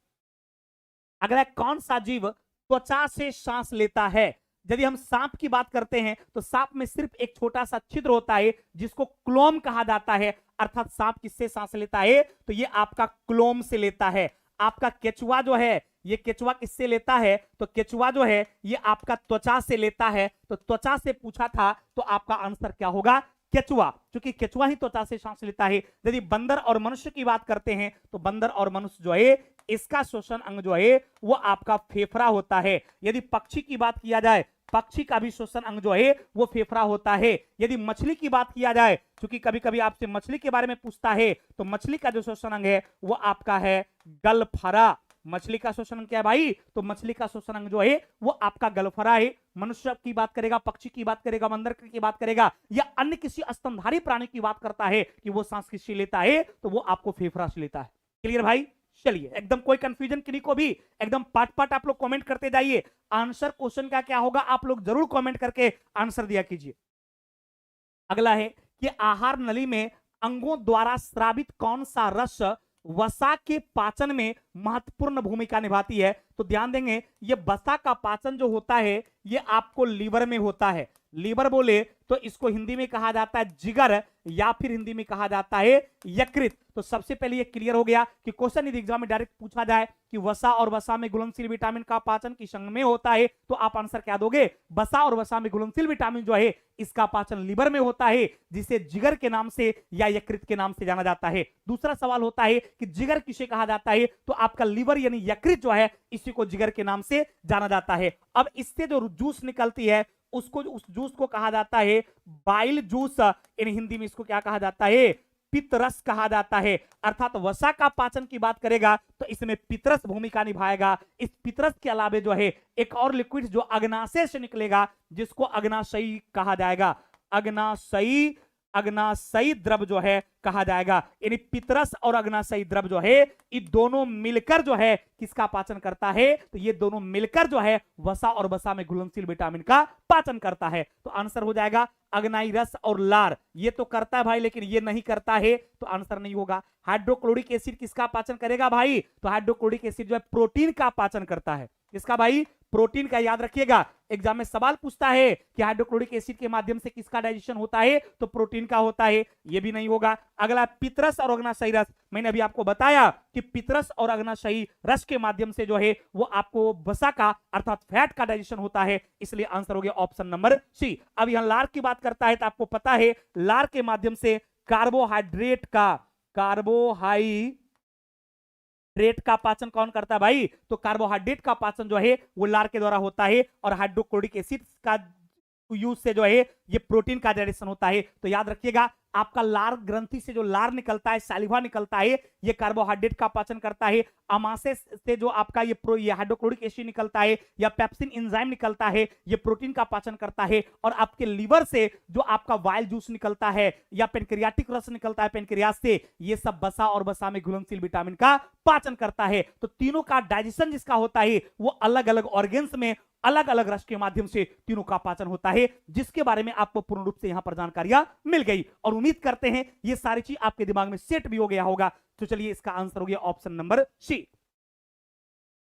अगला, कौन सा जीव त्वचा से सांस लेता है? यदि हम सांप की बात करते हैं तो सांप में सिर्फ एक छोटा सा छिद्र होता है जिसको क्लोम कहा जाता है, अर्थात सांप किससे सांस लेता है, तो ये आपका क्लोम से लेता है। आपका केचुआ जो है, ये केचुआ किससे लेता है, तो केचुआ जो है ये आपका त्वचा से लेता है। तो त्वचा से पूछा था, तो आपका आंसर क्या होगा, केचुआ, क्योंकि केचुआ ही त्वचा से सांस लेता है। यदि बंदर और मनुष्य की बात करते हैं तो बंदर और मनुष्य जो है इसका श्वसन अंग जो है वो आपका फेफड़ा होता है। यदि पक्षी की बात किया जाए, पक्षी का भी श्वसन अंग जो है वो फेफड़ा होता है। यदि मछली की बात किया जाए, क्योंकि कभी कभी आपसे मछली के बारे में पूछता है, तो मछली का जो श्वसन अंग है वो आपका है गलफरा। मछली का श्वसन अंग क्या है भाई, तो मछली का श्वसन अंग जो है वो आपका गलफरा है। मनुष्य की बात करेगा, पक्षी की बात करेगा, बंदर की बात करेगा, या अन्य किसी स्तनधारी प्राणी की बात करता है कि वो सांस किससे लेता है, तो वो आपको फेफड़ा से लेता है। क्लियर भाई? चलिए, एकदम कोई कंफ्यूजन किन्हीं को भी, एकदम पार्ट पार्ट आप लोग कमेंट करते जाइए। आंसर क्वेश्चन का क्या होगा आप लोग जरूर कमेंट करके आंसर दिया कीजिए। अगला है कि आहार नली में अंगों द्वारा स्रावित कौन सा रस वसा के पाचन में महत्वपूर्ण भूमिका निभाती है? तो ध्यान देंगे, ये वसा का पाचन जो होता है ये आपको लीवर में होता है। लीवर बोले तो इसको हिंदी में कहा जाता है जिगर, या फिर हिंदी में कहा जाता है यकृत। तो सबसे पहले ये क्लियर हो गया कि क्वेश्चन यदि एग्जाम में डायरेक्ट पूछा जाए कि वसा और वसा में घुलनशील विटामिन का पाचन किस अंग में होता है, तो आप आंसर क्या दोगे, वसा और वसा में घुलनशील विटामिन जो है इसका पाचन लीवर में होता है, जिसे जिगर के नाम से या यकृत के नाम से जाना जाता है। दूसरा सवाल होता है कि जिगर किसे कहा जाता है, तो आपका लीवर यानी यकृत जो है इसी को जिगर के नाम से जाना जाता है। अब इससे जो जूस निकलती है उसको, उस जूस को कहा जाता है बाइल जूस, इन हिंदी में इसको क्या कहा जाता है, पित्तरस कहा जाता है। अर्थात वसा का पाचन की बात करेगा तो इसमें पित्तरस भूमिका निभाएगा। इस पित्तरस के अलावे जो है एक और लिक्विड जो अग्नाशय से निकलेगा जिसको अग्नाशयी कहा जाएगा, अग्नाशयी, अग्नाशयी द्रव जो है कहा जाएगा। यानी पित्तरस और अग्नाशयी द्रव जो है ये दोनों मिलकर जो है किसका पाचन करता है, तो ये दोनों मिलकर जो है वसा और वसा में घुलनशील विटामिन का पाचन करता है। तो आंसर हो जाएगा अग्नाई रस और लार। ये तो करता है भाई लेकिन ये नहीं करता है, तो आंसर नहीं होगा। हाइड्रोक्लोरिक एसिड किसका पाचन करेगा भाई, तो हाइड्रोक्लोरिक एसिड जो है प्रोटीन का पाचन करता है। किसका भाई, प्रोटीन का। याद रखिएगा एग्जाम में सवाल पूछता है कि हाइड्रोक्लोरिक एसिड के माध्यम से किसका डाइजेशन होता है, तो प्रोटीन का होता है, ये भी नहीं होगा। अगला पित्तरस और अग्नाशयी रस, मैंने अभी आपको बताया कि पित्तरस और अग्नाशयी रस के माध्यम से जो है वो आपको वसा का अर्थात फैट का डाइजेशन होता है, इसलिए आंसर हो गया ऑप्शन नंबर सी। अब यहां लार की बात करता है तो आपको पता है लार के माध्यम से कार्बोहाइड्रेट का, कार्बोहाइड्रेट कार्बोहाइड्रेट का पाचन कौन करता है भाई? तो कार्बोहाइड्रेट का पाचन जो है वो लार के द्वारा होता है, और हाइड्रोक्लोरिक एसिड का यूज से जो है ये प्रोटीन का जनरेशन होता है। तो याद रखिएगा, आपका लार ग्रंथि से जो लार निकलता है, सैलिवा निकलता है, ये कार्बोहाइड्रेट का पाचन करता है। अमाशय से जो आपका ये हाइड्रोक्लोरिक एसिड निकलता है या पेप्सिन एंजाइम निकलता है, ये प्रोटीन का पाचन करता है। और आपके लीवर से जो आपका वाइल जूस निकलता है या पेनक्रियाटिक रस निकलता है पेनक्रियास से, ये सब वसा और वसा में घुलनशील विटामिन का पाचन करता है। तो तीनों का डाइजेशन जिसका होता है वो अलग अलग ऑर्गेन्स में अलग अलग रस के माध्यम से तीनों का पाचन होता है, जिसके बारे में आपको पूर्ण रूप से यहां पर जानकारियां मिल गई। और उम्मीद करते हैं ये सारी चीज आपके दिमाग में सेट भी हो गया होगा। तो चलिए, इसका आंसर हो गया ऑप्शन नंबर सी।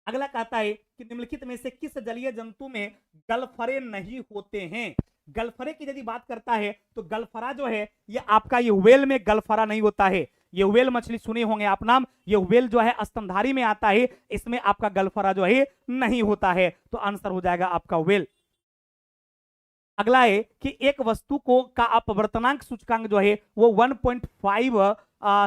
अगला कहता है कि निम्नलिखित में से किस जलीय जंतु में गलफरे नहीं होते हैं? गलफरे की यदि बात करता है तो गलफरा जो है ये आपका ये व्हेल में गलफरा नहीं होता है। ये व्हेल मछली सुने होंगे आप नाम, ये व्हेल जो है स्तनधारी में आता है, इसमें आपका गलफरा जो है नहीं होता है। तो आंसर हो जाएगा आपका व्हेल। अगला है कि एक वस्तु को का अपवर्तनांक सूचकांक जो है वो 1.5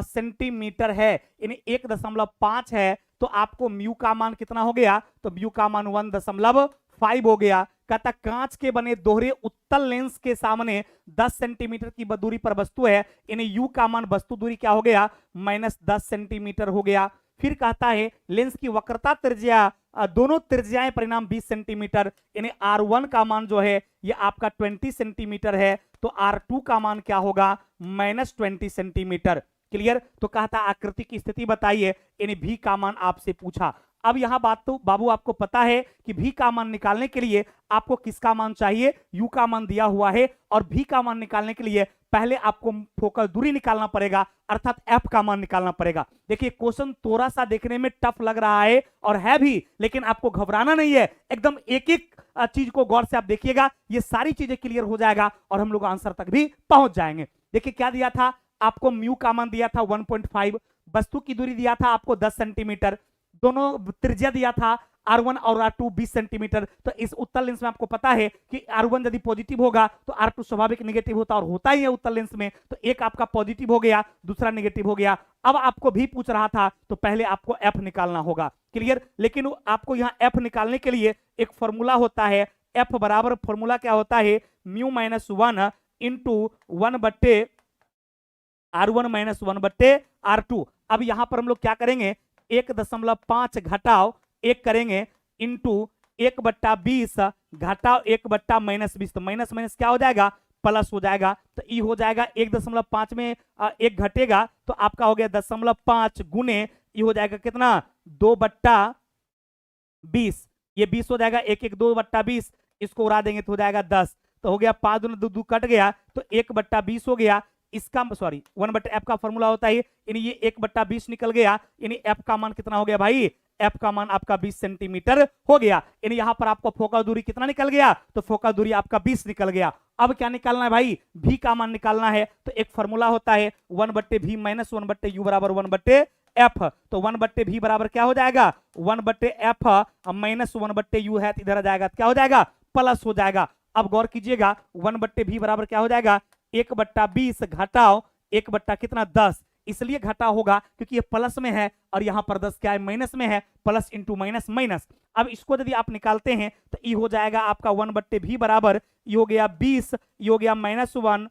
सेंटीमीटर है, यानी 1.5 है। तो आपको म्यू का मान कितना हो गया? तो म्यू का मान 1.5 हो गया। कहता कांच के बने दोहरे उत्तल लेंस के सामने 10 सेंटीमीटर की दूरी पर वस्तु है, यानी यू का मान वस्तु दूरी क्या हो गया? -10 सेंटीमीटर हो गया। फिर कहता है लेंस की वक्रता त्रिज्या, दोनों त्रिज्याएं परिणाम 20 सेंटीमीटर, यानी R1 का मान जो है ये आपका 20 सेंटीमीटर है। तो R2 का मान क्या होगा? -20 सेंटीमीटर। क्लियर? तो कहता आकृति की स्थिति बताइए, यानी भी का मान आपसे पूछा। अब यहां बात तो बाबू आपको पता है कि भी का मान निकालने के लिए आपको किसका मान चाहिए? यू का मान दिया हुआ है, और भी का मान निकालने के लिए पहले आपको फोकल दूरी निकालना पड़ेगा, अर्थात एफ का मान निकालना पड़ेगा। देखिए क्वेश्चन थोड़ा सा देखने में टफ लग रहा है और है भी, लेकिन आपको घबराना नहीं है। एकदम एक एक चीज को गौर से आप देखिएगा, ये सारी चीजें क्लियर हो जाएगा और हम लोग आंसर तक भी पहुंच जाएंगे। देखिए क्या दिया था आपको? म्यू का मान दिया था 1.5, वस्तु की दूरी दिया था आपको 10 सेंटीमीटर, दोनों त्रिज्या दिया था R1 और R2 20 सेंटीमीटर। तो इस उत्तल लेंस में आपको पता है कि R1 यदि पॉजिटिव होगा तो R2 स्वाभाविक नेगेटिव होता, और होता ही है उत्तल लेंस में। तो एक आपका पॉजिटिव हो गया, दूसरा नेगेटिव हो गया। अब आपको भी पूछ रहा था तो पहले आपको F निकालना होगा। क्लियर? लेकिन आपको यहाँ F निकालने के लिए एक फॉर्मूला होता है। F बराबर फॉर्मूला क्या होता है? Mu -1 into 1/R1 -1/R2। अब यहां पर हम लोग क्या करेंगे? 1.5 घटाओ 1 करेंगे, इंटू 1/20 घटाओ 1/-20। तो माइनस माइनस क्या हो जाएगा? प्लस हो जाएगा। तो ई हो जाएगा 1.5 में 1 घटेगा तो आपका हो गया 0.5 गुने ई हो जाएगा कितना? 2/20। ये 20 हो जाएगा, 1 2/20, इसको उड़ा देंगे तो हो जाएगा 10। तो हो गया 5 दूनी 2 कट गया तो 1/20 हो गया। इसका सॉरी 1/f का फॉर्मूला होता है, यानी ये 1/20 निकल गया, यानी f का मान कितना हो गया भाई? f का मान आपका 20 सेंटीमीटर हो गया। यानी यहां पर आपको फोकल दूरी कितना निकल गया? तो फोकल दूरी आपका 20 निकल गया। अब क्या निकालना है भाई? v का मान निकालना है। तो एक फॉर्मूला होता है 1/v - 1/u बराबर 1/f। तो 1/v बराबर क्या हो जाएगा? 1/f - 1/u है, इधर आ जाएगा क्या हो जाएगा? प्लस हो जाएगा। अब गौर कीजिएगा 1/v बराबर क्या हो जाएगा? 1/20 घटाओ 1 कितना? 10। इसलिए घटा होगा क्योंकि ये प्लस में है और यहां पर 10 क्या है? माइनस में है। Plus into minus minus. अब इसको यदि आप निकालते हैं तो ये हो जाएगा आपका 1/v बराबर ये हो गया 20, ये हो गया -1,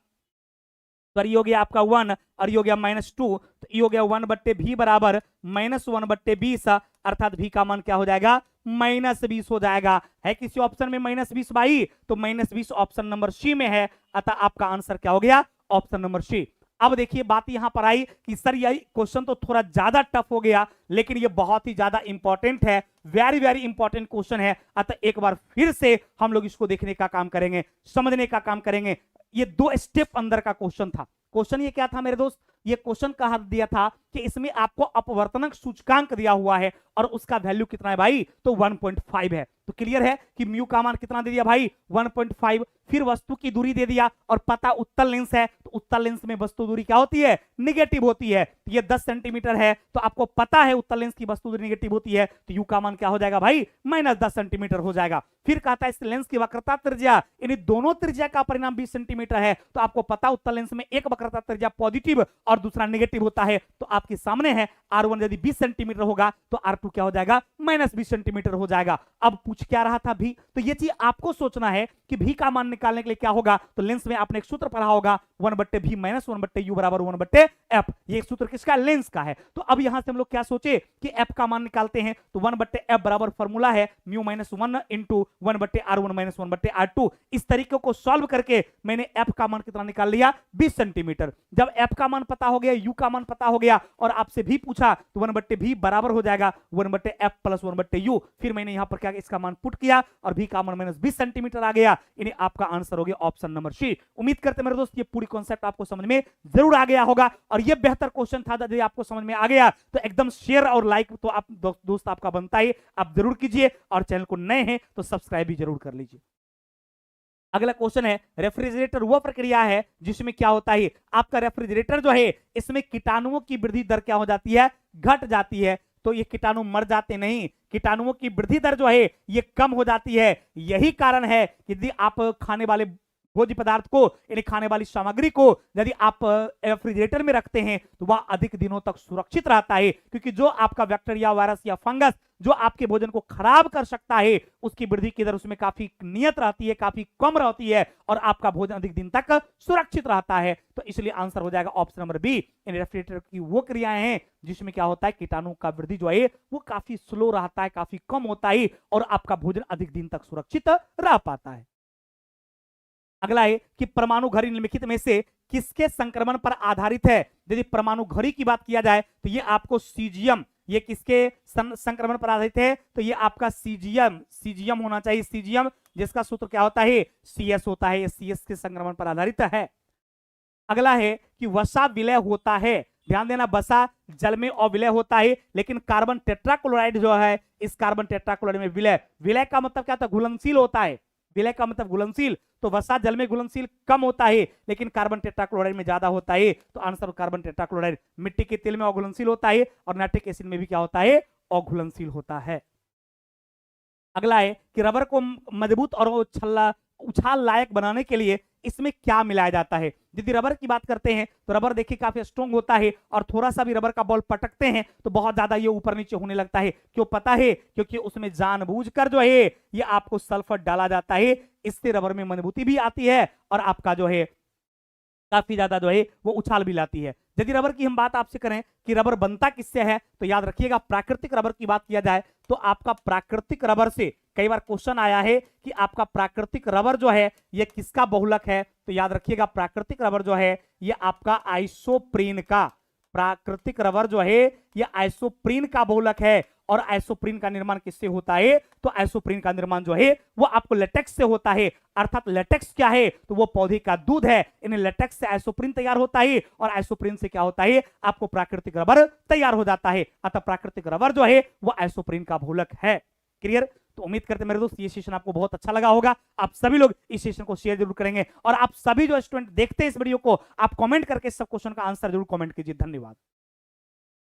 सॉरी ये हो गया आपका 1 और ये हो गया -2। तो ये हो गया 1/v बराबर -1/20, अर्थात v का मान क्या हो जाएगा? -20 हो जाएगा। है किसी ऑप्शन में -20 भाई? तो -20 ऑप्शन नंबर सी में है, अतः आपका आंसर क्या हो गया? Option number C. अब देखिए बात यहां पर आई कि सर ये क्वेश्चन तो थोड़ा ज्यादा टफ हो गया, लेकिन ये बहुत ही ज्यादा इंपॉर्टेंट है, वेरी वेरी इंपॉर्टेंट क्वेश्चन है। अतः एक बार फिर से हम लोग इसको देखने का काम करेंगे, समझने का काम करेंगे। ये 2 स्टेप अंदर का क्वेश्चन था। क्वेश्चन ये क्या था मेरे दोस्त? ये क्वेश्चन कहा दिया था कि इसमें आपको अपवर्तनक सूचकांक दिया हुआ है और उसका वैल्यू कितना है भाई? तो 1.5 है। तो क्लियर है कि म्यू का मान कितना दे दिया भाई? 1.5। फिर वस्तु की दूरी दे दिया और पता उत्तल लेंस है, तो उत्तल लेंस में वस्तु दूरी क्या होती है? निगेटिव होती है। तो ये 10 सेंटीमीटर है, तो आपको पता है उत्तल लेंस की वस्तु दूरी निगेटिव होती है, तो यू का मान क्या हो जाएगा भाई? -10 सेंटीमीटर हो जाएगा। फिर कहता है इस लेंस की वक्रता त्रिज्या, यानी दोनों त्रिज्या का परिणाम 20 सेंटीमीटर है, तो आपको पता उत्तल लेंस में एक वक्रता त्रिज्या पॉजिटिव और दूसरा नेगेटिव होता है तो आपके सामने है R1 यदि 20 सेंटीमीटर होगा तो R2 क्या हो जाएगा -20 सेंटीमीटर हो जाएगा। अब पूछ क्या रहा था भी, तो ये चीज आपको सोचना है कि भी का मान निकालने के लिए क्या होगा। तो लेंस में आपने एक सूत्र पढ़ा होगा 1/v - 1/u बराबर 1/f। ये एक सूत्र किसका, लेंस का है। तो अब यहां से हम लोग क्या सोचे कि f का मान निकालते हैं तो 1/f बराबर फॉर्मूला है म्यू -1 × 1/r1 - 1/r2। इस तरीके को सॉल्व करके मैंने f का मान कितना निकाल लिया 20 सेंटीमीटर। जब f का मान पता हो गया, u का मान पता हो गया और आपसे भी पूछा तो 1/v बराबर हो जाएगा 1/f + 1/u। फिर मैंने यहां पर क्या इसका मान पुट किया और v का मान -20 सेंटीमीटर आ गया। यानी आपका आंसर हो गया ऑप्शन नंबर सी। उम्मीद करते मेरे दोस्त ये पूरी कॉन्सेप्ट आपको समझ में जरूर आ गया होगा और ये बेहतर क्वेश्चन था। यदि आपको समझ में आ गया तो एकदम शेयर और लाइक तो आप दोस्त आपका बनता ही, आप जरूर कीजिए और चैनल को नए हैं तो सब्सक्राइब भी जरूर कर लीजिए। अगला क्वेश्चन है, रेफ्रिजरेटर वह प्रक्रिया है जिसमें क्या होता है, आपका रेफ्रिजरेटर जो है इसमें कीटाणुओं की वृद्धि दर क्या हो जाती है, घट जाती है। तो ये कीटाणु मर जाते नहीं, कीटाणुओं की वृद्धि दर जो है ये कम हो जाती है। यही कारण है कि यदि आप खाने वाले भोज्य पदार्थ को यानी खाने वाली सामग्री को यदि आप रेफ्रिजरेटर में रखते हैं तो वह अधिक दिनों तक सुरक्षित रहता है, क्योंकि जो आपका बैक्टीरिया, वायरस या फंगस जो आपके भोजन को खराब कर सकता है उसकी वृद्धि की दर उसमें काफी नियत रहती है, काफी कम रहती है और आपका भोजन अधिक दिन तक सुरक्षित रहता है। तो इसलिए आंसर हो जाएगा ऑप्शन नंबर बी। इन रेफ्रिजरेटर की वो क्रियाएं हैं जिसमें क्या होता है, कीटाणु का वृद्धि जो है वो काफी स्लो रहता है, काफी कम होता है और आपका भोजन अधिक दिन तक सुरक्षित रह पाता है। अगला है कि परमाणु घड़ी निम्नलिखित में से किसके संक्रमण पर आधारित है। यदि परमाणु घड़ी की बात किया जाए तो ये आपको सीजियम, ये किसके संक्रमण पर आधारित है, तो ये आपका सीजियम होना चाहिए। सीजियम जिसका सूत्र क्या होता है, CS होता है। ये CS के संक्रमण पर आधारित है। अगला है कि वसा विलय होता है। ध्यान देना, वसा जल में अविलय होता है लेकिन कार्बन टेट्राक्लोराइड जो है इस कार्बन टेट्राक्लोराइड में विलय का मतलब क्या होता है, घुलनशील होता है। विलय का मतलब घुलनशील, तो वसा जल में घुलनशील कम होता है लेकिन कार्बन टेट्राक्लोराइड में ज्यादा होता है। तो आंसर कार्बन टेट्राक्लोराइड। मिट्टी के तेल में अघुलनशील होता है और नाइट्रिक एसिड में भी क्या होता है, अघुलनशील होता है। अगला है कि रबर को मजबूत और उछाल लायक बनाने के लिए इसमें क्या मिलाया जाता है। यदि रबर की बात करते हैं तो रबर देखिए काफी स्ट्रॉन्ग होता है और थोड़ा सा भी रबर का बॉल पटकते हैं तो बहुत ज्यादा ये ऊपर नीचे होने लगता है। क्यों पता है, क्योंकि उसमें जानबूझकर जो है ये आपको सल्फर डाला जाता है। इससे रबर में मजबूती भी आती है और आपका जो है काफी ज्यादा जो है वो उछाल भी लाती है। यदि रबर की हम बात आपसे करें कि रबर बनता किससे है तो याद रखिएगा, प्राकृतिक रबर की बात किया जाए तो आपका प्राकृतिक रबर से कई बार क्वेश्चन आया है कि आपका प्राकृतिक रबर जो है ये किसका बहुलक है। तो याद रखिएगा प्राकृतिक रबर जो है ये आपका आइसोप्रीन का, प्राकृतिक रबर जो है ये आइसोप्रीन का बहुलक है। और आइसोप्रीन का निर्माण किससे होता है, तो आइसोप्रीन का निर्माण जो है वो आपको लेटेक्स से होता है। अर्थात लेटेक्स क्या है, तो वो पौधे का दूध है। इन लेटेक्स से आइसोप्रीन तैयार होता है और आइसोप्रीन से क्या होता है, आपको प्राकृतिक रबर तैयार हो जाता है। अतः प्राकृतिक रबर जो है वो आइसोप्रीन का बहुलक है। क्लियर। तो उम्मीद करते हैं मेरे दोस्त ये सेशन आपको बहुत अच्छा लगा होगा। आप सभी लोग इस सेशन को शेयर जरूर करेंगे और आप सभी जो स्टूडेंट देखते हैं इस वीडियो को आप कमेंट करके सब क्वेश्चन का आंसर जरूर कमेंट कीजिए। धन्यवाद।